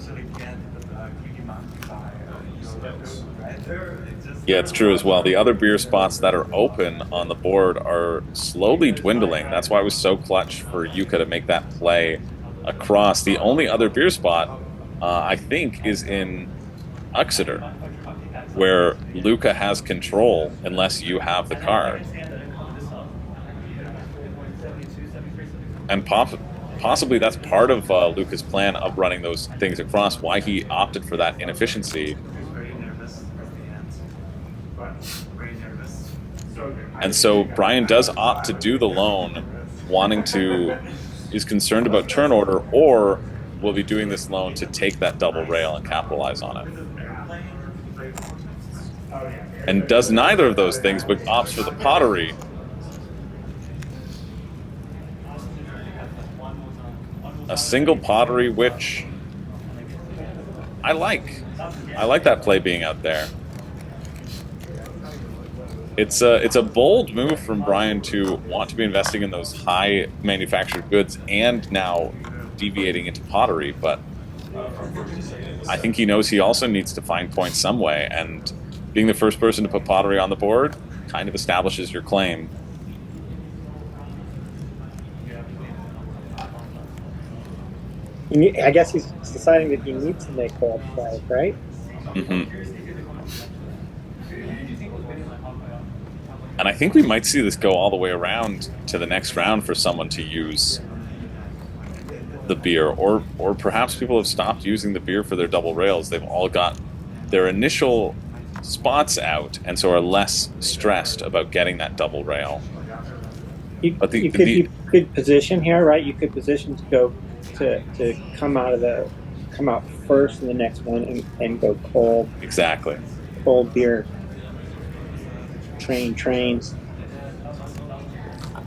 Yeah, it's true as well. The other beer spots that are open on the board are slowly dwindling. That's why it was so clutch for Yuka to make that play across. The only other beer spot, I think, is in Exeter, where Luca has control unless you have the card. And possibly that's part of Luca's plan of running those things across, why he opted for that inefficiency. And so Brian does opt to do the loan, he's concerned about turn order, or will be doing this loan to take that double rail and capitalize on it. And does neither of those things, but opts for the pottery. A single pottery, which I like. I like that play being out there. It's a bold move from Brian to want to be investing in those high manufactured goods and now deviating into pottery, but I think he knows he also needs to find points some way, and being the first person to put pottery on the board kind of establishes your claim. I guess he's deciding that he needs to make bold plays, right? Mm-hmm. And I think we might see this go all the way around to the next round for someone to use the beer, or perhaps people have stopped using the beer for their double rails. They've all got their initial spots out, and so are less stressed about getting that double rail. You could position here, right? You could position to go to come out first in the next one and go cold. Exactly. Cold beer. Trains.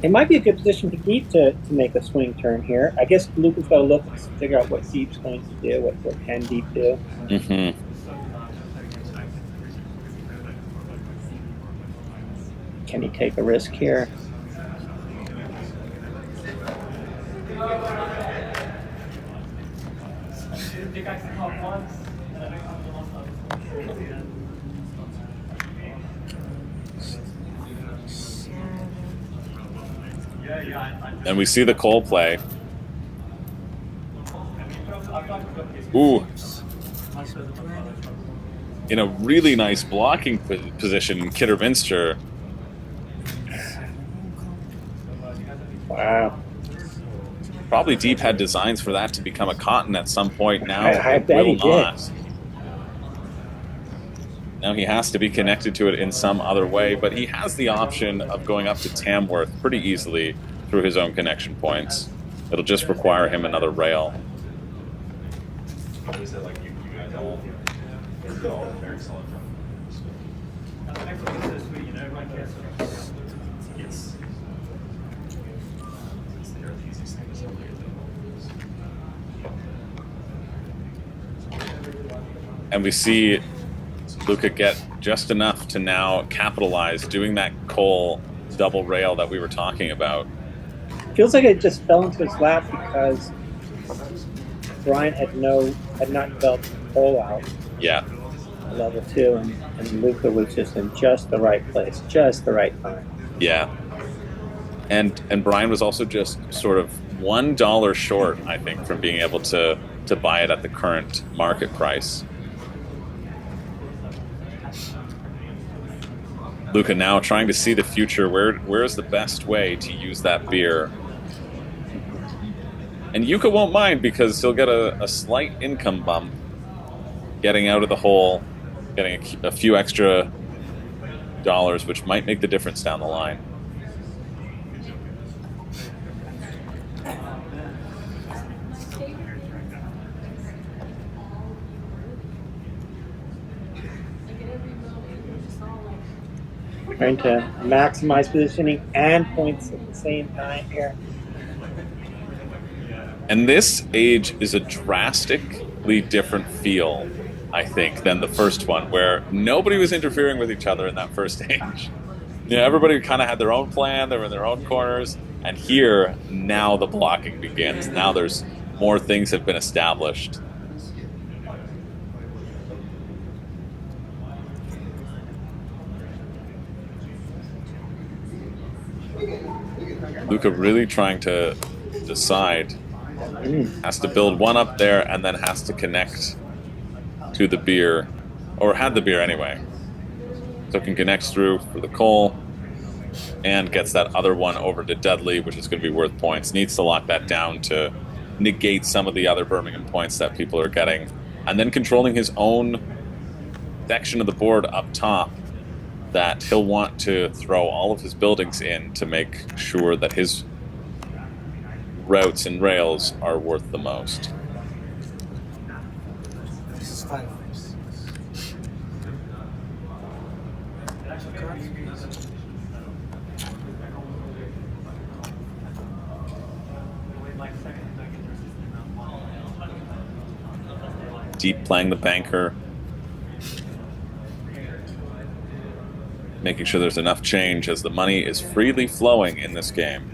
It might be a good position to Deep to make a swing turn here. I guess Luca's got to look and figure out what Deep's going to do, what can Deep do. Mm-hmm. Can he take a risk here? And we see the cold play. Ooh. In a really nice blocking position, Kidderminster. Wow. Probably Deep had designs for that to become a cotton at some point. Now I it bet will he not. did. Now he has to be connected to it in some other way, but he has the option of going up to Tamworth pretty easily through his own connection points. It'll just require him another rail. And we see Luca get just enough to now capitalize, doing that coal double rail that we were talking about. Feels like it just fell into his lap because Brian had not developed the pole out. Yeah. Level 2, and Luca was just in just the right place, just the right time. Yeah. And Brian was also just sort of $1 short, I think, from being able to buy it at the current market price. Luca now trying to see the future. Where is the best way to use that beer? And Yuka won't mind because he'll get a slight income bump getting out of the hole, getting a few extra dollars, which might make the difference down the line. trying to maximize positioning and points at the same time here. And this age is a drastically different feel, I think, than the first one, where nobody was interfering with each other in that first age. You know, everybody kind of had their own plan, they were in their own corners, and here, now the blocking begins. Now there's more things have been established. Luca really trying to decide. Has to build one up there and then has to connect to the beer, or had the beer anyway. So can connect through for the coal and gets that other one over to Dudley, which is going to be worth points. Needs to lock that down to negate some of the other Birmingham points that people are getting. And then controlling his own section of the board up top that he'll want to throw all of his buildings in to make sure that his routes and rails are worth the most. This is 5. Deep playing the banker, making sure there's enough change as the money is freely flowing in this game.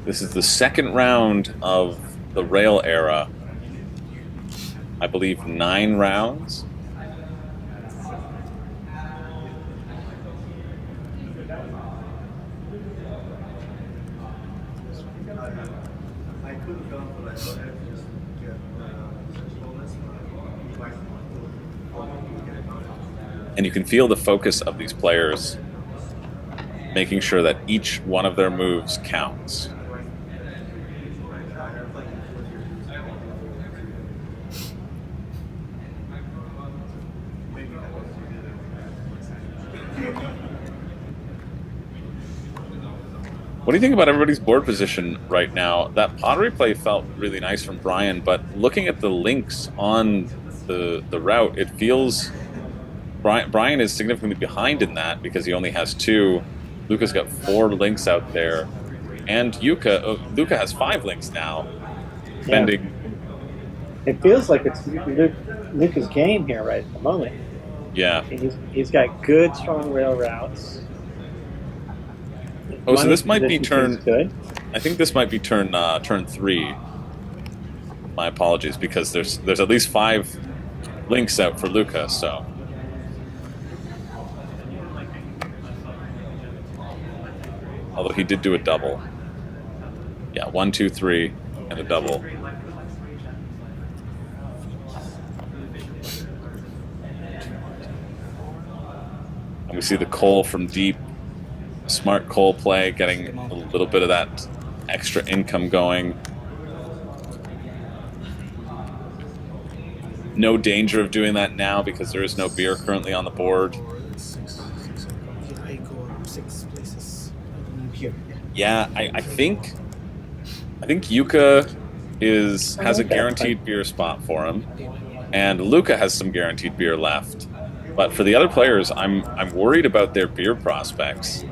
This is the second round of the rail era. I believe 9 rounds. And you can feel the focus of these players, making sure that each one of their moves counts. What do you think about everybody's board position right now? That pottery play felt really nice from Brian, but looking at the links on the route, it feels Brian is significantly behind in that because he only has 2. Luca's got 4 links out there, and Luca has 5 links now. Bending. It feels like it's Luca's game here right at the moment. Yeah. He's got good, strong rail routes. Oh, so this might be turn. Good. I think this might be turn 3. My apologies, because there's at least 5 links out for Luca. So. Although he did do a double. Yeah, 1, 2, 3, and a double. And we see the coal from deep. Smart coal play, getting a little bit of that extra income going. No danger of doing that now because there is no beer currently on the board. I go 6 places here. Yeah, I think Yuka has a guaranteed beer spot for him, and Luca has some guaranteed beer left. But for the other players, I'm worried about their beer prospects.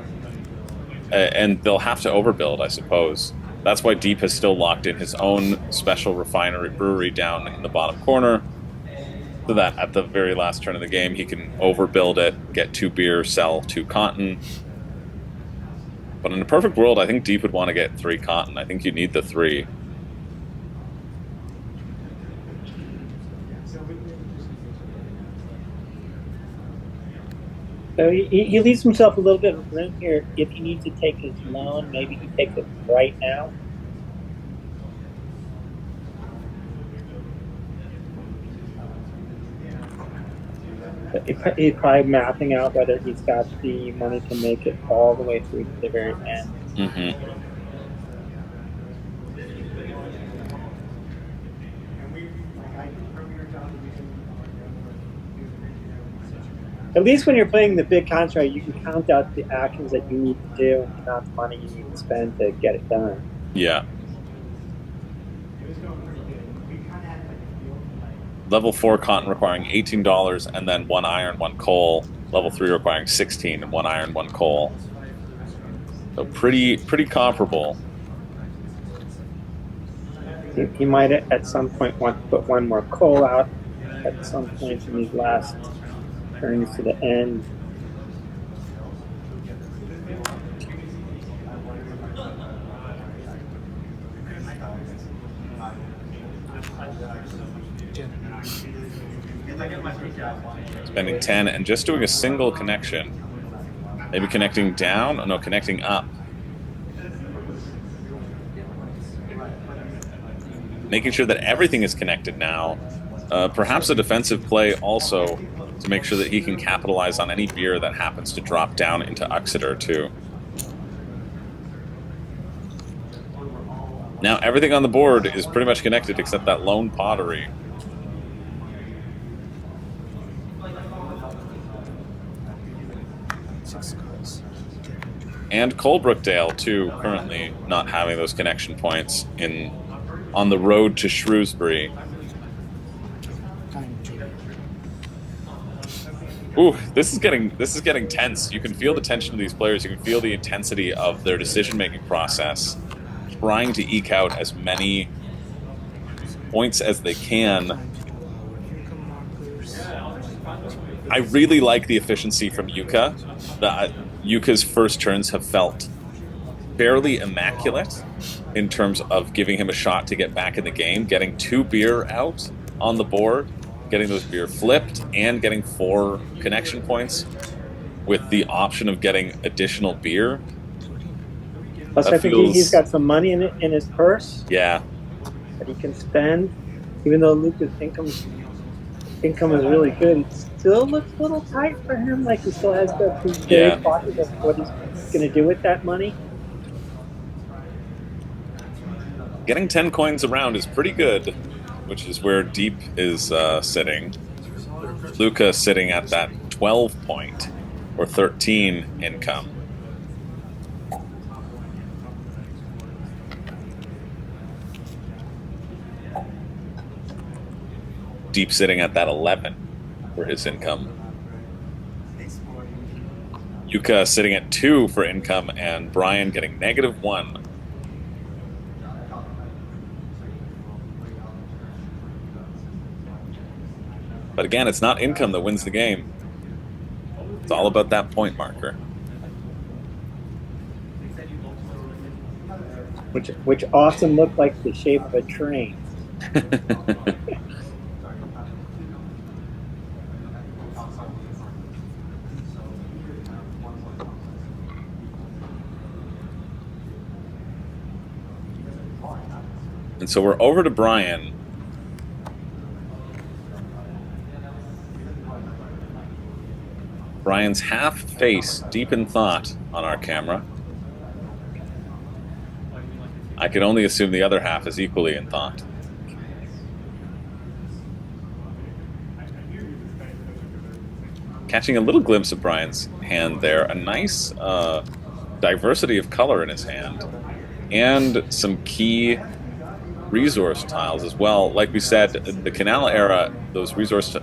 And they'll have to overbuild, I suppose. That's why Deep has still locked in his own special refinery brewery down in the bottom corner, so that at the very last turn of the game he can overbuild it, get 2 beer, sell 2 cotton. But in a perfect world, I think Deep would want to get 3 cotton. I think you need the 3. So he leaves himself a little bit of room here. If he needs to take his loan, maybe he takes it right now. He's probably mapping out whether he's got the money to make it all the way through to the very end. Mm-hmm. At least when you're playing the big contract, you can count out the actions that you need to do and the amount of money you need to spend to get it done. Yeah. Level 4 cotton requiring $18 and then 1 iron, 1 coal. Level 3 requiring 16 and 1 iron, 1 coal. So pretty comparable. He might at some point want to put 1 more coal out at some point in these last turns to the end. Spending 10 and just doing a single connection. Maybe connecting down? Oh no, connecting up. Making sure that everything is connected now. Perhaps a defensive play also to make sure that he can capitalize on any beer that happens to drop down into Exeter too. Now everything on the board is pretty much connected except that lone pottery. And Colebrookdale too, currently not having those connection points on the road to Shrewsbury. Ooh, this is getting tense. You can feel the tension of these players. You can feel the intensity of their decision-making process, trying to eke out as many points as they can. I really like the efficiency from Yuka. Yuka's first turns have felt fairly immaculate in terms of giving him a shot to get back in the game, getting 2 beer out on the board, getting those beer flipped, and getting 4 connection points with the option of getting additional beer. Plus, I think he's got some money in his purse. Yeah. That he can spend. Even though Luca's income is really good, it still looks a little tight for him. Like he still has to be very cautious of what he's going to do with that money. Getting 10 coins around is pretty good, which is where Deep is sitting. Luca sitting at that 12 point or 13 income. Deep sitting at that 11 for his income. Yuka sitting at 2 for income, and Brian getting -1. But again, it's not income that wins the game. It's all about that point marker. Which often look like the shape of a train. And so we're over to Brian. Brian's half face deep in thought on our camera. I can only assume the other half is equally in thought. Catching a little glimpse of Brian's hand there. A nice diversity of color in his hand. And some key resource tiles as well. Like we said, in the Canal era, those resource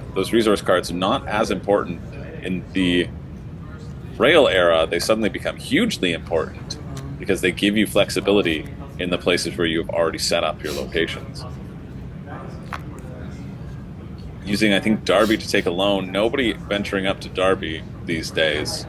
cards are not as important. In the Rail era, they suddenly become hugely important because they give you flexibility in the places where you've already set up your locations. Using, I think, Derby to take a loan. Nobody venturing up to Derby these days.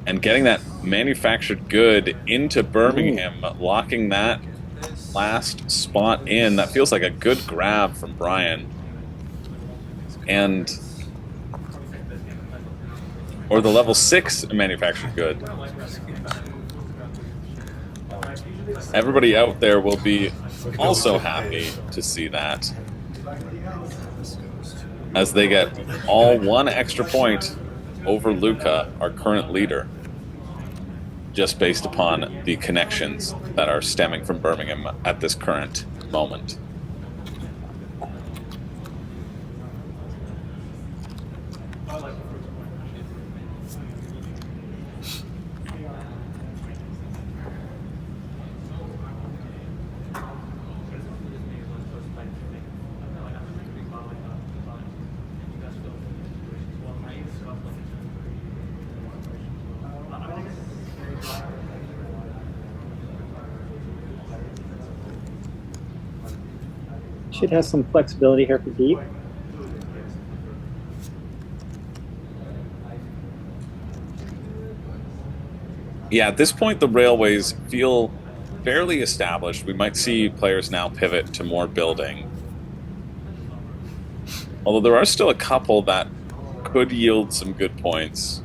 And getting that manufactured good into Birmingham, locking that last spot in. That feels like a good grab from Brian. And or the level 6 manufactured good. Everybody out there will be also happy to see that, as they get all 1 extra point over Luca, our current leader. just based upon the connections that are stemming from Birmingham at this current moment. Should have some flexibility here for deep. Yeah, at this point, the railways feel fairly established. We might see players now pivot to more building. Although there are still a couple that could yield some good points.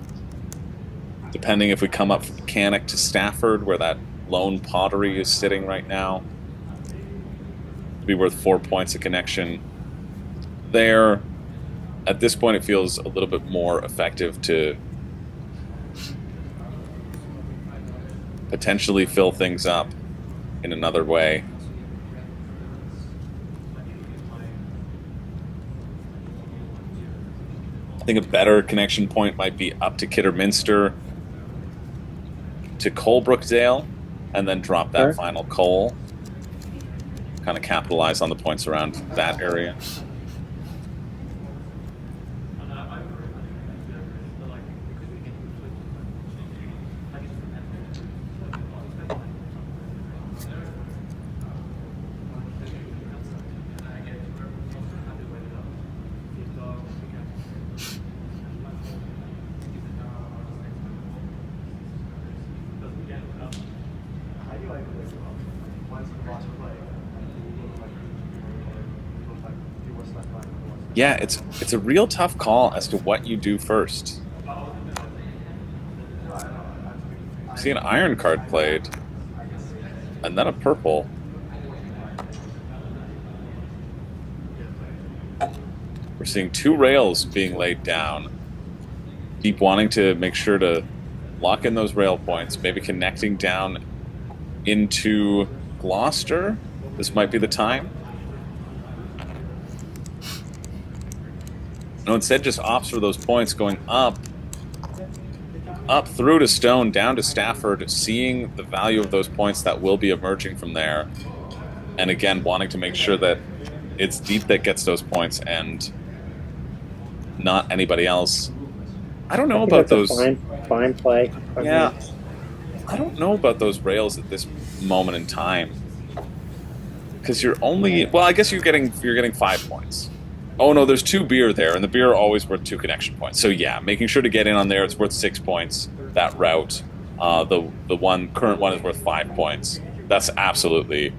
Depending if we come up from Mechanic to Stafford, where that lone pottery is sitting right now. It'd be worth 4 points a connection there. At this point, it feels a little bit more effective to potentially fill things up in another way. I think a better connection point might be up to Kidderminster to Colebrookdale and then drop that final coal. Kind of capitalize on the points around that area. Yeah, it's a real tough call as to what you do first. See an iron card played, and then a purple. We're seeing 2 rails being laid down. Deep wanting to make sure to lock in those rail points, maybe connecting down into Gloucester. This might be the time. No, instead just opts for those points going up through to Stone, down to Stafford, seeing the value of those points that will be emerging from there. And again, wanting to make sure that it's Deep that gets those points and not anybody else. I don't know about those. Fine play. Yeah. I don't know about those rails at this moment in time. Because you're only, well, I guess you're getting 5 points. Oh no, there's 2 beer there, and the beer are always worth 2 connection points. So yeah, making sure to get in on there, it's worth 6 points. That route, the current one is worth 5 points. That's absolutely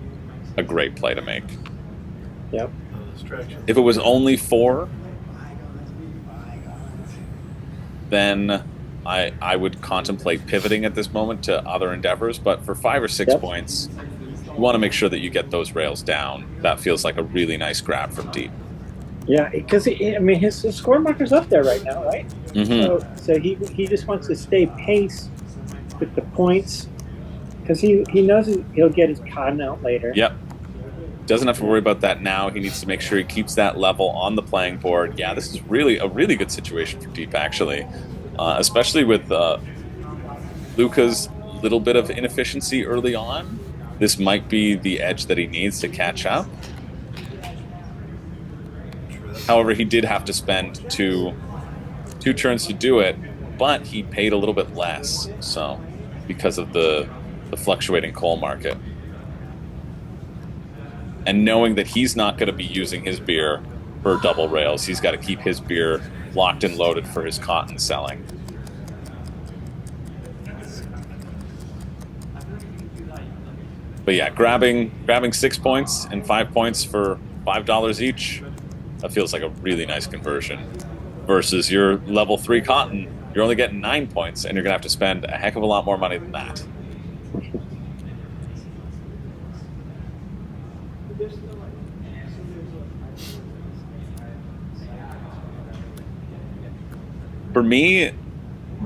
a great play to make. Yep. If it was only 4, then I would contemplate pivoting at this moment to other endeavors. But for 5 or 6 points, you want to make sure that you get those rails down. That feels like a really nice grab from Deep. Yeah, because I mean his score marker's up there right now, right? Mm-hmm. So he just wants to stay pace with the points because he knows he'll get his cotton out later. Yep. Doesn't have to worry about that now. He needs to make sure he keeps that level on the playing board. Yeah, this is really a really good situation for Deep, actually, especially with Luca's little bit of inefficiency early on. This might be the edge that he needs to catch up. However, he did have to spend two turns to do it, but he paid a little bit less, so because of the fluctuating coal market. And knowing that he's not going to be using his beer for double rails, he's got to keep his beer locked and loaded for his cotton selling. But yeah, grabbing 6 points and 5 points for $5 each, that feels like a really nice conversion. Versus your level 3 cotton, you're only getting 9 points, and you're going to have to spend a heck of a lot more money than that. For me,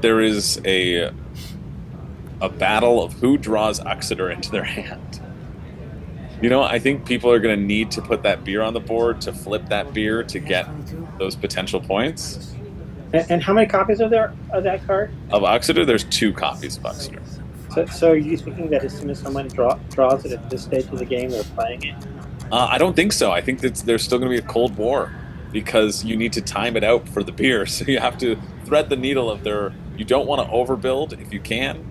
there is a a battle of who draws Exeter into their hand. You know, I think people are going to need to put that beer on the board to flip that beer to get those potential points. And how many copies are there of that card? Of Exeter, there's 2 copies of Exeter. So are you thinking that as soon as someone draws it at this stage of the game, they're playing it? I don't think so. I think that there's still going to be a Cold War because you need to time it out for the beer. So you have to thread the needle of their. You don't want to overbuild if you can,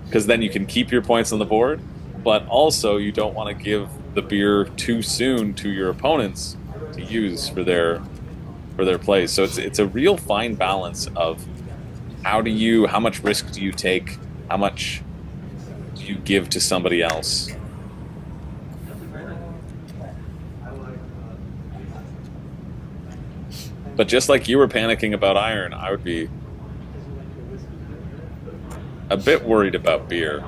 because then you can keep your points on the board. But also, you don't want to give the beer too soon to your opponents to use for their plays. So it's a real fine balance of how much risk do you take, how much do you give to somebody else. But just like you were panicking about iron, I would be a bit worried about beer.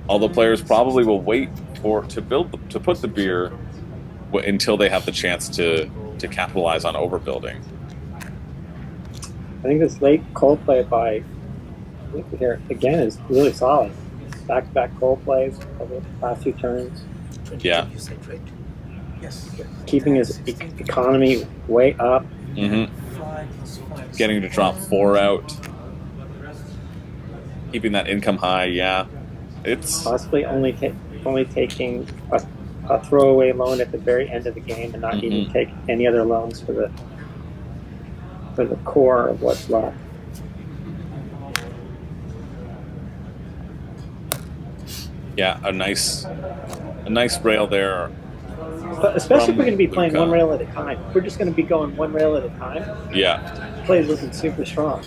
Although players probably will wait to put the beer until they have the chance to capitalize on overbuilding. I think this late cold play by here again is really solid. Back-to-back cold plays over the last 2 turns. Yeah. You said, right? Yes. Keeping his economy way up. Mm-hmm. Getting to drop 4 out. Keeping that income high, yeah. It's possibly only taking a throwaway loan at the very end of the game and not even take any other loans for the core of what's left. Yeah, a nice rail there. But especially if we're going to be playing one rail at a time. If we're just going to be going one rail at a time. Yeah. Play's looking super strong.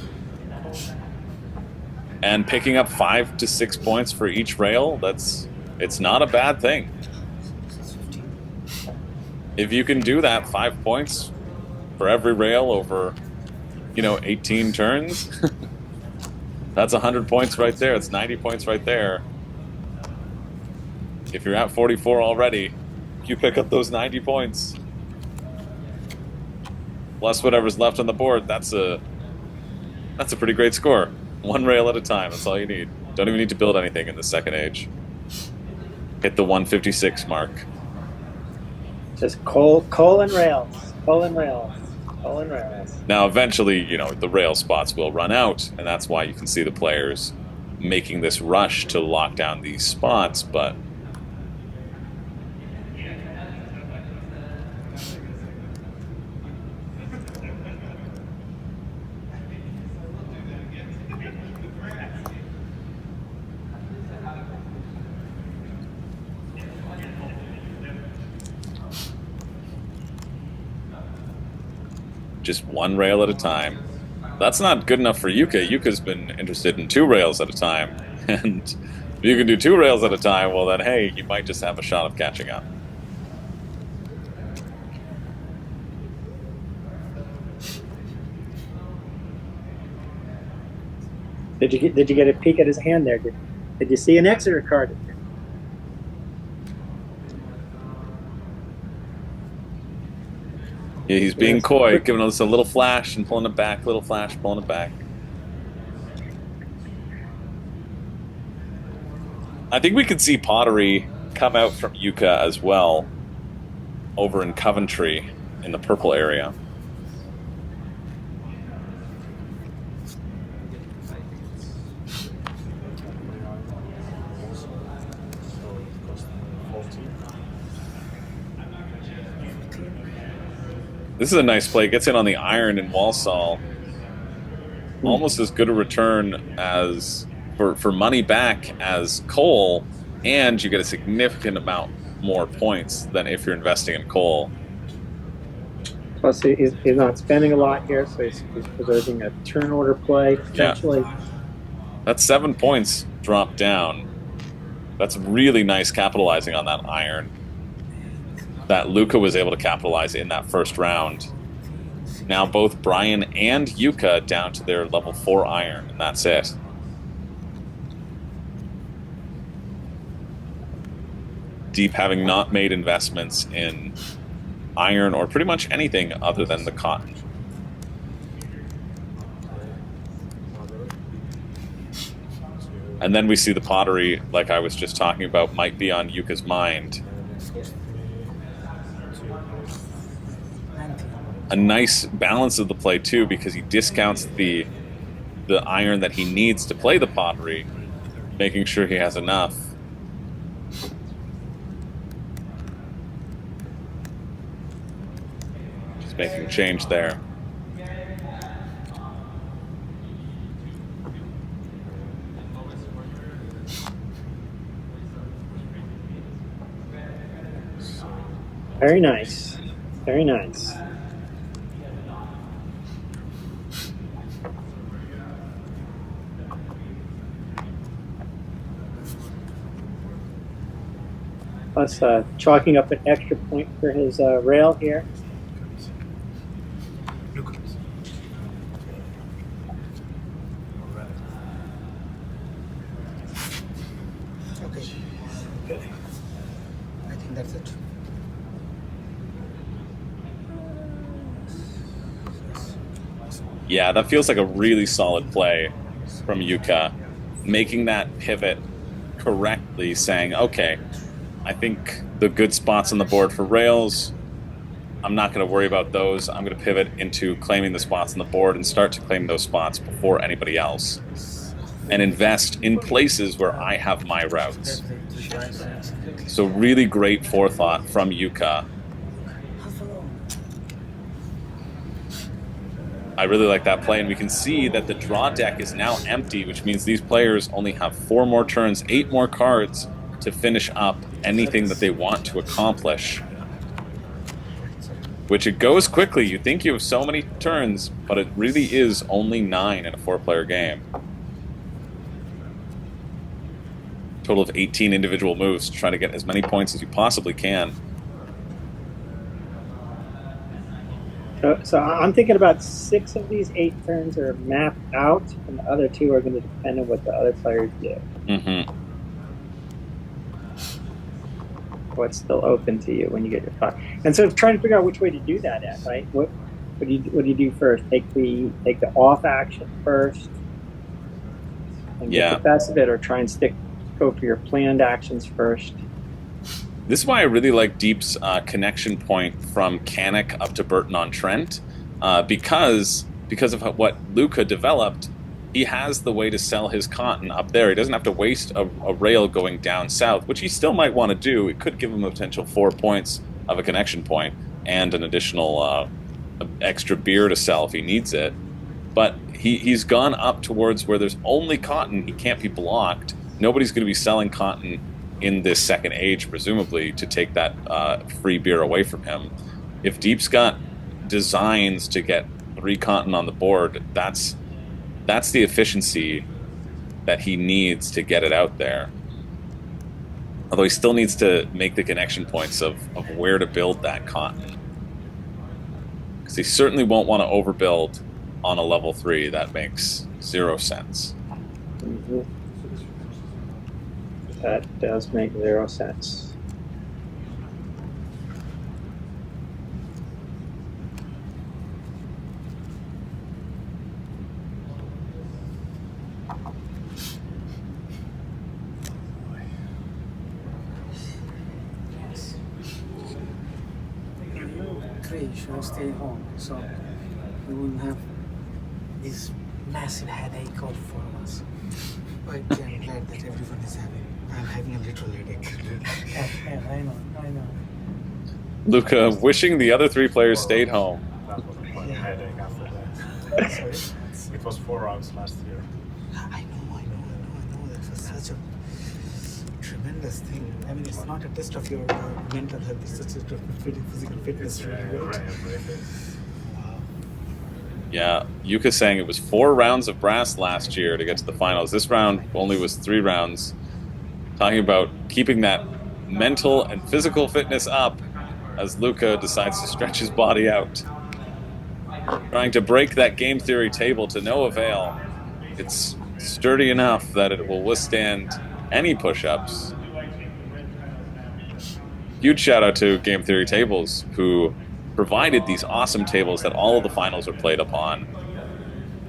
And picking up 5 to 6 points for each rail, it's not a bad thing. If you can do that, 5 points for every rail over, 18 turns, that's 100 points right there. It's 90 points right there. If you're at 44 already, you pick up those 90 points. Plus whatever's left on the board, that's a pretty great score. 1 rail at a time, that's all you need. Don't even need to build anything in the second age. Hit the 156 mark. Just coal and rails. Coal and rails. Coal and rails. Now eventually, the rail spots will run out, and that's why you can see the players making this rush to lock down these spots, but just 1 rail at a time. That's not good enough for Yuka. Yuka's been interested in 2 rails at a time. And if you can do 2 rails at a time, well then, hey, you might just have a shot of catching up. Did you get a peek at his hand there? Did you see an Exeter card? Yeah, he's being coy, giving us a little flash and pulling it back, little flash, pulling it back. I think we could see pottery come out from Yuka as well over in Coventry in the purple area. This is a nice play. Gets in on the iron in Walsall. Almost as good a return as for money back as coal, and you get a significant amount more points than if you're investing in coal. Plus, he's not spending a lot here, so he's preserving a turn order play potentially. Yeah. That's 7 points dropped down. That's really nice capitalizing on that iron that Luca was able to capitalize in that first round. Now both Brian and Yuka down to their level 4 iron, and that's it. Deep having not made investments in iron or pretty much anything other than the cotton. And then we see the pottery, like I was just talking about, might be on Yuka's mind. And it forced me to place 19. A nice balance of the play too, because he discounts the iron that he needs to play the pottery, making sure he has enough. Just making change there. Very nice. Very nice. Plus, chalking up an extra point for his rail here. Okay. I think that's it. Yeah, that feels like a really solid play from Yuka, making that pivot correctly, saying, okay, I think the good spots on the board for rails, I'm not going to worry about those. I'm going to pivot into claiming the spots on the board and start to claim those spots before anybody else, and invest in places where I have my routes. So really great forethought from Yuka. I really like that play, and we can see that the draw deck is now empty, which means these players only have 4 more turns, 8 more cards to finish up anything that they want to accomplish. Which it goes quickly. You think you have so many turns, but it really is only 9 in a 4-player game. Total of 18 individual moves to try to get as many points as you possibly can. So I'm thinking about 6 of these 8 turns are mapped out, and the other 2 are going to depend on what the other players do. Mm-hmm. What's still open to you when you get your card. And so trying to figure out which way to do that at, right? What do you do first? Take the off action first and get the best of it, or try and go for your planned actions first? This is why I really like Deep's connection point from Canic up to Burton-on-Trent, because of what Luca developed. He has the way to sell his cotton up there. He doesn't have to waste a rail going down south, which he still might want to do. It could give him a potential 4 points of a connection point and an additional extra beer to sell if he needs it. But he's gone up towards where there's only cotton. He can't be blocked. Nobody's going to be selling cotton in this second age, presumably, to take that free beer away from him. If Deep's got designs to get 3 cotton on the board, that's the efficiency that he needs to get it out there. Although he still needs to make the connection points of where to build that cotton. Because he certainly won't want to overbuild on a level 3. That makes 0 sense. Mm-hmm. That does make 0 sense. You should stay home, so we wouldn't have this massive headache all 4 of us. I'm glad that everyone is I'm having a literal headache. Yeah, I know. Luca wishing the other 3 players stayed home. That was a headache after that. Sorry. It was 4 rounds last year. I know. That was such a tremendous thing. I mean, it's not a test of your mental health, it's just a test of physical fitness. Yeah, Yuka's saying it was 4 rounds of brass last year to get to the finals. This round only was 3 rounds. Talking about keeping that mental and physical fitness up as Luca decides to stretch his body out. Trying to break that game theory table to no avail. It's sturdy enough that it will withstand any push-ups. Huge shout out to Game Theory Tables, who provided these awesome tables that all of the finals are played upon.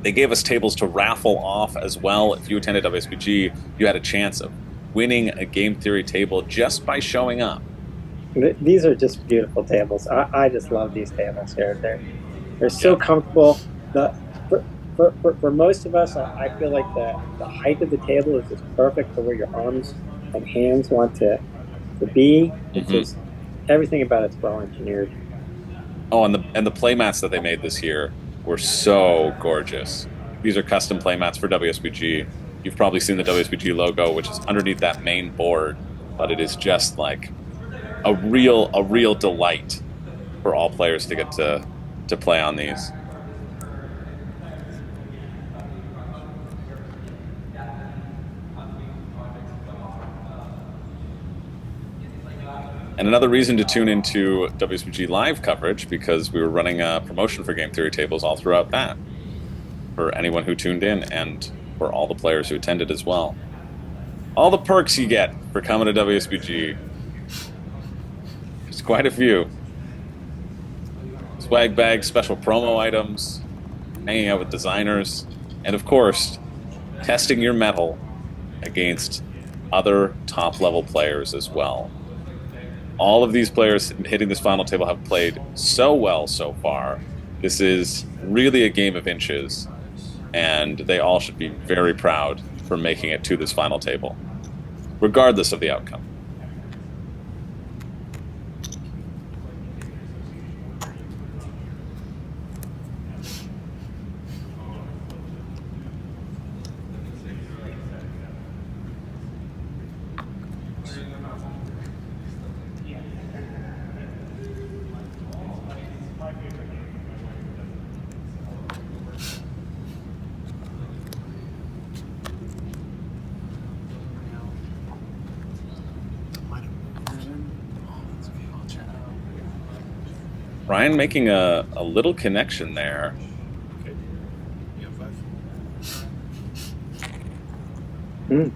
They gave us tables to raffle off as well. If you attended WSBG, you had a chance of winning a game theory table just by showing up. These are just beautiful tables. I just love these tables here. They're so comfortable. For most of us, I feel like the height of the table is just perfect for where your arms and hands want to be. It's just everything about it's well engineered. Oh, and the play mats that they made this year were so gorgeous. These are custom play mats for WSBG. You've probably seen the WSBG logo, which is underneath that main board, but it is just like a real delight for all players to get to play on these. And another reason to tune into WSBG live coverage, because we were running a promotion for game theory tables all throughout that for anyone who tuned in and for all the players who attended as well. All the perks you get for coming to WSBG. There's quite a few. Swag bags, special promo items, hanging out with designers, and of course, testing your mettle against other top-level players as well. All of these players hitting this final table have played so well so far. This is really a game of inches, and they all should be very proud for making it to this final table, regardless of the outcome. Brian making a little connection there. Okay. You have 5.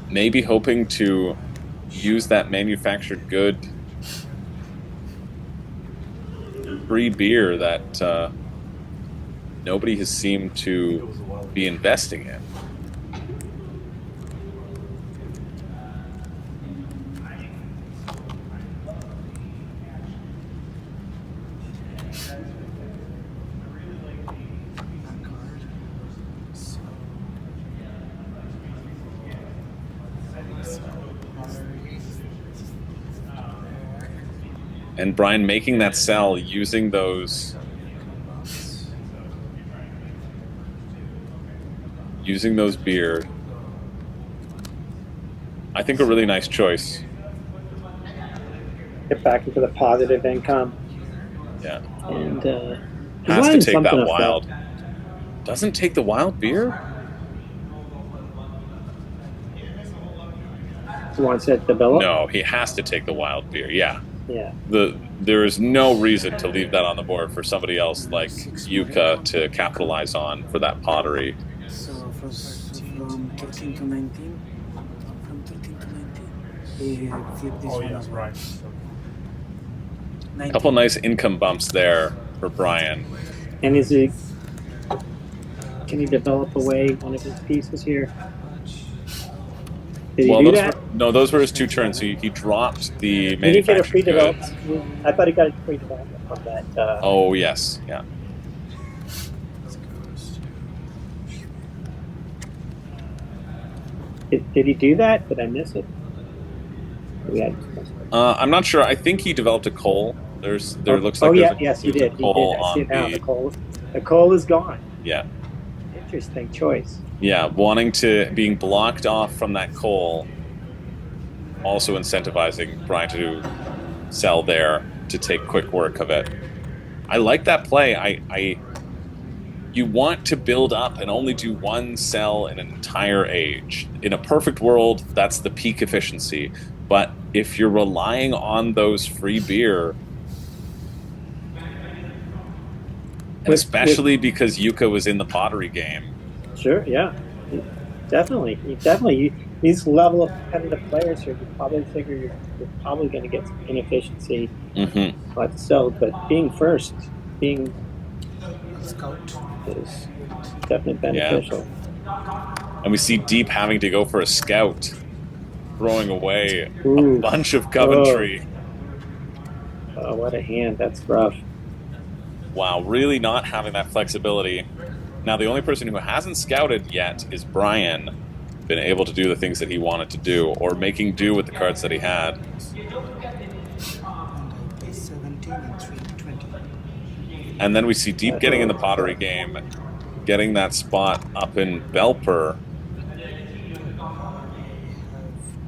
Maybe hoping to use that manufactured good free beer that nobody has seemed to be investing in. And Brian making that sell using those beer. I think a really nice choice. Get back into the positive income. Yeah. And has to take that wild. Doesn't take the wild beer? Wants it developed? No, he has to take the wild beer. Yeah. Yeah. There is no reason to leave that on the board for somebody else like Yuka to capitalize on for that pottery. So from 13 to 19, from 13 to 19, they flip this Oh, one yeah, as well. right. So, A couple nice income bumps there for Brian. And can he develop away one of his pieces here? Did he do that? Those were his 2 turns. He dropped the Did he get a manufactured pre-developed? goods. I thought he got a pre-development from that. Oh, yes. Yeah. Did he do that? Did I miss it? I'm not sure. I think he developed a coal. There looks like yes, he did. A coal I see it now. on The coal is gone. Yeah. Interesting choice. Yeah, being blocked off from that coal, also incentivizing Brian to sell there to take quick work of it. I like that play. You want to build up and only do one sell in an entire age. In a perfect world, that's the peak efficiency. But if you're relying on those free beer, and especially because Yuka was in the pottery game. Sure, yeah. Definitely, these level of competitive players here, you probably figure you're probably going to get some inefficiency by the cell, but being first, being Scout. is definitely Yeah. beneficial. And we see Deep having to go for a scout, throwing away a Ooh. bunch of Coventry. Oh, what a hand! That's rough. Wow, really not having that flexibility. Now, the only person who hasn't scouted yet is Brian, been able to do the things that he wanted to do, or making do with the cards that he had. And I pay 17 and 320. And then we see Deep getting in the pottery game, getting that spot up in Belper.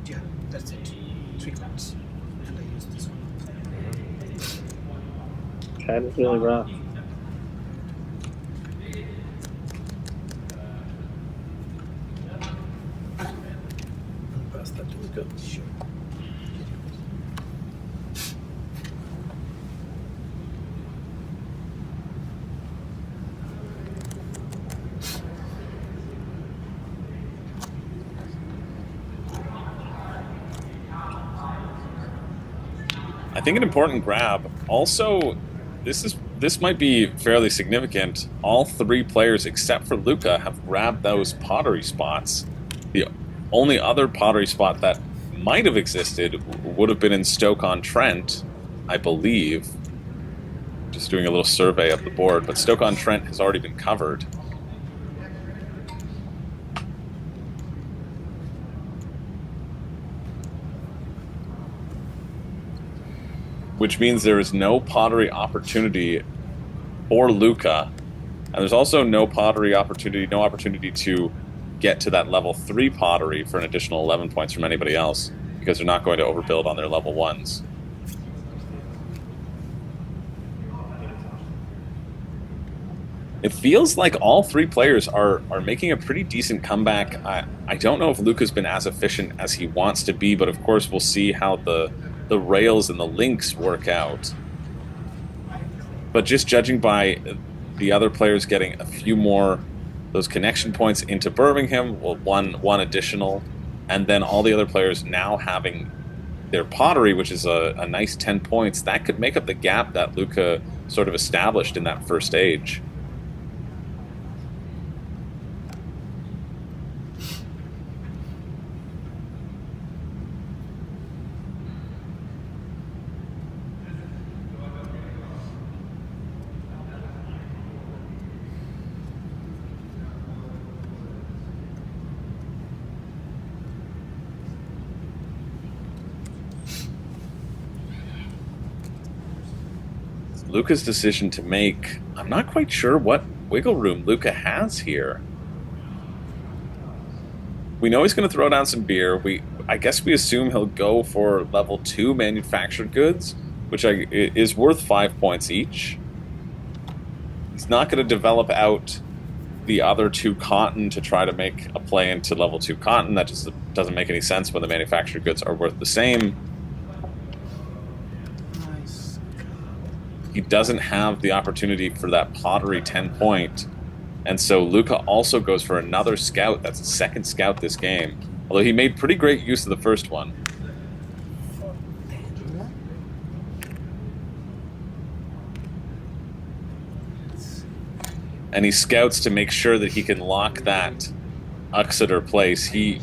Yeah, that's it. 3 cards. And I use this one. That is really rough. Pass that to Luca. Sure. I think an important grab. Also, this might be fairly significant. All 3 players except for Luca have grabbed those pottery spots. The only other pottery spot that might have existed would have been in Stoke-on-Trent, I believe. Just doing a little survey of the board, but Stoke-on-Trent has already been covered. Which means there is no pottery opportunity for Luca. And there's also no opportunity to get to that level 3 pottery for an additional 11 points from anybody else, because they're not going to overbuild on their level 1s. It feels like all 3 players are making a pretty decent comeback. I don't know if Luca's been as efficient as he wants to be, but of course we'll see how the rails and the links work out. But just judging by the other players getting a few more those connection points into Birmingham, well, one additional, and then all the other players now having their pottery, which is a nice 10 points, that could make up the gap that Luca sort of established in that first stage. Luca's decision to make. I'm not quite sure what wiggle room Luca has here. We know he's going to throw down some beer. I guess we assume he'll go for level 2 manufactured goods, which is worth 5 points each. He's not going to develop out the other 2 cotton to try to make a play into level 2 cotton. That just doesn't make any sense when the manufactured goods are worth the same. He doesn't have the opportunity for that pottery 10 point. And so Luca also goes for another scout. That's his second scout this game. Although he made pretty great use of the first one. And he scouts to make sure that he can lock that Uxeter place. He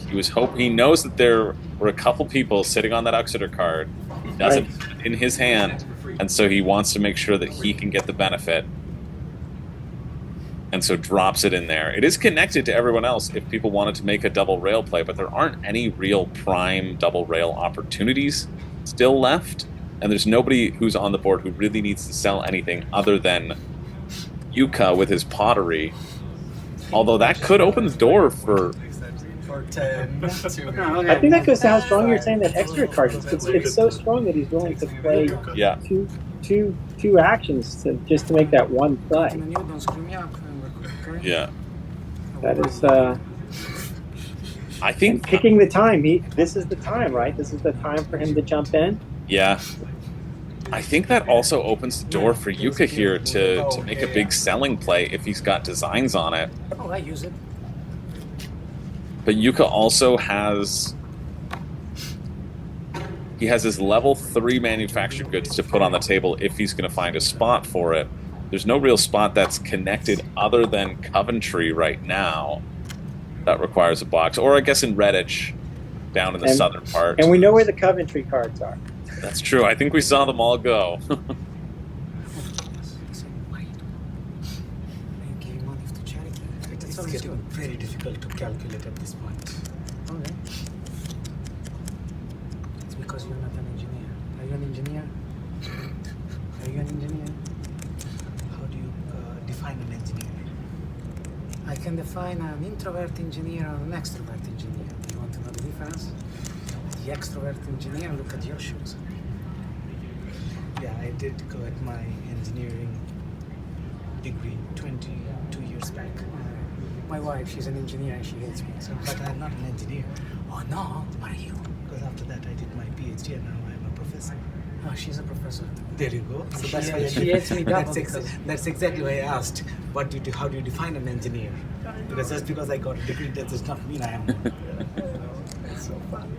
knows that there were a couple people sitting on that Uxeter card. He doesn't have it in his hand. And so he wants to make sure that he can get the benefit. And so drops it in there. It is connected to everyone else if people wanted to make a double rail play, but there aren't any real prime double rail opportunities still left. And there's nobody who's on the board who really needs to sell anything other than Yuka with his pottery. Although that could open the door for... 10. I think that goes to how strong you're saying that extra card is. It's so strong that he's willing to play two actions just to make that one play. Yeah. That is. I think picking the time. This is the time, right? This is the time for him to jump in. Yeah. I think that also opens the door for Yuka here to make a big selling play if he's got designs on it. Oh, I use it. But Yuka also has... He has his level 3 manufactured goods to put on the table if he's going to find a spot for it. There's no real spot that's connected other than Coventry right now that requires a box. Or I guess in Redditch, down in the southern part. And we know where the Coventry cards are. That's true. I think we saw them all go. It's getting very difficult to calculate at this point. Okay. It's because you're not an engineer. Are you an engineer? Are you an engineer? How do you define an engineer? I can define an introvert engineer or an extrovert engineer. Do you want to know the difference? The extrovert engineer, look at your shoes. Yeah, I did go at my engineering degree 22 years back. My wife, she's an engineer and she hates me. So. But I'm not an engineer. Oh no, what are you? Because after that I did my PhD and now I'm a professor. Oh, she's a professor. There you go. So that's She- why she hates me double that's exactly why I asked. What do you do? How do you define an engineer? Because just because I got a degree, that does not mean I am one. That's so funny.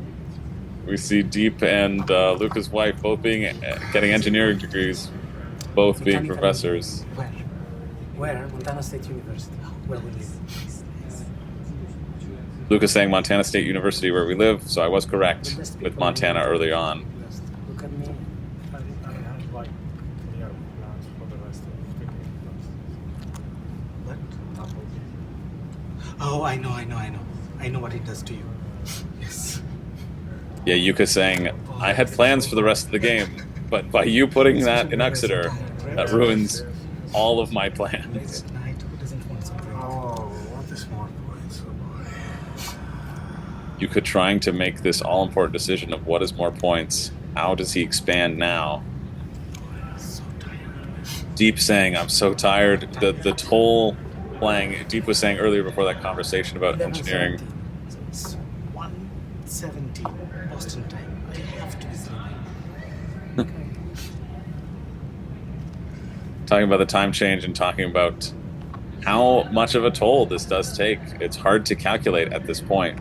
We see Deep and Luca's wife both getting engineering degrees, both being Mechanical professors. Where? Montana State University, where we live. Luca saying Montana State University where we live, so I was correct with Montana early on. Just look at me. I have like clear plans for the rest of the game. What? Oh, I know. I know what it does to you. Yes. Yeah, Yuka saying, I had plans for the rest of the game, but by you putting that in Exeter, that ruins all of my Late plans. at night, who doesn't want some drink? Oh, what is more points? Oh boy. Yuka trying to make this all-important decision of what is more points. How does he expand now? So tired. Deep saying, I'm so tired. The toll playing, Deep was saying earlier before that conversation about engineering. So it's 1:17 Boston time. I have to be sleeping. Talking about the time change and talking about how much of a toll this does take. It's hard to calculate at this point.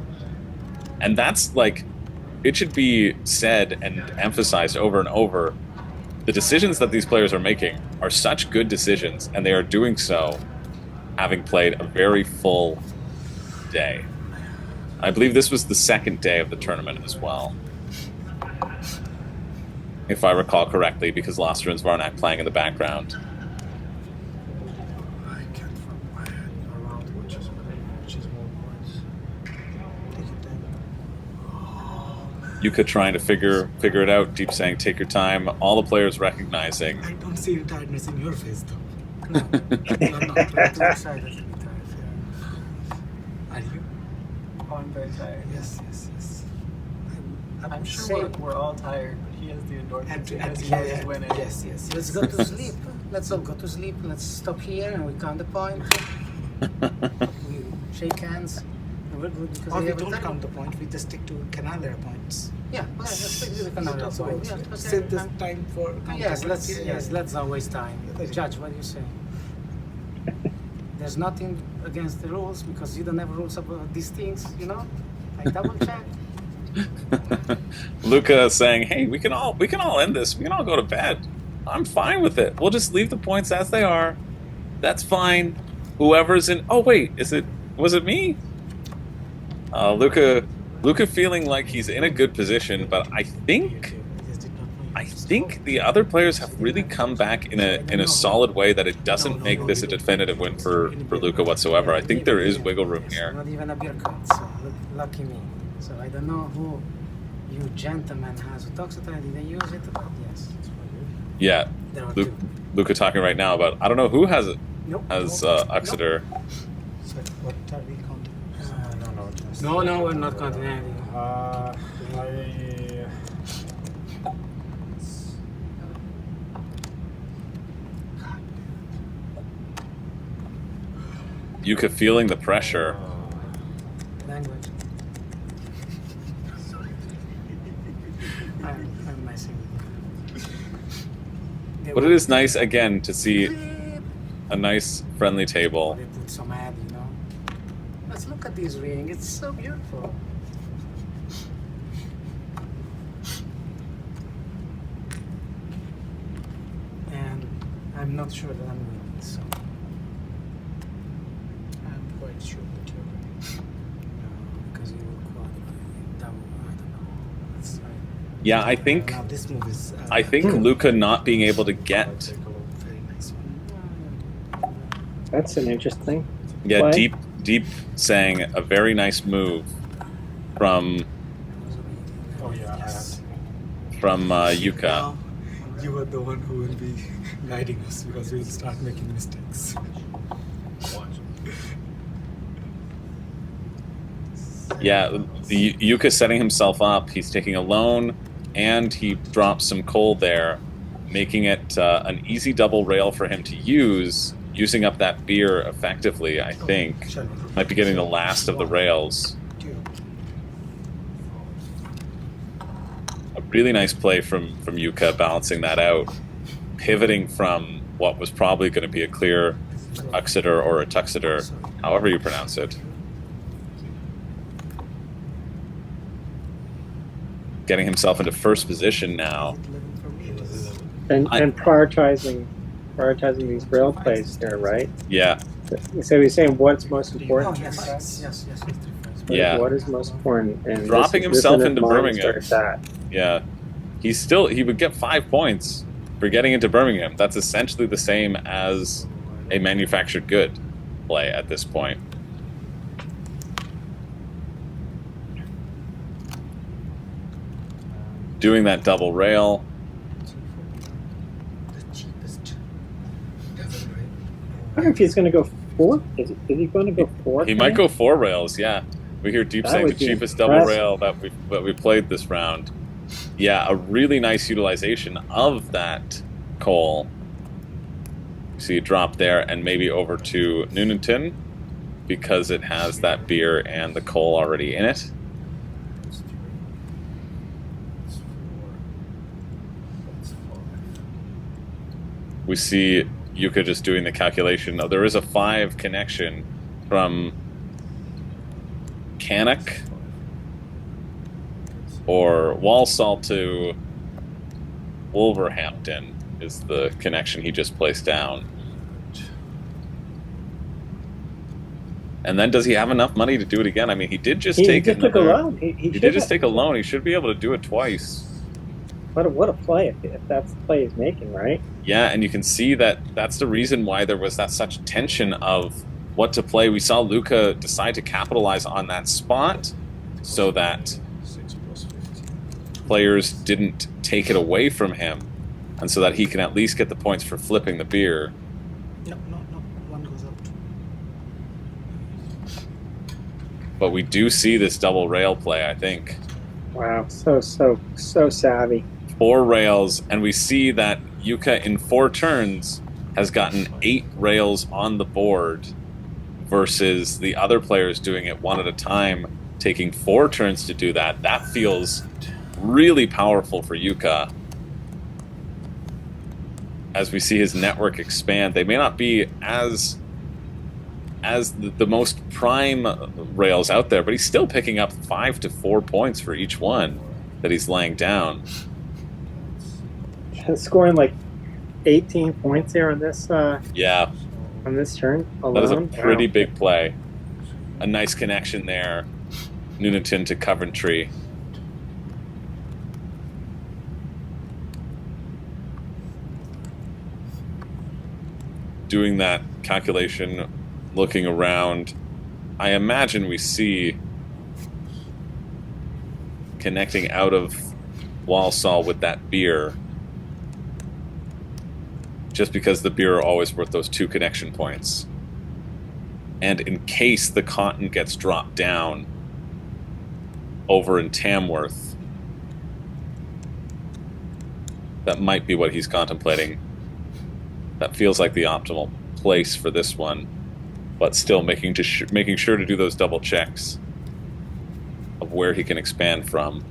And that's like, it should be said and emphasized over and over. The decisions that these players are making are such good decisions, and they are doing so having played a very full day. I believe this was the second day of the tournament as well, if I recall correctly, because Loster and Zvarnak playing in the background. I can't wrap my head around which is more points. Take your time. Yuka trying to figure it out. Deep saying, take your time. All the players recognizing. I don't see tiredness in your face though. No, I'm not too excited to be tired. Are you? Oh, I'm very tired. Yes. I'm sure Same. we're all tired, but he has the endorphins because he knows he's winning. Yes. Let's go to sleep. Let's all go to sleep. Let's stop here and we count the point. We shake hands. And we're good because Or we have a don't time. count the point. We just stick to Canal era points. Yeah, well, let's stick to the Canal That's point. right. Yeah, because Set this every time for count Yes, the let's points. let's not waste time. Judge, what do you say? There's nothing against the rules because you don't have rules about these things, you know? I double check. Luca saying, hey, we can all end this. We can all go to bed. I'm fine with it. We'll just leave the points as they are. That's fine. Whoever's in... Oh, wait. Was it me? Luca feeling like he's in a good position, but I think the other players have really come back in a solid way that it doesn't make this a definitive win for Luca whatsoever. I think there is wiggle room here. Not even a beer card, so lucky me. So I don't know who you gentlemen has who talks about it. Did they use it? But yes. Yeah, There are two. Luca talking right now about, I don't know who has it, Nope. has Nope. Exeter. So what are we counting? No, just. No, we're not counting anything. Yuka feeling the pressure. Language. I'm messing with you. But it is nice, again, to see a nice, friendly table. They put some ad, you know. Let's look at this ring. It's so beautiful. And I'm not sure that I'm winning, so I'm quite sure that you're winning. because you will quad double. I don't know. That's right. Yeah, I think Now this move is. Luca not being able to get Very nice one. That's an interesting. yeah play. deep saying a very nice move from Oh yeah, I have. Yuka. Now, you are the one who will be guiding us because we'll start making mistakes. Yeah, the Yuka setting himself up. He's taking a loan, and he drops some coal there, making it an easy double rail for him to use, using up that beer effectively, I think. Might be getting the last of the rails. A really nice play from Yuka, balancing that out, pivoting from what was probably going to be a clear Uxeter or a Tuxeter, however you pronounce it. Getting himself into first position now. And prioritizing these rail plays here, right? Yeah, So he's saying what's most Oh important. yes. yeah. What is most important? And Dropping this himself is into mine Birmingham. starts that. Yeah. He would get 5 points for getting into Birmingham. That's essentially the same as a manufactured good play at this point. Doing that double rail. The cheapest. I wonder if he's going to go 4. Is he going to go 4? He might go 4 rails, yeah. We hear Deep That saying the would be cheapest double impressive. rail that we played this round. Yeah, a really nice utilization of that coal. See a drop there and maybe over to Nuneaton because it has that beer and the coal already in it. We see Yuka just doing the calculation. There is a 5 connection from Cannock or Walsall to Wolverhampton is the connection he just placed down. And then does he have enough money to do it again? I mean, he did just He take just took a another- loan. He He should did just have- take a loan. He should be able to do it twice. What a play if that's the play he's making, right? Yeah, and you can see that that's the reason why there was that such tension of what to play. We saw Luca decide to capitalize on that spot so that players didn't take it away from him, and so that he can at least get the points for flipping the beer. No. One goes out. But we do see this double rail play, I think. Wow, so savvy. 4 rails, and we see that Yuka in 4 turns has gotten 8 rails on the board versus the other players doing it 1 at a time, taking 4 turns to do that. That feels really powerful for Yuka. As we see his network expand, they may not be as the most prime rails out there, but he's still picking up 5 to 4 points for each one that he's laying down. Scoring like 18 points here on this Yeah, on this turn alone. that is a pretty Wow. big play. A nice connection there. Nuneaton to Coventry. Doing that calculation, looking around, I imagine we see connecting out of Walsall with that beer, just because the beer are always worth those 2 connection points. And in case the cotton gets dropped down over in Tamworth, that might be what he's contemplating. That feels like the optimal place for this one, but still making sure to do those double checks of where he can expand from.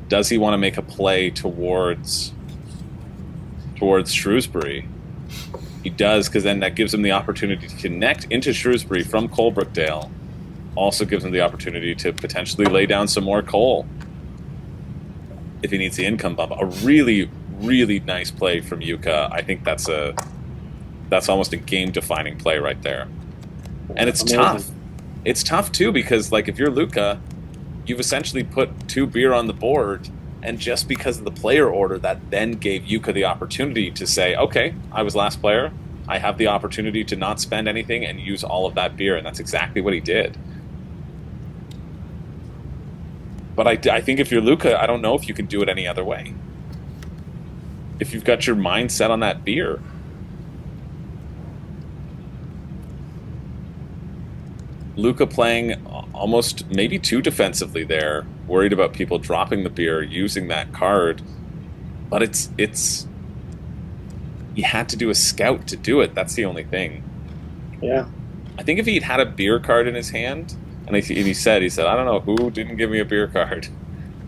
Does he want to make a play towards towards Shrewsbury. He does, because then that gives him the opportunity to connect into Shrewsbury from Coalbrookdale. Also gives him the opportunity to potentially lay down some more coal if he needs the income bump. A really, really nice play from Yuka. I think that's almost a game-defining play right there. And it's Amazing. tough. It's tough, too, because, like, if you're Luca, you've essentially put 2 beer on the board, and just because of the player order, that then gave Yuka the opportunity to say, okay, I was last player, I have the opportunity to not spend anything and use all of that beer, and that's exactly what he did. But I think if you're Luca, I don't know if you can do it any other way. If you've got your mind set on that beer. Luca playing almost maybe too defensively there, worried about people dropping the beer, using that card. But it's he had to do a scout to do it. That's the only thing. Yeah. I think if he'd had a beer card in his hand, and he said, I don't know who didn't give me a beer card,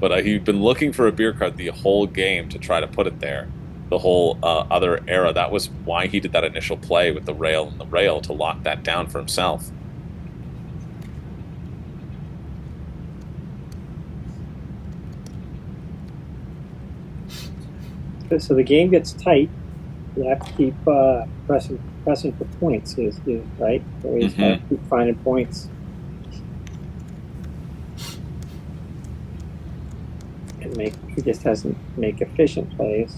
but he'd been looking for a beer card the whole game to try to put it there. The whole other era. That was why he did that initial play with the rail and the rail, to lock that down for himself. So the game gets tight. You have to keep pressing for points. Is right? Always have to keep finding points. And he just doesn't make efficient plays.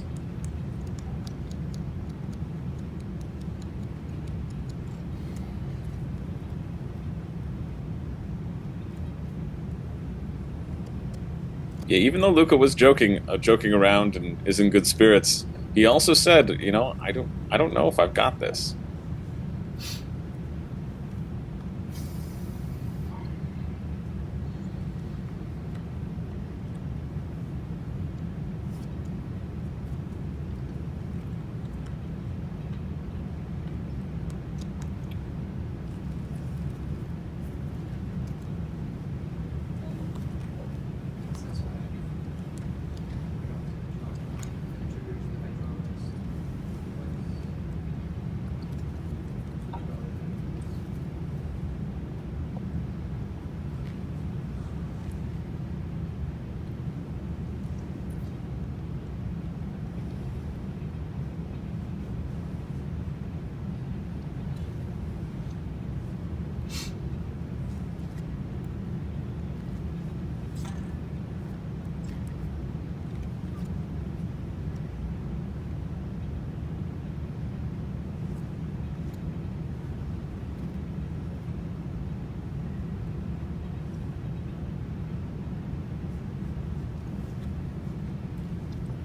Yeah, even though Luca was joking around and is in good spirits, he also said, I don't know if I've got this.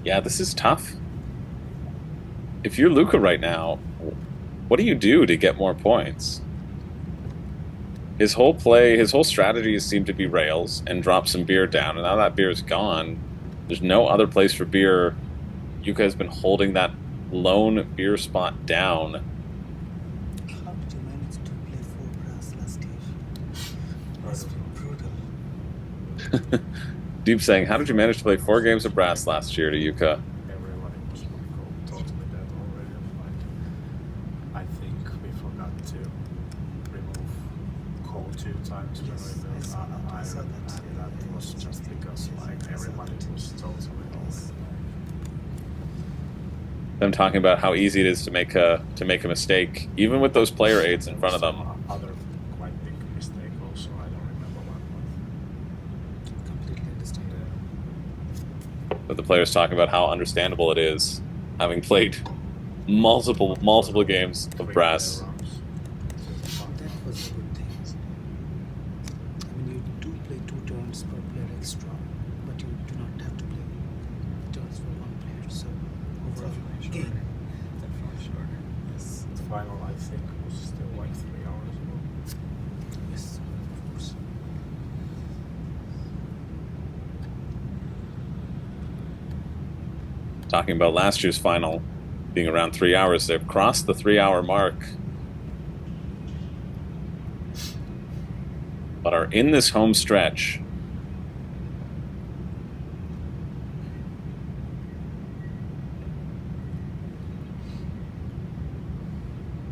Yeah, this is tough. If you're Luca right now, what do you do to get more points? His whole strategy seemed to be rails and drop some beer down, and now that beer is gone. There's no other place for beer. Yuka has been holding that lone beer spot down. How did you manage to play 4 brass last year? That's brutal. Deep saying, how did you manage to play 4 games of brass last year to Yuka? Everybody was taught me that already. I think we forgot to remove coal 2 times when we built iron, and that was just because everybody was totally off. Them talking about how easy it is to make a mistake, even with those player aids in front of them. Other quite big mistake also. I don't remember one. Completely understand. But the players talking about how understandable it is, having played multiple games of brass. That was a good thing. I mean, you do play 2 turns per player extra, but you do not have to play turns for 1 player. So overall game. Yes. The final, I think, was still like 3 hours ago. Yes, of course. Talking about last year's final being around 3 hours, they've crossed the 3-hour mark, but are in this home stretch.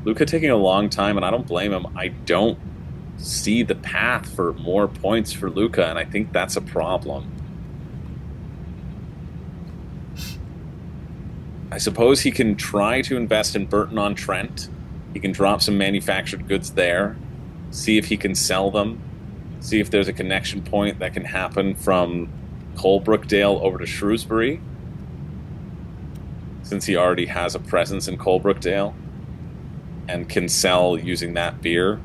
Luca taking a long time, and I don't blame him. I don't see the path for more points for Luca, and I think that's a problem. I suppose he can try to invest in Burton-on-Trent. He can drop some manufactured goods there, see if he can sell them, see if there's a connection point that can happen from Coalbrookdale over to Shrewsbury, since he already has a presence in Coalbrookdale and can sell using that beer.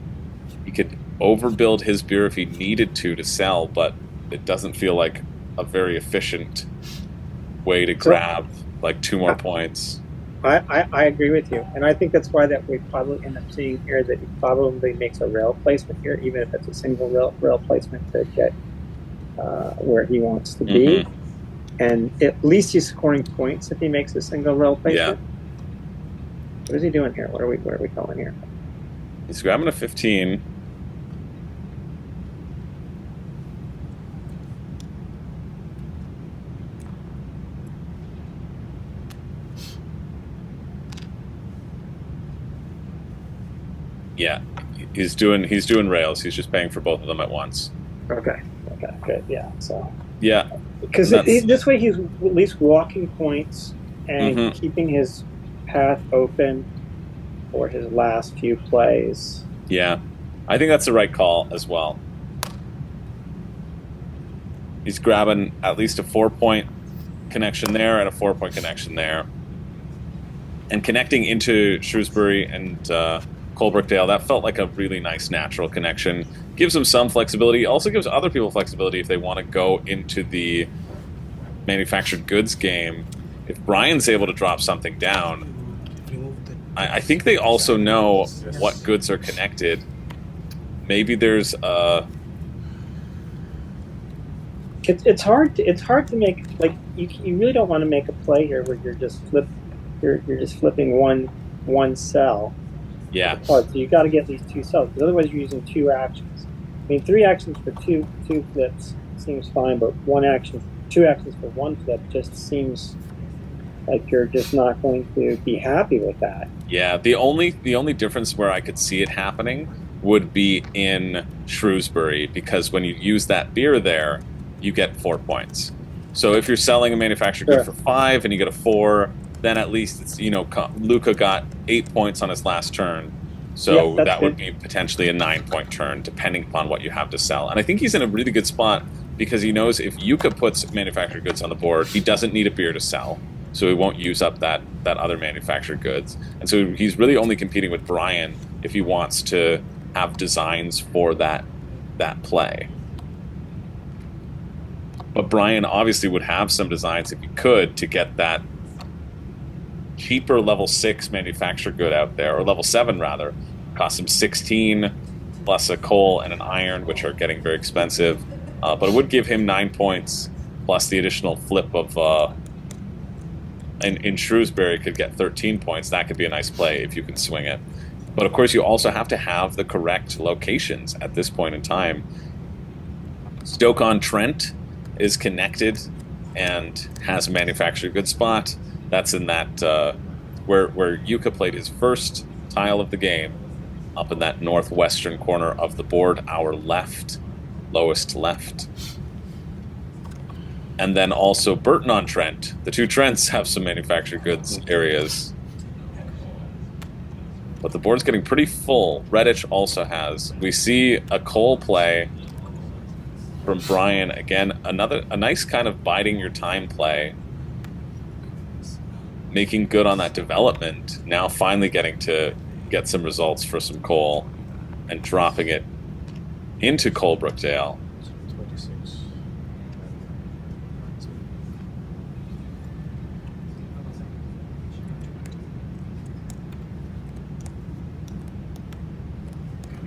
He could overbuild his beer if he needed to sell, but it doesn't feel like a very efficient way to grab like 2 more points. I agree with you, and I think that's why that we probably end up seeing here that he probably makes a rail placement here, even if it's a single rail placement to get where he wants to be. And at least he's scoring points if he makes a single rail placement. What is he doing here? Where are we going here? He's grabbing a 15. Yeah, he's doing rails. He's just paying for both of them at once. Okay, good. Yeah, so yeah, because this way he's at least walking points and keeping his path open for his last few plays. Yeah, I think that's the right call as well. He's grabbing at least a 4-point connection there and a 4-point connection there, and connecting into Shrewsbury and Coalbrookdale. That felt like a really nice natural connection. Gives him some flexibility. Also gives other people flexibility if they want to go into the manufactured goods game. If Brian's able to drop something down, I think they also know what goods are connected. Maybe there's a... It's hard to make, like, you really don't want to make a play here where you're just flipping one cell. Yeah. So you got to get these 2 cells, because otherwise you're using 2 actions. I mean, 3 actions for two flips seems fine, but 2 actions for 1 flip just seems like you're just not going to be happy with that. Yeah, the only difference where I could see it happening would be in Shrewsbury, because when you use that beer there, you get 4 points. So if you're selling a manufactured good for 5 and you get a 4, then at least it's, Luca got 8 points on his last turn. So that would be potentially a 9-point turn, depending upon what you have to sell. And I think he's in a really good spot because he knows if Yuka puts manufactured goods on the board, he doesn't need a beer to sell. So he won't use up that other manufactured goods. And so he's really only competing with Brian if he wants to have designs for that play. But Brian obviously would have some designs if he could to get that cheaper level 6 manufactured good out there, or level 7 rather. Cost him 16 plus a coal and an iron, which are getting very expensive. But it would give him 9 points plus the additional flip of in Shrewsbury could get 13 points. That could be a nice play if you can swing it. But of course you also have to have the correct locations at this point in time. Stoke-on-Trent is connected and has a manufactured goods spot. That's in that where Yuka played his first tile of the game, up in that northwestern corner of the board, our left, lowest left. And then also Burton-on-Trent. The 2 Trents have some manufactured goods areas. But the board's getting pretty full. Redditch also has. We see a coal play from Brian. Again, a nice kind of biding your time play. Making good on that development. Now finally getting to get some results for some coal and dropping it into Coalbrookdale. 26.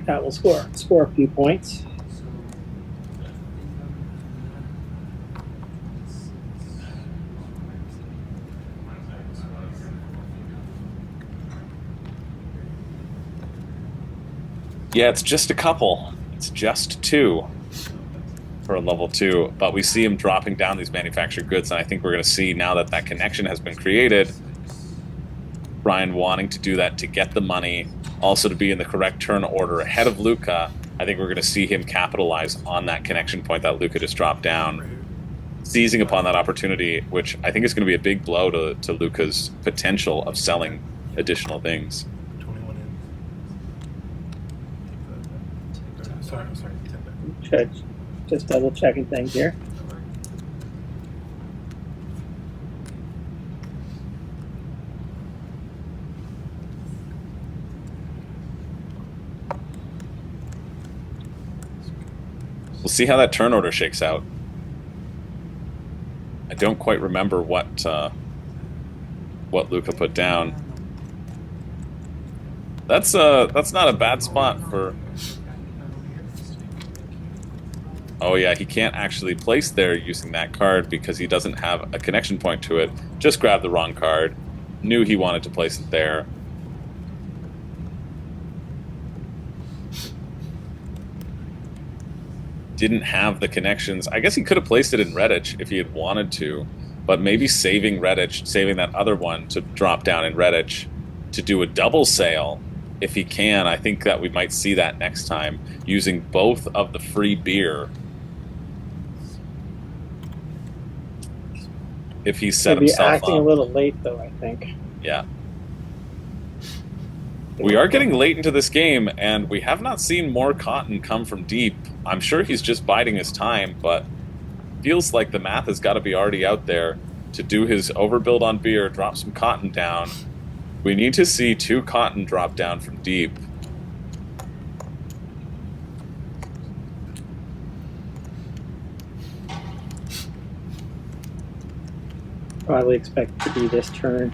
That will score a few points. Yeah, it's just a couple. It's just 2 for a level 2. But we see him dropping down these manufactured goods, and I think we're going to see, now that connection has been created, Brian wanting to do that to get the money also to be in the correct turn order ahead of Luca, I think we're going to see him capitalize on that connection point that Luca just dropped down, seizing upon that opportunity, which I think is going to be a big blow to Luca's potential of selling additional things. 21 in. Sorry, 10 back. Just double checking things here. We'll see how that turn order shakes out. I don't quite remember what Luca put down. That's not a bad spot for. Oh yeah, he can't actually place there using that card because he doesn't have a connection point to it. Just grabbed the wrong card. Knew he wanted to place it there. Didn't have the connections. I guess he could have placed it in Redditch if he had wanted to, but maybe saving Redditch, saving that other one to drop down in Redditch to do a double sale if he can. I think that we might see that next time, using both of the free beer. If he set Maybe himself acting up. a little late, though, I think. Yeah. We are getting late into this game, and we have not seen more cotton come from deep. I'm sure he's just biding his time, but feels like the math has got to be already out there to do his overbuild on beer, drop some cotton down. We need to see 2 cotton drop down from deep. Probably expect it to be this turn.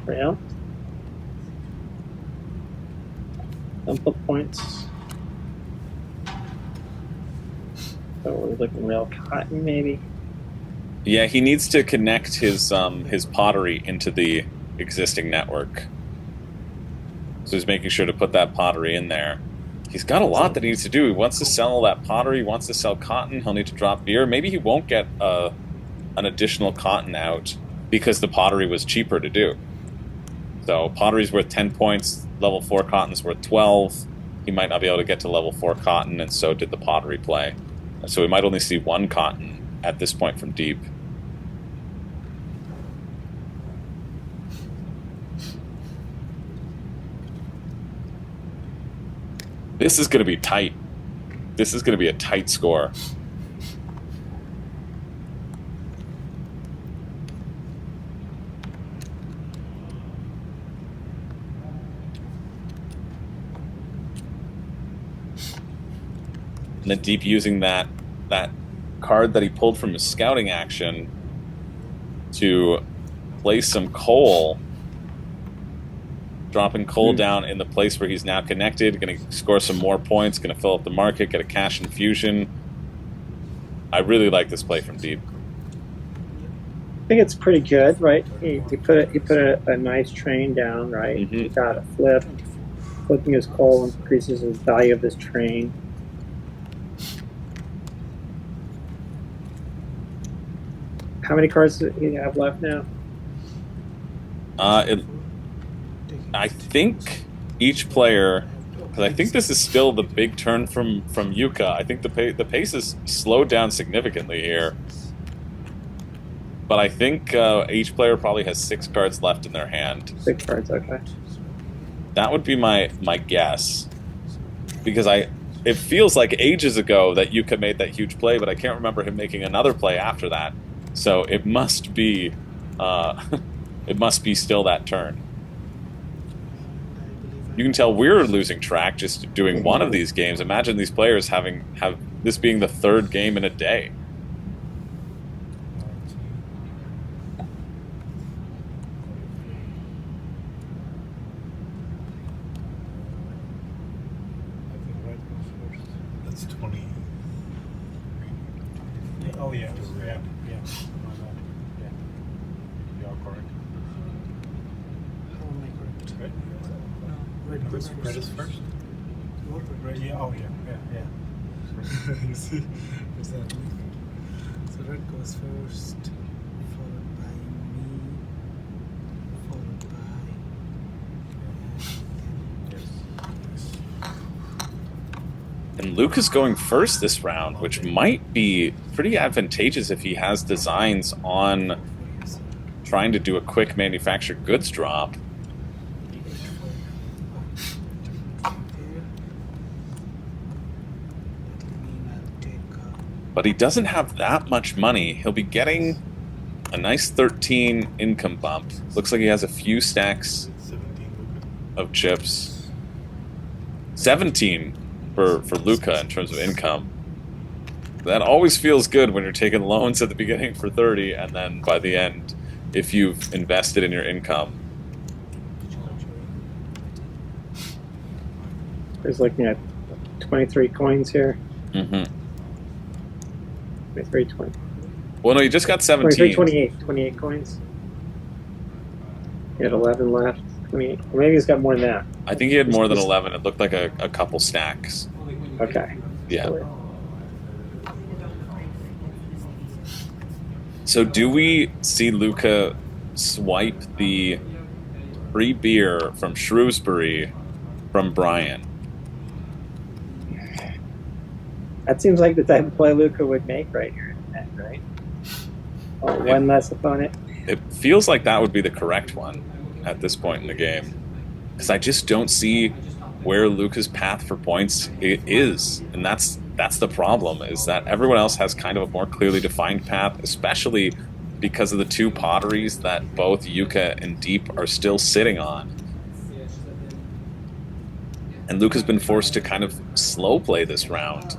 Real. Simple points. So we're looking real cotton, maybe. Yeah, he needs to connect his pottery into the existing network. So he's making sure to put that pottery in there. He's got a lot that he needs to do. He wants to sell all that pottery, he wants to sell cotton, he'll need to drop beer. Maybe he won't get an additional cotton out because the pottery was cheaper to do. So pottery's worth 10 points, level 4 cotton's worth 12. He might not be able to get to level 4 cotton, and so did the pottery play. So we might only see 1 cotton at this point from deep. This is going to be tight. This is going to be a tight score. And then deep using that card that he pulled from his scouting action to place some coal. Dropping coal down in the place where he's now connected, going to score some more points, going to fill up the market, get a cash infusion. I really like this play from deep. I think it's pretty good, right? He put a nice train down, right? Mm-hmm. He got a flip. Flipping his coal increases the value of his train. How many cards do you have left now? I think each player, because I think this is still the big turn from Yuka. I think the pace is slowed down significantly here. But I think each player probably has 6 cards left in their hand. 6 cards, okay. That would be my guess. Because it feels like ages ago that Yuka made that huge play, but I can't remember him making another play after that. So it must be still that turn. You can tell we're losing track just doing one of these games. Imagine these players have this being the 3rd game in a day. That's 20. Oh yeah, yeah. Yeah. You are correct. How am I correct? Right? No, red Red is first. What Red, yeah. Oh yeah. You see, exactly. So red goes first, followed by me, followed by And Luke is going first this round, which might be pretty advantageous if he has designs on trying to do a quick manufactured goods drop. But he doesn't have that much money. He'll be getting a nice 13 income bump. Looks like he has a few stacks of chips. 17 for Luca in terms of income. That always feels good when you're taking loans at the beginning for 30, and then by the end, if you've invested in your income. He's looking at 23 coins here. Mm-hmm. 23, 20. Well, no, you just got 17. 28 coins. He had 11 left. 28. Or maybe he's got more than that. I think he had more than 11. It looked like a couple stacks. Okay. Yeah. So do we see Luca swipe the free beer from Shrewsbury from Brian? That seems like the type of play Luca would make right here, right? Oh, one less opponent. It feels like that would be the correct one at this point in the game. Because I just don't see where Luca's path for points is. And that's the problem, is that everyone else has kind of a more clearly defined path, especially because of the two potteries that both Yuka and Deep are still sitting on. And Luca's been forced to kind of slow play this round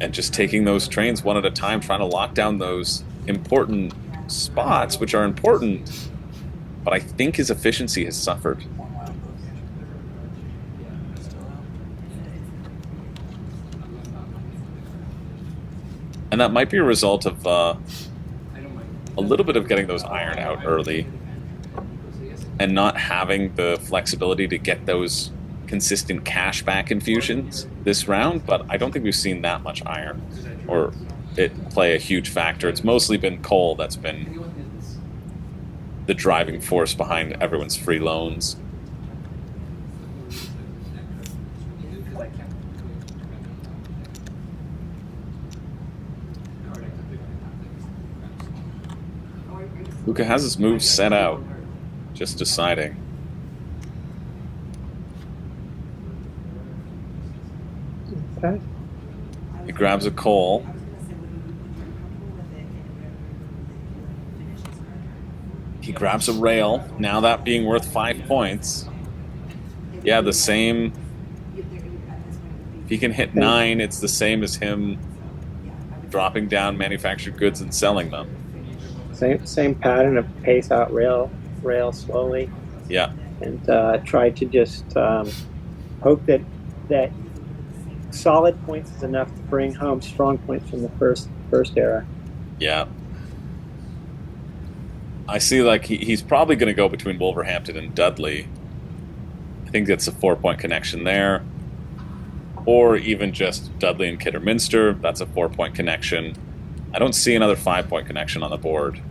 and just taking those trains one at a time, trying to lock down those important spots, which are important, but I think his efficiency has suffered. And that might be a result of a little bit of getting those iron out early and not having the flexibility to get those consistent cashback infusions this round, but I don't think we've seen that much iron or it play a huge factor. It's mostly been coal that's been the driving force behind everyone's free loans. Luca has his moves set out, just deciding. Okay. He grabs a coal. He grabs a rail, now that being worth 5 points. Yeah, the same. If he can hit 9, it's the same as him dropping down manufactured goods and selling them. Same pattern of pace out rail slowly. Yeah. And try to just hope that solid points is enough to bring home strong points from the first era. Yeah. I see, like, he's probably going to go between Wolverhampton and Dudley. I think that's a 4-point connection there. Or even just Dudley and Kidderminster. That's a 4-point connection. I don't see another 5-point connection on the board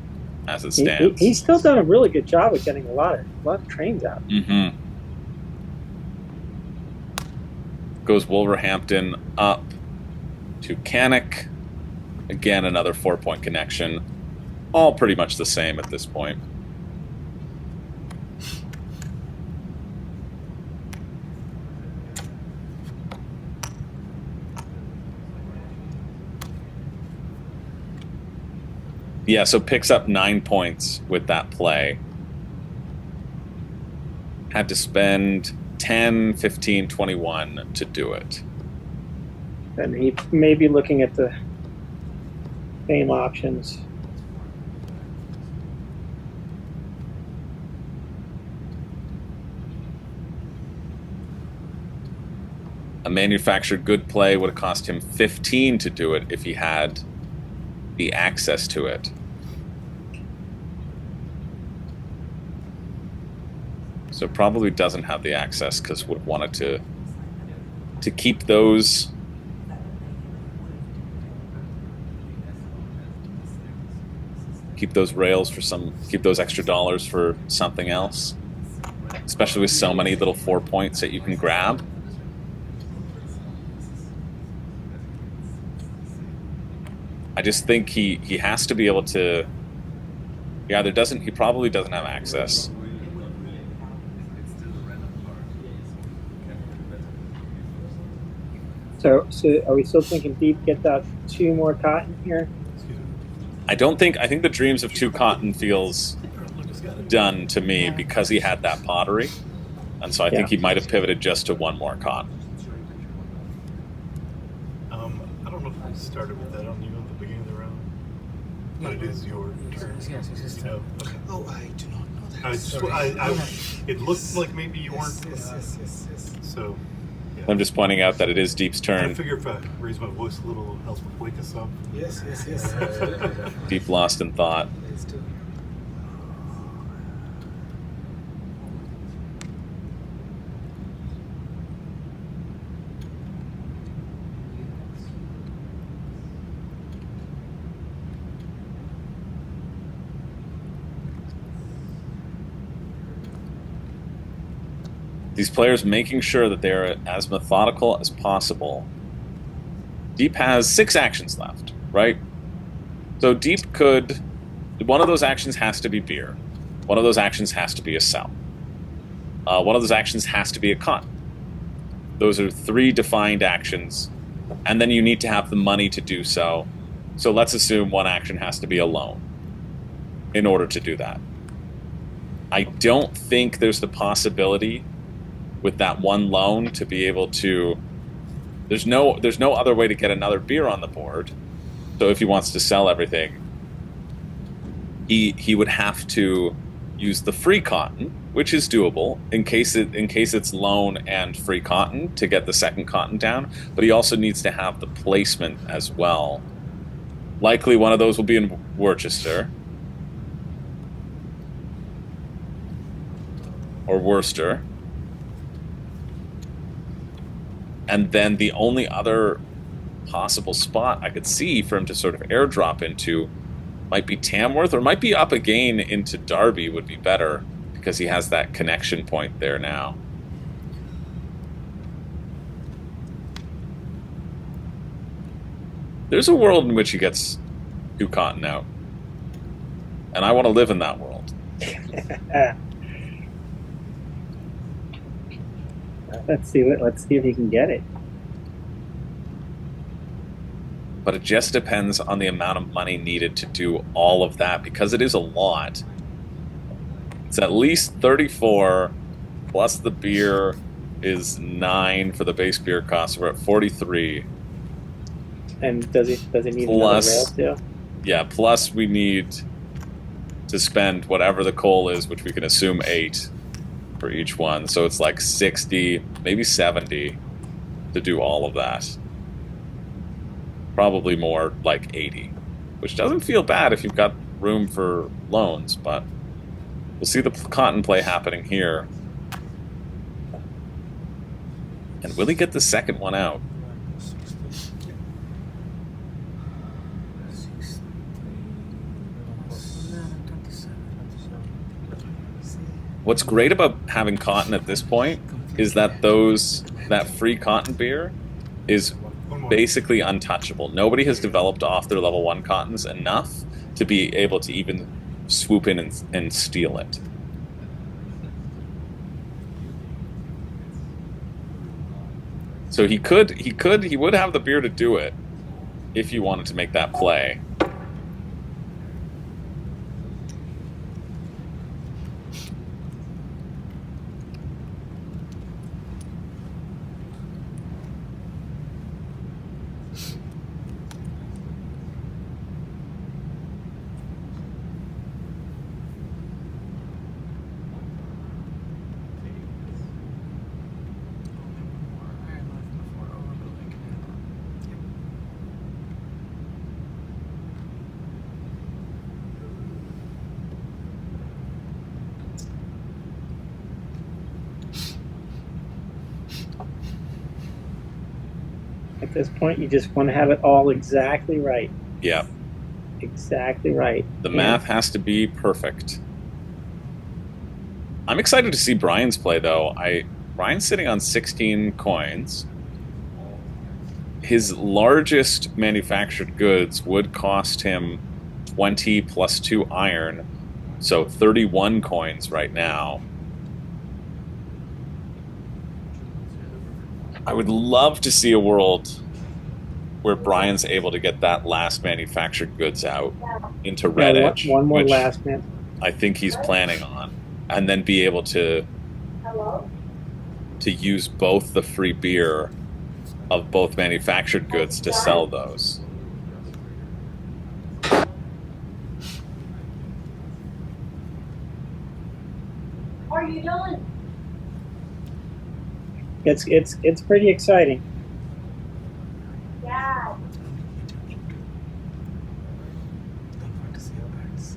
as it stands. He's still done a really good job with getting a lot of trains out. Mm-hmm. Goes Wolverhampton up to Cannock. Again, another 4-point connection. All pretty much the same at this point. Yeah, so picks up 9 points with that play. Had to spend 10, 15, 21 to do it. And he may be looking at the same options. A manufactured good play would have cost him 15 to do it if he had the access to it. So probably doesn't have the access because would have wanted to keep those keep those rails for keep those extra dollars for something else, especially with so many little 4 points that you can grab. I just think he has to be able to. He probably doesn't have access. So are we still thinking deep? Get that 2 more cotton here. I think the dreams of 2 cotton feels done to me because he had that pottery, and so I think he might have pivoted just to 1 more cotton. I don't know if we started with that on you at the beginning of the round, but it is your turn. Yes, it is. Okay. Oh, I do not know that. It looked like maybe you weren't. Yes. So. Yeah. I'm just pointing out that it is Deep's I turn. figure if I raise my voice a little, it'll help wake us up. Yes. Deep lost in thought. Please do. These players making sure that they're as methodical as possible. Deep has 6 actions left, right? So Deep could... One of those actions has to be beer. One of those actions has to be a sell. One of those actions has to be a cotton. Those are 3 defined actions, and then you need to have the money to do so. So let's assume one action has to be a loan in order to do that. I don't think there's the possibility with that 1 loan to be able to... There's no other way to get another beer on the board. So if he wants to sell everything, he would have to use the free cotton, which is doable in case it's loan and free cotton to get the second cotton down. But he also needs to have the placement as well. Likely one of those will be in Worcester or Worcester. And then the only other possible spot I could see for him to sort of airdrop into might be Tamworth, or might be up again into Derby would be better, because he has that connection point there now. There's a world in which he gets 2 cotton out. And I want to live in that world. Let's see if you can get it. But it just depends on the amount of money needed to do all of that, because it is a lot. It's at least 34, plus the beer is 9 for the base beer cost. We're at 43. And does he need Plus- another rail too? Yeah, plus we need to spend whatever the coal is, which we can assume 8 for each one. So it's like 60, maybe 70 to do all of that. Probably more like 80, which doesn't feel bad if you've got room for loans, but we'll see the cotton play happening here. And will he get the second one out? What's great about having cotton at this point is that that free cotton beer is basically untouchable. Nobody has developed off their level 1 cottons enough to be able to even swoop in and steal it. So he would have the beer to do it if you wanted to make that play. At this point, you just want to have it all exactly right. Yeah. exactly right. The math has to be perfect. I'm excited to see Brian's play, though. Brian's sitting on 16 coins. His largest manufactured goods would cost him 20 plus 2 iron, so 31 coins right now. I would love to see a world where Brian's able to get that last manufactured goods out into Red Edge, one more which last man. I think he's planning on, and then be able to use both the free beer of both manufactured goods to sell those. What are you doing? It's pretty exciting. Yeah. Don't want to see your birds.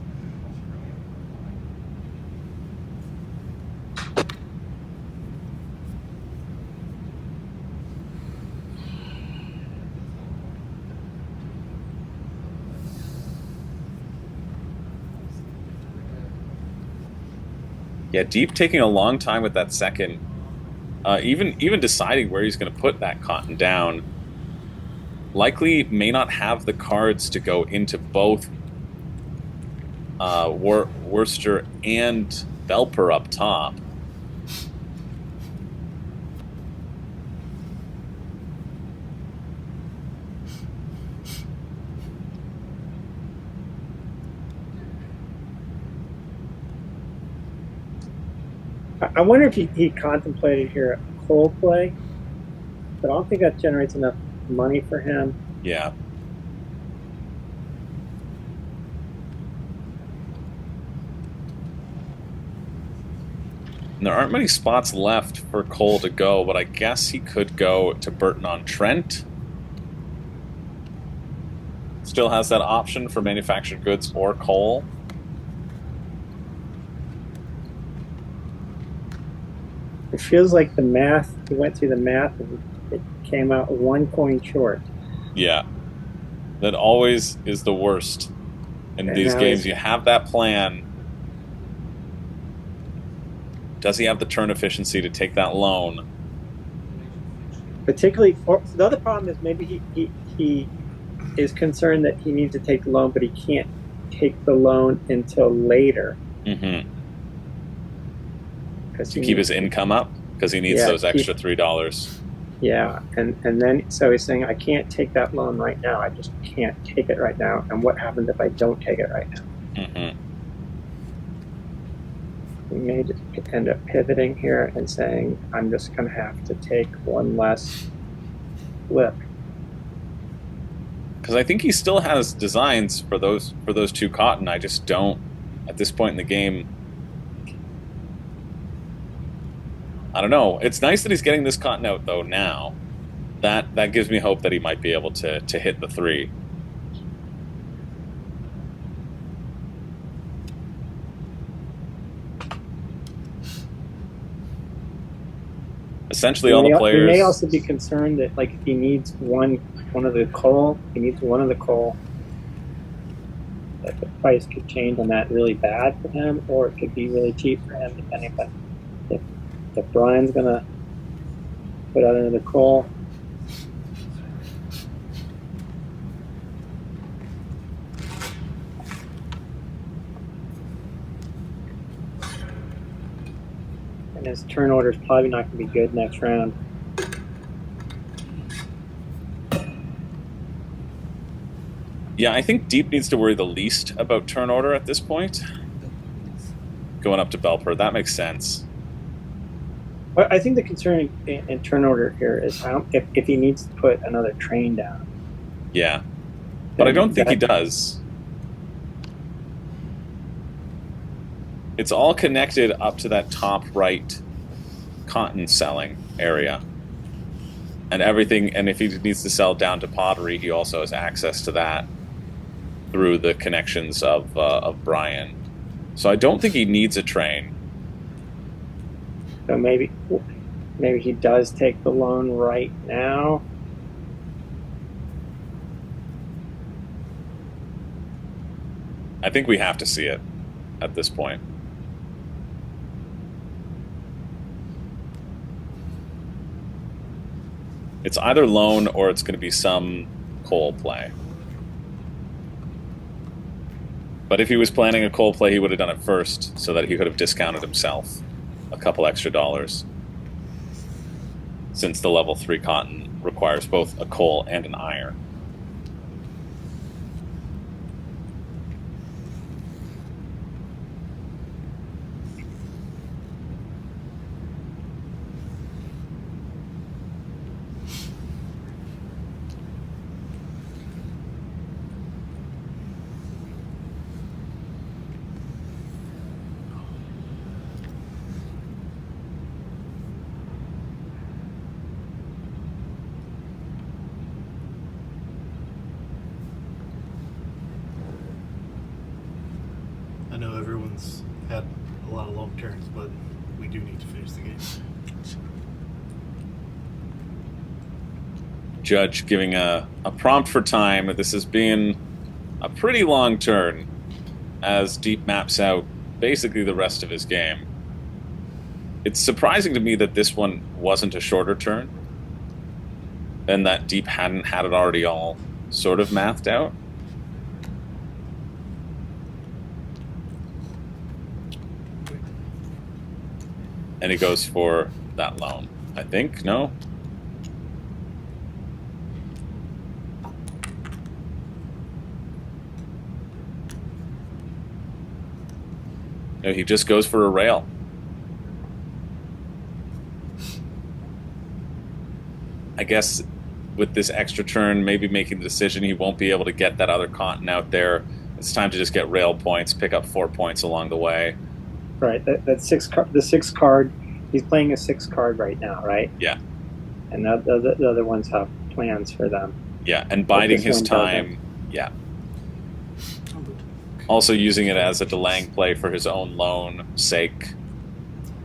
Yeah, Deep taking a long time with that second. Even deciding where he's going to put that cotton down. Likely may not have the cards to go into both Worcester and Belper up top. I wonder if he contemplated here a coal play, but I don't think that generates enough money for him. Yeah. And there aren't many spots left for Cole to go, but I guess he could go to Burton-on-Trent. Still has that option for manufactured goods or coal. It feels like the math, he went through the math and it came out 1 coin short. Yeah. That always is the worst in these games. You have that plan. Does he have the turn efficiency to take that loan? Particularly, or the other problem is maybe he is concerned that he needs to take the loan, but he can't take the loan until later. Mm-hmm. To keep his income up, because he needs those extra $3. Yeah, and then so he's saying, I can't take that loan right now. I just can't take it right now. And what happens if I don't take it right now? Mm-hmm. We may just end up pivoting here and saying, I'm just going to have to take one less flip. Because I think he still has designs for those 2 cotton. I just don't, at this point in the game. I don't know. It's nice that he's getting this cotton out though now. That gives me hope that he might be able to hit the 3. Essentially, all the players. He may also be concerned that, like, if he needs one of the coal, that the price could change on that really bad for him, or it could be really cheap for him, depending on if Brian's gonna put out another coal. And his turn order is probably not going to be good next round. Yeah, I think Deep needs to worry the least about turn order at this point. Going up to Belper, that makes sense. But I think the concern in turn order here is if he needs to put another train down. Yeah, but I don't think he does. It's all connected up to that top right cotton selling area. And everything, and if he needs to sell down to pottery, he also has access to that through the connections of Brian. So I don't think he needs a train. So maybe he does take the loan right now. I think we have to see it at this point. It's either loan or it's going to be some coal play. But if he was planning a coal play, he would have done it first so that he could have discounted himself a couple extra dollars. Since the level 3 cotton requires both a coal and an iron. I know everyone's had a lot of long turns, but we do need to finish the game. Judge giving a prompt for time. This has been a pretty long turn as Deep maps out basically the rest of his game. It's surprising to me that this one wasn't a shorter turn and that Deep hadn't had it already all sort of mathed out. And he goes for that loan, I think. No? No, he just goes for a rail. I guess with this extra turn, maybe making the decision he won't be able to get that other cotton out there. It's time to just get rail points, pick up 4 points along the way. Right, the 6 card, he's playing a 6 card right now, right? Yeah. And the other ones have plans for them. Yeah, and biding his time. Yeah. Also using it as a delaying play for his own loan sake,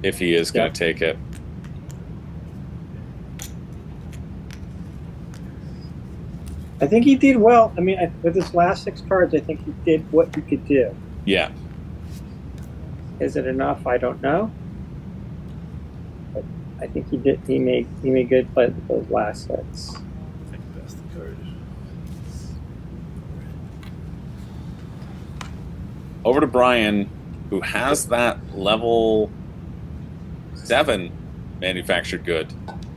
if he is going to take it. I think he did well. I mean, with his last 6 cards, I think he did what he could do. Yeah. Is it enough? I don't know. But I think he did. He made good play with those last 6. I think that's the card. Over to Brian, who has that level 7 manufactured good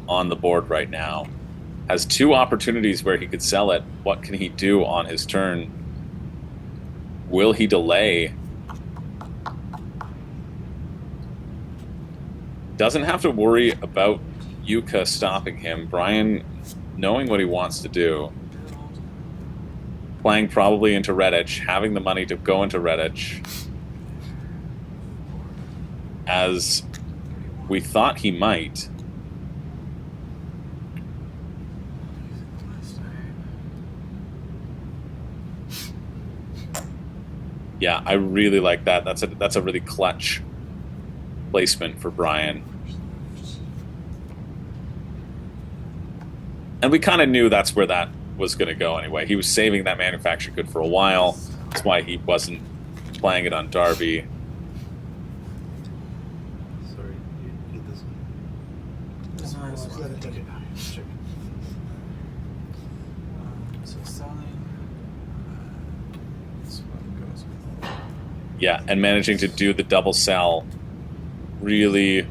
on the board right now. Has 2 opportunities where he could sell it. What can he do on his turn? Will he delay? Doesn't have to worry about Yuka stopping him. Brian, knowing what he wants to do, playing probably into Redditch, having the money to go into Redditch, as we thought he might. Yeah, I really like that. That's a really clutch placement for Brian. And we kind of knew that's where that was going to go anyway. He was saving that manufactured good for a while. That's why he wasn't playing it on Darby. Sorry, you did this one. So selling. This one goes with. Yeah, and managing to do the double sell. Really,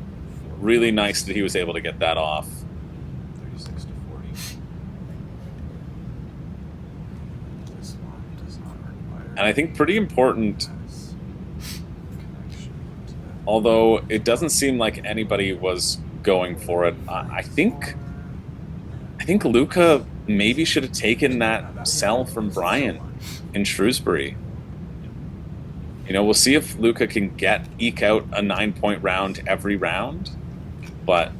really nice that he was able to get that off. 36 to 40. This one does not require. And I think pretty important, Connection to that. although it doesn't seem like anybody was going for it. I think Luca maybe should have taken that sell from Brian in Shrewsbury. You know, we'll see if Luca can eke out a 9-point round every round, but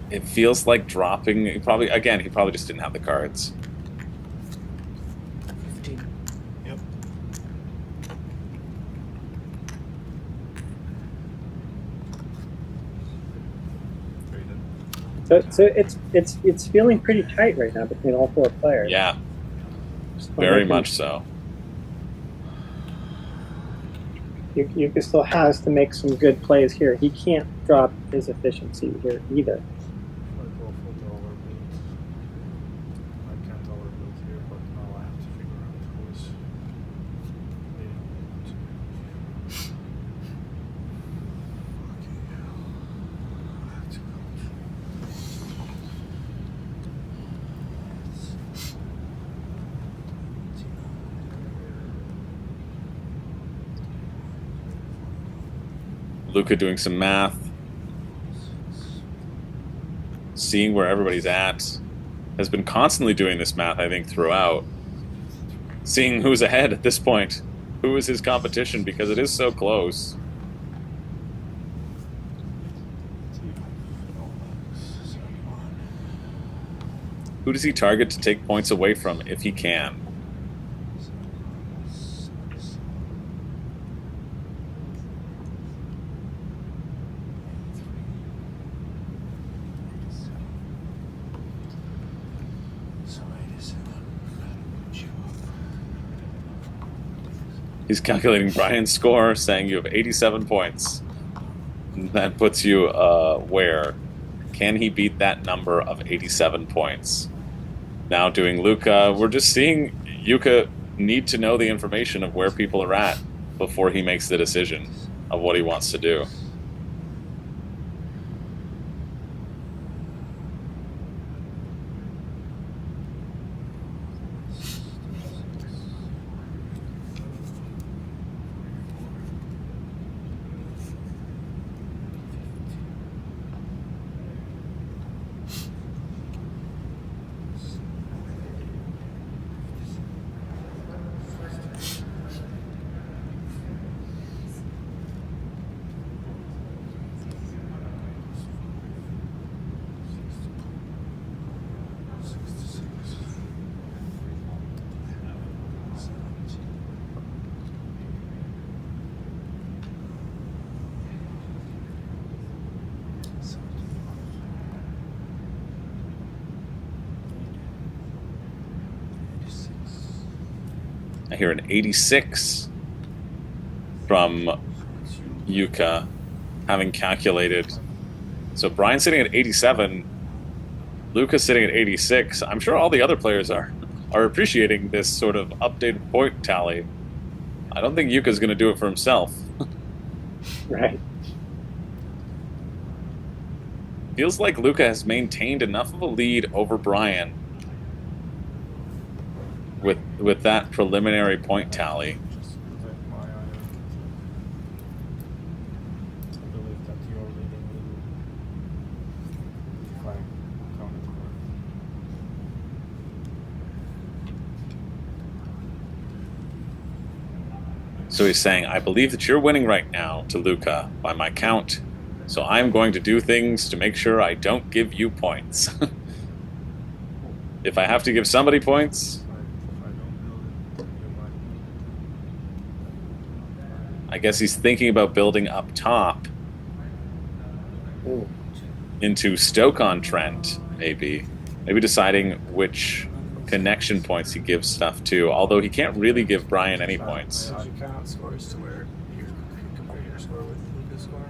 it feels like dropping. He probably just didn't have the cards. 15. Yep. So it's feeling pretty tight right now between all 4 players. Yeah. Very much so. Yuka still has to make some good plays here. He can't drop his efficiency here either. I go for the overbuild. I can't overbuild here, but now I have to figure out who is leading to. Fucking hell. I have to Luca doing some math, seeing where everybody's at, has been constantly doing this math, I think, throughout. Seeing who's ahead at this point, who is his competition, because it is so close. Who does he target to take points away from if he can? He's calculating Brian's score, saying you have 87 points. That puts you where? Can he beat that number of 87 points? Now doing Luca, we're just seeing Yuka need to know the information of where people are at before he makes the decision of what he wants to do. I hear an 86 from Yuka, having calculated. So Brian's sitting at 87, Luca's sitting at 86. I'm sure all the other players are appreciating this sort of updated point tally. I don't think Yuka's going to do it for himself. Right. Feels like Luca has maintained enough of a lead over Brian with that preliminary point tally. just protect my iron. I believe that you're leading me if I counted correctly. So he's saying, I believe that you're winning right now to Luca by my count, so I'm going to do things to make sure I don't give you points. If I have to give somebody points, If I don't build it, you might. I guess he's thinking about building up top Ooh. into Stoke-on-Trent, maybe. Maybe deciding which connection points he gives stuff to, although he can't really give Brian any points. Did you count scores to where you compare your score with Luca's score?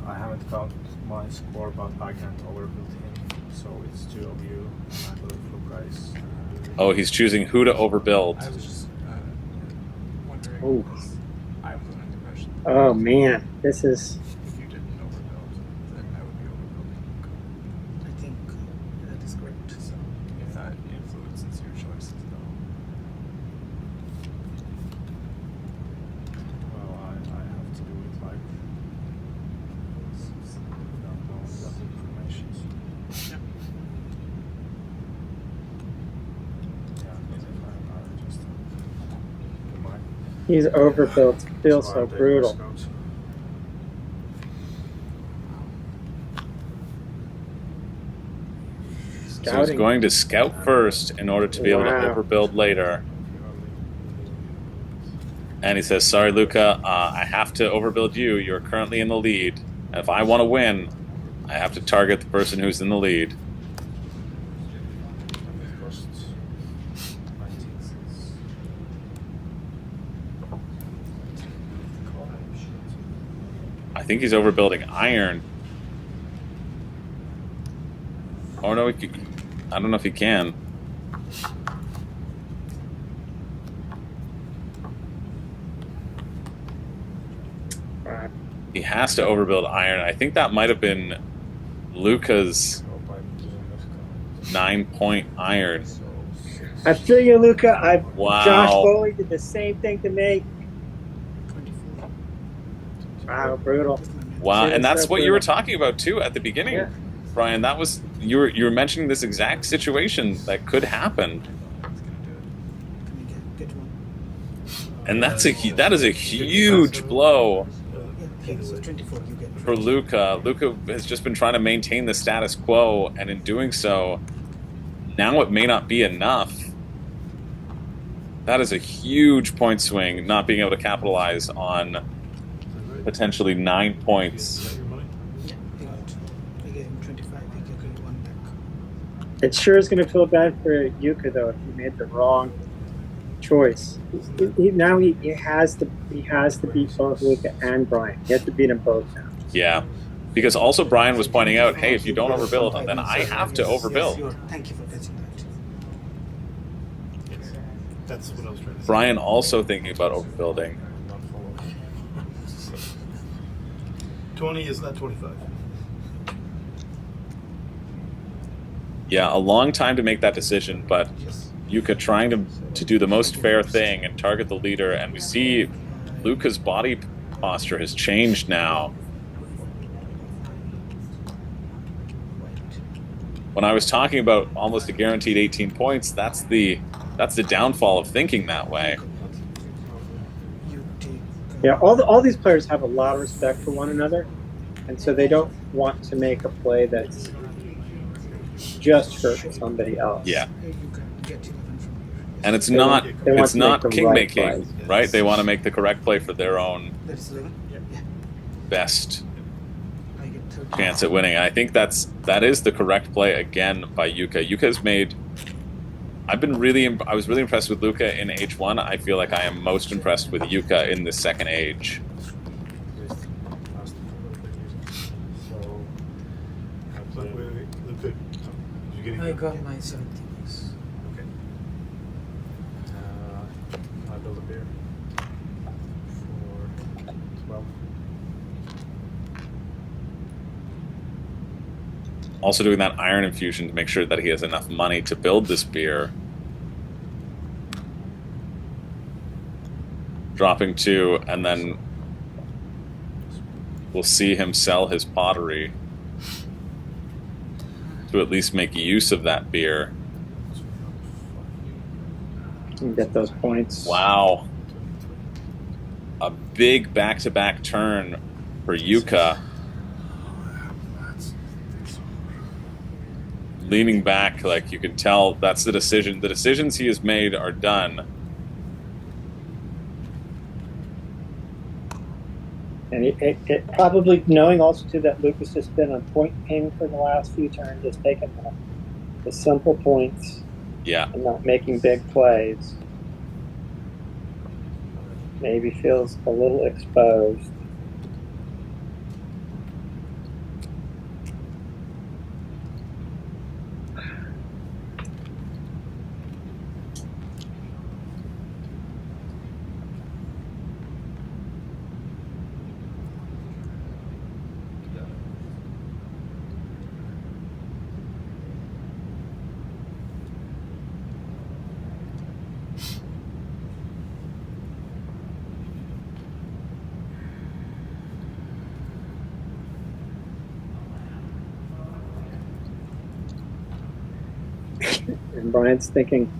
I haven't counted my score, but I can't overbuild him. So it's two of you, and I believe Luca is. Oh, he's choosing who to overbuild. I was just wondering. Ooh. I was under the impression Oh man, this is. if you didn't overbuild, then I would be overbuilding Luca. I think that is correct. So if that influences your choices, though. Well, I have to do it like without knowing that information. Yep. Yeah, because if I just do my. He's overbuilt. Feels so brutal. So he's Scouting. going to scout first in order to be able to Wow. overbuild later. And he says, sorry, Luca, I have to overbuild you. You're currently in the lead. And if I want to win, I have to target the person who's in the lead. It costs, I I think he's overbuilding iron. Oh no, I don't know if he can. He has to overbuild iron. I think that might have been Luca's 9-point iron. I feel you, Luca. Wow. Josh Foley did the same thing to me. 24. Wow, brutal. Wow, It and is that's so what you were brutal. talking about too at the beginning, Yeah. Brian. That was you were mentioning this exact situation that could happen, Can you get one? and that is a huge blow Yeah, so 24 you get. for Luca. Luca has just been trying to maintain the status quo, and in doing so, now it may not be enough. That is a huge point swing, not being able to capitalize on potentially 9 points. Yeah, he got. I gave him 25. He got one back. It sure is going to feel bad for Yuka though if he made the wrong choice. Now he has to beat both Luca and Brian. He has to beat them both now. Yeah, because also Brian was pointing out, hey, if you don't overbuild, then I have to Yes, overbuild. thank you for catching that. That's what I was trying to say. Brian also thinking about overbuilding. Not following. 20 is not 25. Yeah, a long time to make that decision, but Yes. Yuka trying to do the most fair thing and target the leader, and we see Luca's body posture has changed now. When I was talking about almost a guaranteed 18 points, that's the downfall of thinking that way. You take. Yeah, all these players have a lot of respect for one another, and so they don't want to make a play that's just hurt somebody else. Yeah, You can get 11 from here. and it's They not want to make the king right making, play. right? They want to make the correct play for their own That is 11. Yeah. best I get 30. chance at winning. And I think that is the correct play again by Yuka. Yuka's made. I was really impressed with Luca in age 1. I feel like I am most impressed with Yuka in the second age. So, wait, Luca, did you get I it? got my 17. Okay. I build a beer for 12. Also doing that iron infusion to make sure that he has enough money to build this beer. Dropping 2, and then we'll see him sell his pottery to at least make use of that beer. And get those points. Wow. A big back-to-back turn for Yuka. Leaning back, like you can tell, that's the decision. The decisions he has made are done. And it probably knowing also too that Lucas has been on point ping for the last few turns, has taken the simple points Yeah. and not making big plays. Maybe feels a little exposed. And Brian's thinking,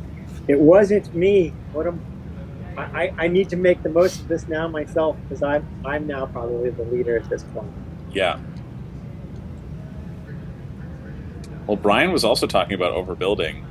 it wasn't me. I need to make the most of this now myself because I'm now probably the leader at this point. Yeah. Well, Brian was also talking about overbuilding.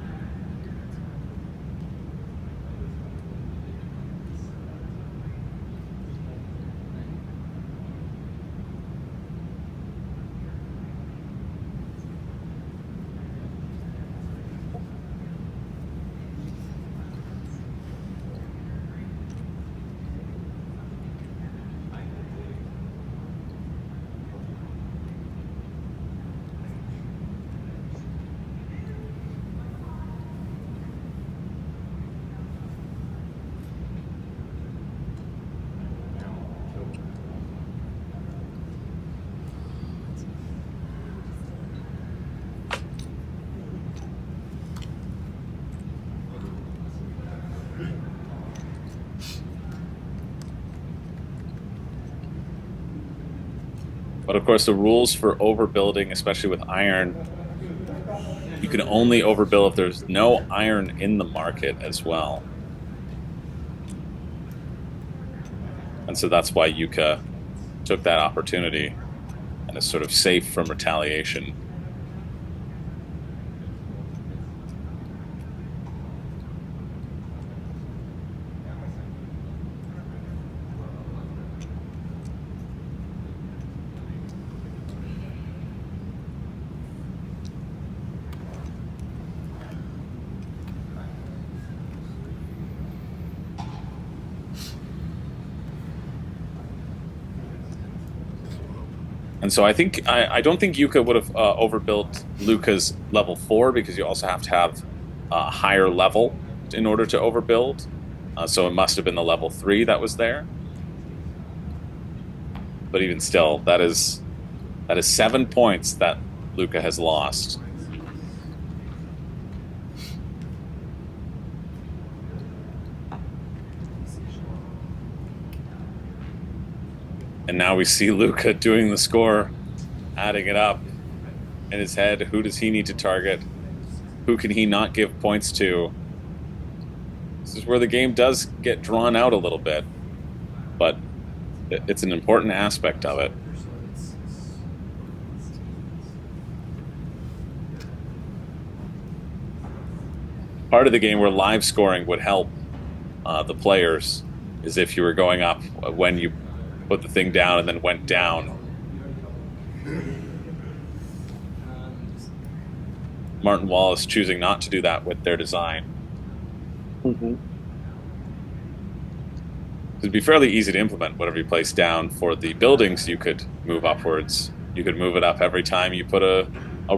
But of course, the rules for overbuilding, especially with iron, you can only overbuild if there's no iron in the market as well. And so that's why Yuka took that opportunity and is sort of safe from retaliation. And so I don't think Yuka would have overbuilt Luca's level 4 because you also have to have a higher level in order to overbuild. So it must have been the level 3 that was there. But even still, that is 7 points that Luca has lost. And now we see Luca doing the score, adding it up in his head. Who does he need to target? Who can he not give points to? This is where the game does get drawn out a little bit, but it's an important aspect of it. Part of the game where live scoring would help the players is if you were going up when you put the thing down and then went down. Martin Wallace choosing not to do that with their design. Mm-hmm. It'd be fairly easy to implement whatever you place down. For the buildings, you could move upwards. You could move it up every time you put a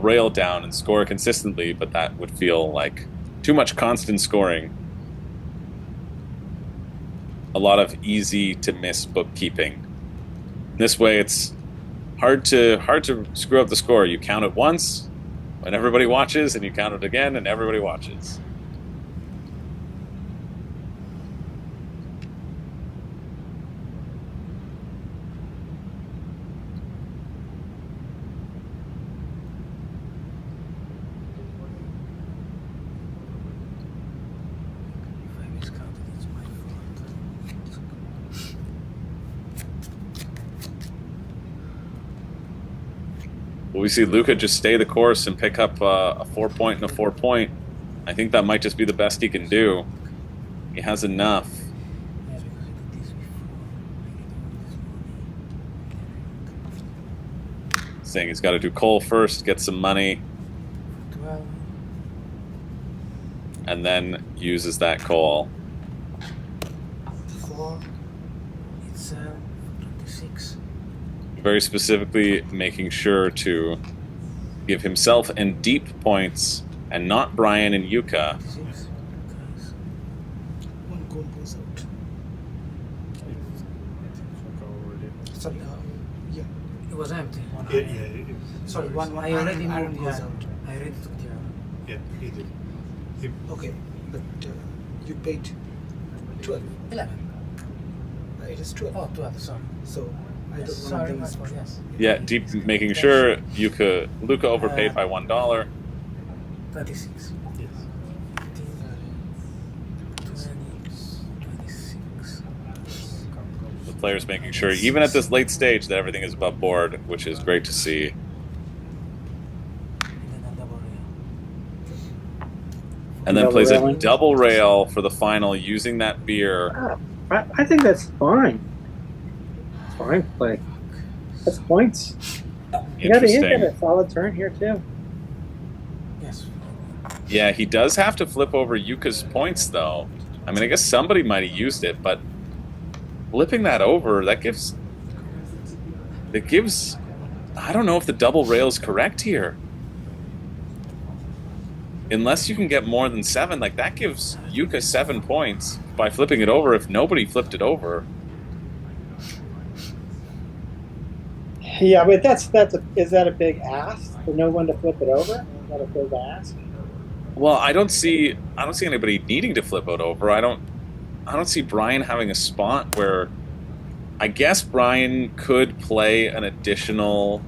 rail down and score consistently, but that would feel like too much constant scoring. A lot of easy to miss bookkeeping. This way, it's hard to screw up the score. You count it once when everybody watches, and you count it again, and everybody watches. If I miscounted, it's my fault. Will we see Luca just stay the course and pick up a 4-point and a 4-point? I think that might just be the best he can do. He has enough. Yeah, because I did this before. I did all this money. Saying he's got to do coal first, get some money, 12. and then uses that coal. 4. It's 26. Very specifically making sure to give himself and Deep points and not Brian and Yuka. 26. Guys. One goal goes out. Sorry, yeah. It was empty. Sorry, one I already iron moved the goes iron. out. I already took the iron. Yeah, he did. Okay, but you paid 12. 11. It is 12. Oh, 12, sorry. So I Yes, don't sorry, want my to fault, yes. Yeah, Deep making sure Luca overpaid by $1. 26. Yes. 26. The players making sure, even at this late stage, that everything is above board, which is great to see. And then a double rail. And then Double plays a railing. double rail for the final using that beer. I think that's fine. It's fine play. That's points. You got Interesting. a solid turn here too. Yes. Yeah, he does have to flip over Yuka's points, though. I mean, I guess somebody might have used it, but flipping that over, that gives... I don't know if the double rail is correct here. Unless you can get more than 7, like that gives Yuka 7 points by flipping it over if nobody flipped it over. Yeah, but is that a big ask for no one to flip it over? Is that a big ask? Well, I don't see anybody needing to flip it over. I don't see Brian having a spot where I guess Brian could play an additional.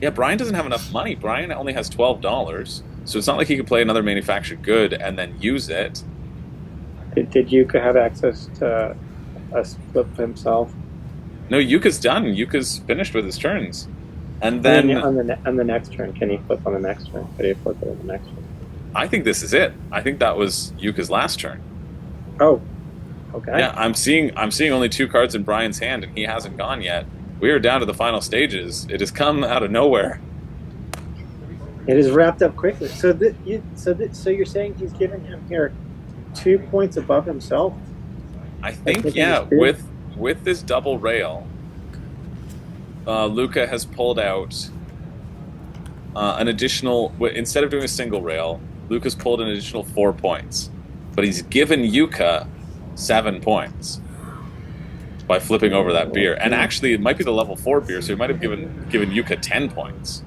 Yeah, Brian doesn't have enough money. Brian only has $12, so it's not like he could play another manufactured good and then use it. Did Yuka have access to a flip himself? No, Yuka's done. Yuka's finished with his turns, and then on the next turn, can he flip on the next turn? Could he flip it on the next turn? I think this is it. I think that was Yuka's last turn. Oh, okay. Yeah, I'm seeing only 2 cards in Brian's hand, and he hasn't gone yet. We are down to the final stages. It has come out of nowhere. It is wrapped up quickly. So so you're saying he's giving him here 2 points above himself? I think, yeah, with this double rail, Luca has pulled out an additional. Instead of doing a single rail, Luca's pulled an additional 4 points, but he's given Yuka 7 points by flipping over that beer. And actually, it might be the level 4 beer, so he might have given Yuka 10 points.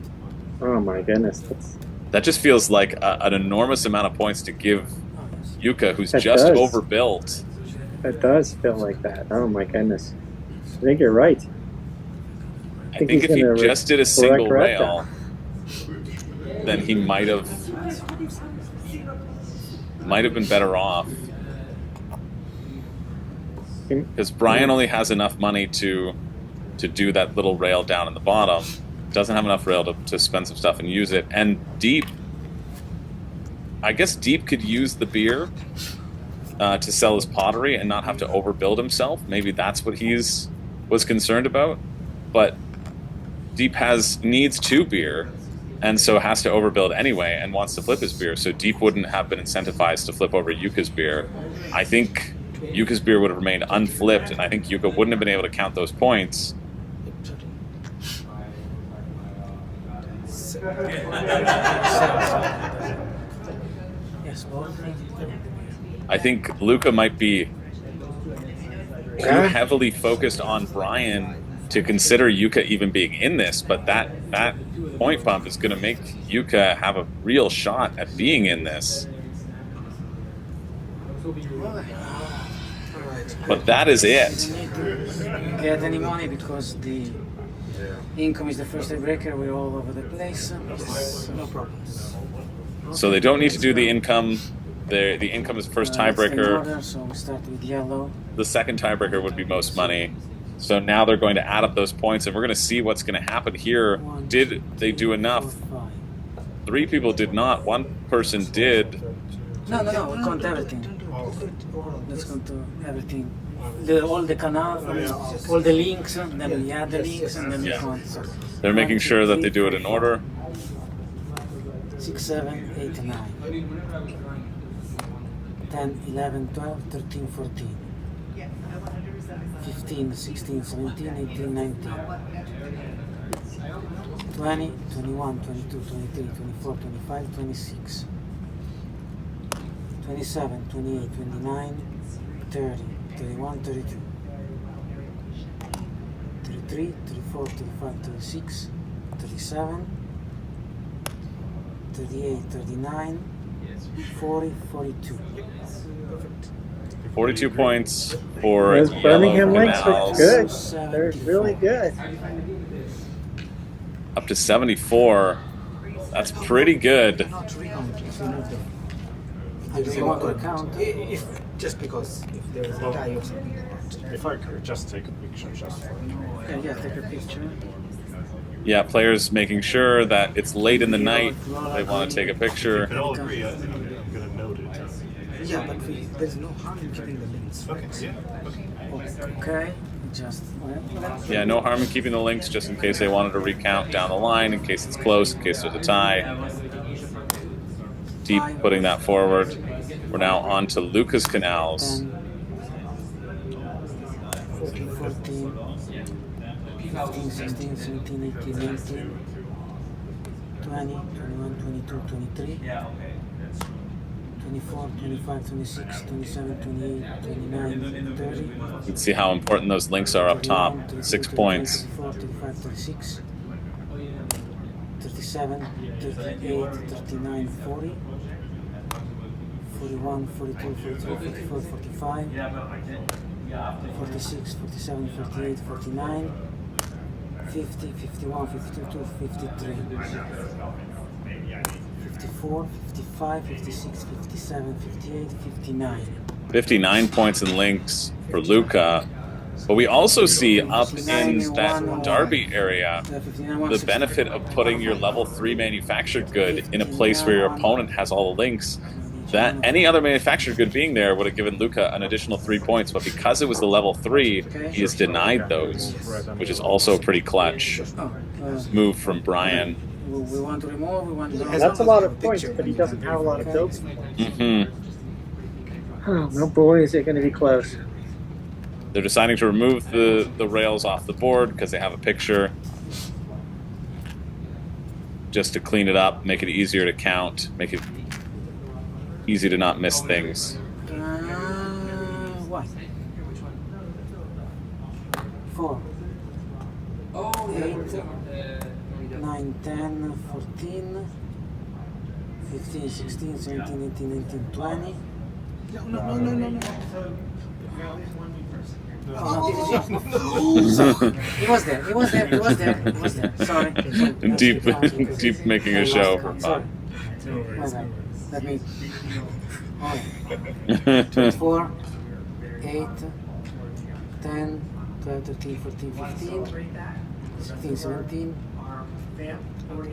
Oh my goodness, that just feels like an enormous amount of points to give Yuka, who's just overbuilt. That does feel like that. Oh my goodness, I think you're right. I think if he just did a single rail, then he might have been better off. Because Brian only has enough money to do that little rail down in the bottom. Doesn't have enough rail to spend some stuff and use it. And Deep, I guess Deep could use the beer to sell his pottery and not have to overbuild himself. Maybe that's what was concerned about. But Deep needs 2 beer, and so has to overbuild anyway and wants to flip his beer. So Deep wouldn't have been incentivized to flip over Yuka's beer. I think Yuka's beer would have remained unflipped, and I think Yuka wouldn't have been able to count those points. I think Luca might be too heavily focused on Brian to consider Yuka even being in this, but that point bump is going to make Yuka have a real shot at being in this. But that is it. Get any money because the income is the first tiebreaker. We're all over the place. No problem. So they don't need to do the income. The income is the first tiebreaker. Order, so we start with yellow. The second tiebreaker would be most money. So now they're going to add up those points, and we're going to see what's going to happen here. Did they do enough? 3 people did not. 1 person did. No, we count everything. Let's count everything. All the canal, all the links, and then we add the links, and then we count. So they're making sure that they do it in order. 6, 7, 8, 9, 10, 11, 12, 13, 14, 15, 16, 17, 18, 19, 20, 21, 22, 23, 24, 25, 26, 27, 28, 29, 30, 31, 32, 33, 34, 35, 36, 37, 38, 39, 40, 42. 42 points for Those Birmingham links are Canals. good. They're really good. Up to 74. That's pretty good. Not recount if you move them. If you want to count, If just because if there is a tie or something. If I could just take a picture just for yeah, take a picture. Yeah, players making sure that it's late in the night. They want to take a picture. We can all agree, I'm going to note it. Yeah, but there's no harm in keeping the links. Okay, yeah. Okay, just Yeah, no harm in keeping the links just in case they wanted to recount down the line, in case it's close, in case there's a tie. Deep putting that forward. We're now on to Lucas Canals. 10, 14, 14, 15, 16, 17, 18, 19, 20, 21, 22, 23, 24, 25, 26, 27, 28, 29, 30. You can see how important those links are up top. 6 points. 34, 35, 36, 37, 38, 39, 40, 41, 42, 43, 44, 45, 46, 47, 48, 49, 50, 51, 52, 53, 54, 55, 56, 57, 58, 59. 59 points in links for Luca. But we also see up in that Derby area the benefit of putting your level 3 manufactured good in a place where your opponent has all the links. That any other manufactured good being there would have given Luca an additional 3 points, but because it was the level 3, he is denied those, which is also a pretty clutch move from Brian. We want to remove, we want to... That's a lot of points, but he doesn't have a lot of buildings. Mm-hmm. Oh, no boy, is it going to be close. They're deciding to remove the rails off the board because they have a picture, just to clean it up, make it easier to count, make it easy to not miss things. What? 4, 8, 9, 10, 14, 15, 16, 17, 18, 19, 20. No. He was there. Sorry. Deep making a show for fun. Let me... 24, 8, 10, 12, 13, 14, 15, 16, 17,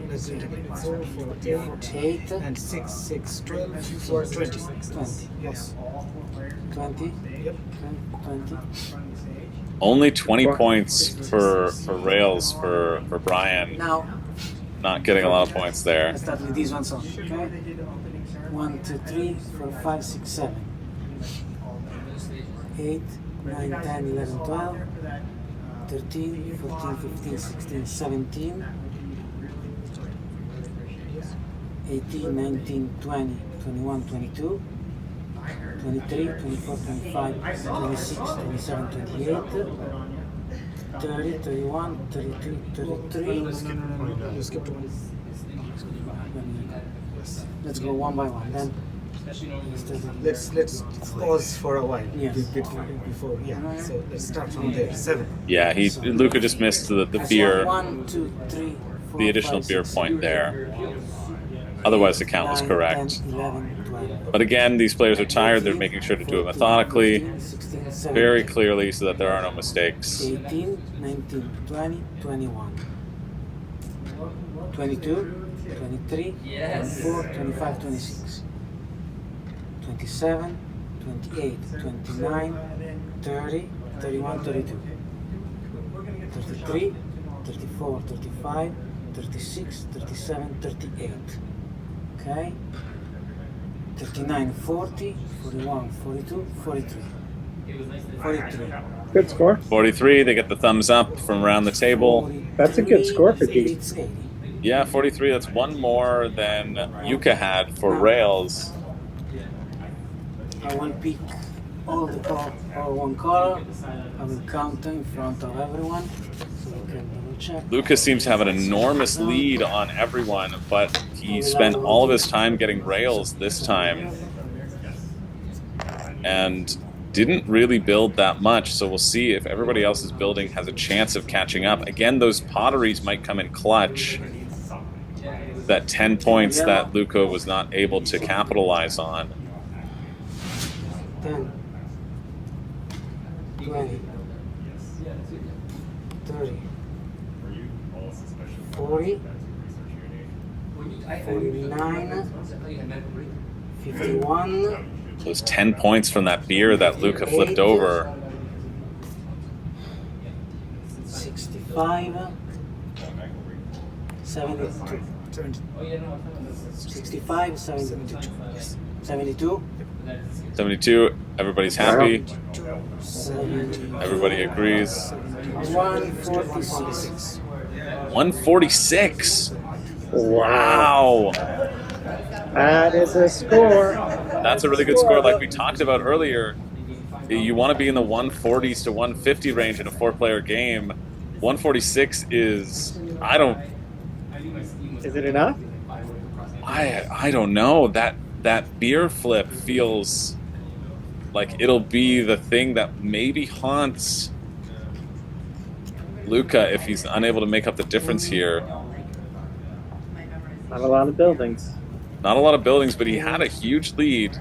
Let's do it. 4, 8, and 6, 12, 4, 20. 20. Yes. 20, Yep. 20. Only 20 points for rails for Brian. Now, Not getting a lot of points there. let's start with these ones on, okay? 1, 2, 3, 4, 5, 6, 7. 8, 9, 10, 11, 12, 13, 14, 15, 16, 17, 18, 19, 20, 21, 22, 23, 24, 25, 26, 27, 28, 30, 31, 32, 33. You skipped one. Let's go one by one. Then Let's pause for a while. Yes. Before, yeah. So let's start from there. 7. Yeah, Luca just missed the beer, 1, 2, 3, 4, the additional 5, beer 6, point there. Otherwise, the count was 9, correct. 10, 11, 12. But again, these players are tired. They're making sure to do it methodically, 15, 16, 17, very clearly, so that there are no mistakes. 18, 19, 20, 21, 22, 23, 24, 25, 26, 27, 28, 29, 30, 31, 32, 33, 34, 35, 36, 37, 38. Okay? 39, 40, 41, 42, 43. 43. Good score. 43, they get the thumbs up from around the table. That's a good score for these. It's 80. Yeah, 43, that's one more than Yuka had for rails. I will pick all one color. I will count them in front of everyone so you can double check. Lucas seems to have an enormous lead on everyone, but he spent all of his time getting rails this time and didn't really build that much. So we'll see if everybody else's building has a chance of catching up. Again, those potteries might come in clutch. That 10 points that Luca was not able to capitalize on. 10, 20, 30, 40, 49, 51, Those 10 points from that beer that Luca flipped over. 65, 72, 65, 72, 72, 72, everybody's happy. 70, Everybody agrees. 146. 146. Wow. Wow. That is a score. That's a really good score. Like we talked about earlier, you want to be in the 140s to 150 range in a 4-player game. 146 is, Is it enough? I don't know. That beer flip feels like it'll be the thing that maybe haunts Luca if he's unable to make up the difference here. Not a lot of buildings. Not a lot of buildings, but he had a huge lead.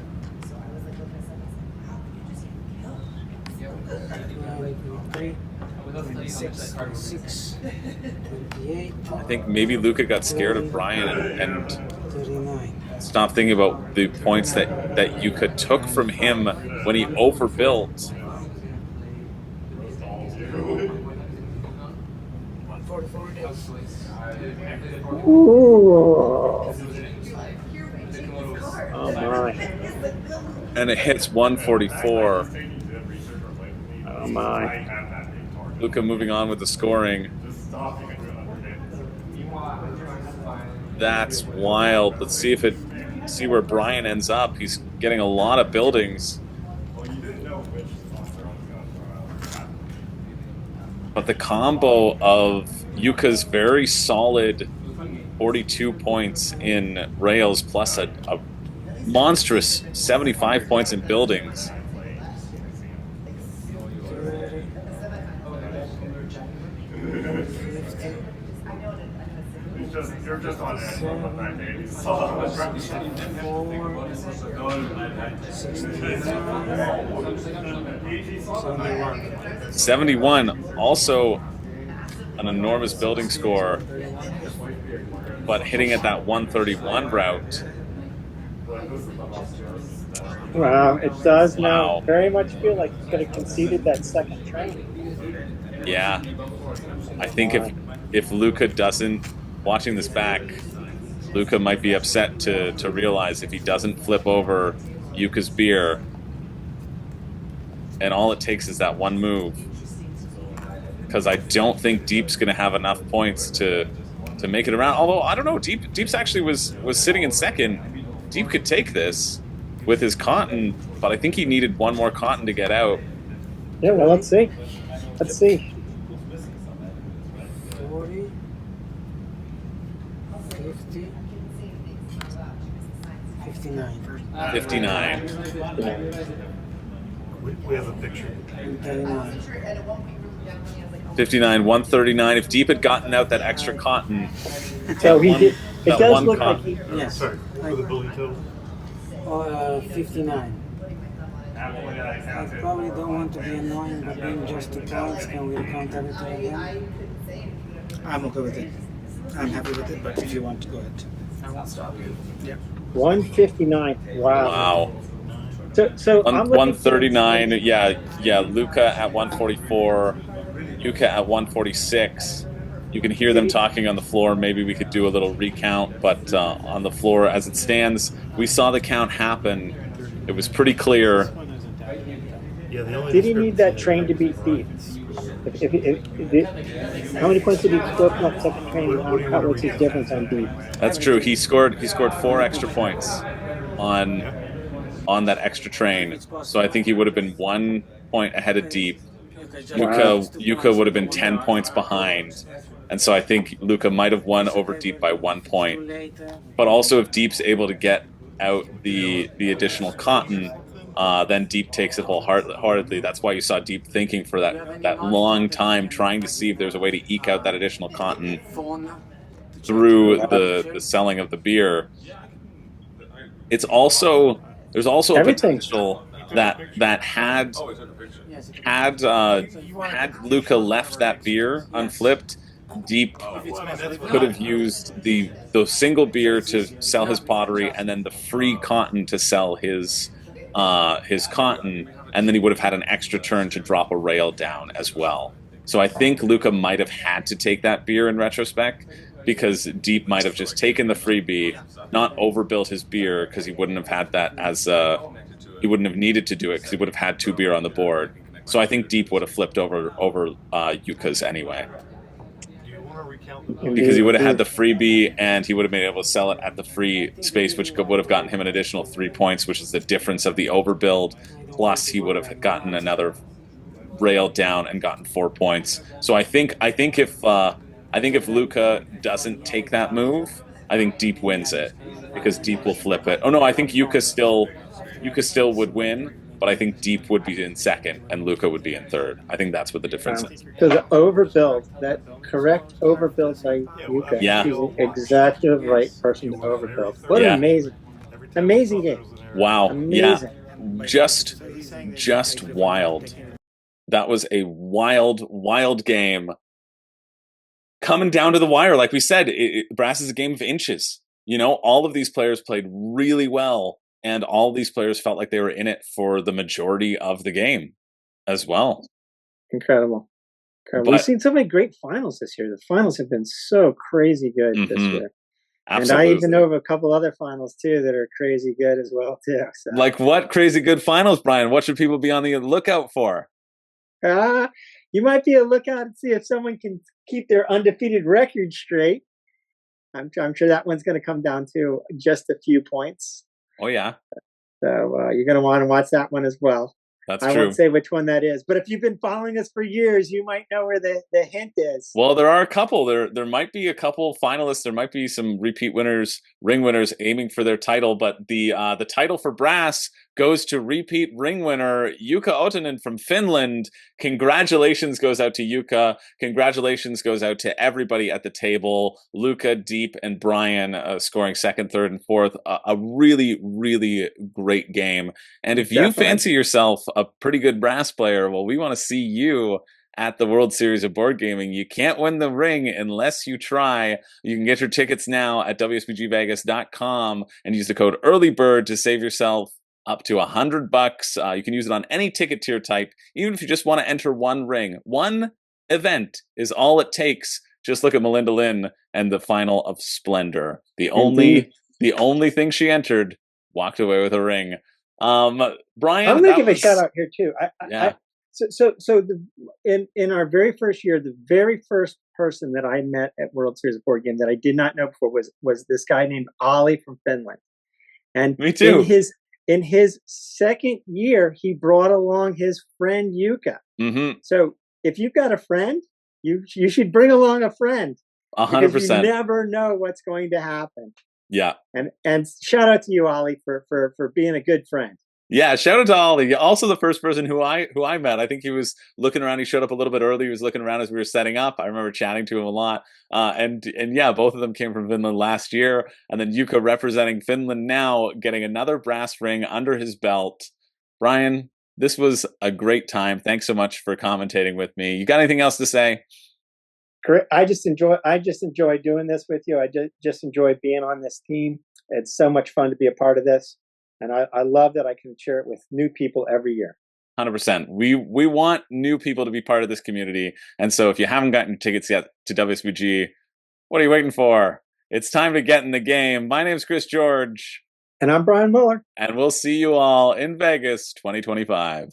26, 26, 28, I think maybe Luca got scared of Brian and 39. stopped thinking about the points that Yuka took from him when he overbuilt. Ooh. Oh my. And it hits 144. Oh my. Luca moving on with the scoring. That's wild. Let's see where Brian ends up. He's getting a lot of buildings. But the combo of Yuka's very solid 42 points in rails plus a monstrous 75 points in buildings. You're just on it. 71, also an enormous building score, but hitting at that 131 route. Wow, it does now Wow. very much feel like he could have conceded that second train. Yeah, I think if Luca doesn't, watching this back, Luca might be upset to realize if he doesn't flip over Yuka's beer, and all it takes is that one move. Because I don't think Deep's going to have enough points to make it around. Although I don't know, Deep's actually was sitting in second. Deep could take this with his cotton, but I think he needed one more cotton to get out. Yeah, well, let's see. Let's see. 40, 50, 59, 59. We have a picture. 39. 59, 139. If Deep had gotten out that extra cotton, So he did. It that does one look like cotton. he. Yes. Sorry, for the building total. 59. I probably don't want to be annoying, but being just 2 points, can we count everything again? I'm okay with it. I'm happy with it, but if you want to go ahead. I won't stop you. Yeah. 159. Wow. Wow. So I'm looking 139. Yeah. Luca at 144. Yuka at 146. You can hear them talking on the floor. Maybe we could do a little recount, but on the floor, as it stands, we saw the count happen. It was pretty clear. Yeah, the only Did he need that train to beat Deep? How many points did he score from that second train? What's his difference on Deep? That's true. He scored 4 extra points on that extra train. So I think he would have been 1 point ahead of Deep. Yuka would have been 10 points behind. And so I think Luca might have won over Deep by 1 point. But also if Deep's able to get out the additional cotton, then Deep takes it wholeheartedly. That's why you saw Deep thinking for that long time, trying to see if there's a way to eke out that additional cotton through the selling of the beer. There's also a potential that had Luca left that beer unflipped, Deep could have used the single beer to sell his pottery and then the free cotton to sell his cotton, and then he would have had an extra turn to drop a rail down as well. So I think Luca might have had to take that beer in retrospect, because Deep might have just taken the freebie, not overbuilt his beer, because he wouldn't have had that as he wouldn't have needed to do it because he would have had 2 beer on the board. So I think Deep would have flipped over Yuka's anyway, because he would have had the freebie and he would have been able to sell it at the free space, which would have gotten him an additional 3 points, which is the difference of the overbuild. Plus, he would have gotten another rail down and gotten 4 points. So I think if Luca doesn't take that move, I think Deep wins it, because Deep will flip it. Oh no, I think Yuka still would win, but I think Deep would be in second and Luca would be in third. I think that's what the difference is. So the overbuild, that correct overbuild by Yuka, Yeah. she's exactly the right person to overbuild. What Yeah. an amazing game. Wow. Amazing. Yeah. Just wild. That was a wild game. Coming down to the wire, like we said, Brass is a game of inches. You know, all of these players played really well, and all these players felt like they were in it for the majority of the game as well. Incredible. We've seen so many great finals this year. The finals have been so crazy good this year. Absolutely. And I even know of a couple other finals too that are crazy good as well too. So. Like what crazy good finals, Brian? What should people be on the lookout for? You might be a lookout and see if someone can keep their undefeated record straight. I'm sure that one's going to come down to just a few points. Oh yeah. So you're going to want to watch that one as well. That's I true. won't say which one that is, but if you've been following us for years, you might know where the hint is. Well, there are a couple. There might be a couple finalists. There might be some repeat winners, ring winners aiming for their title. But the title for Brass goes to repeat ring winner Jukka Otonen from Finland. Congratulations goes out to Jukka. Congratulations goes out to everybody at the table. Luca, Deep, and Brian scoring second, third, and fourth. A really, really great game. And if you fancy yourself a pretty good Brass player, well, we want to see you at the World Series of Board Gaming. You can't win the ring unless you try. You can get your tickets now at WSBGVegas.com and use the code EARLYBIRD to save yourself up to $100. You can use it on any ticket tier type, even if you just want to enter one ring. One event is all it takes. Just look at Melinda Lynn and the final of Splendor. The only thing she entered, walked away with a ring. Brian, I'm going to give a shout out here too. Yeah. In our very first year, the very first person that I met at World Series of Board Game that I did not know before was this guy named Ollie from Finland. And me too. In his second year, he brought along his friend Jukka. Mm-hmm. So if you've got a friend, you should bring along a friend. 100%. Because you never know what's going to happen. Yeah. And shout out to you, Ollie, for being a good friend. Yeah, shout out to Ollie. Also the first person who I met. I think he was looking around. He showed up a little bit early. He was looking around as we were setting up. I remember chatting to him a lot. And yeah, both of them came from Finland last year. And then Jukka representing Finland now, getting another brass ring under his belt. Brian, this was a great time. Thanks so much for commentating with me. You got anything else to say? Great. I just enjoy doing this with you. I just enjoy being on this team. It's so much fun to be a part of this. And I love that I can share it with new people every year. 100%. We want new people to be part of this community. And so if you haven't gotten your tickets yet to WSBG, what are you waiting for? It's time to get in the game. My name's Chris George. And I'm Brian Muller. And we'll see you all in Vegas 2025.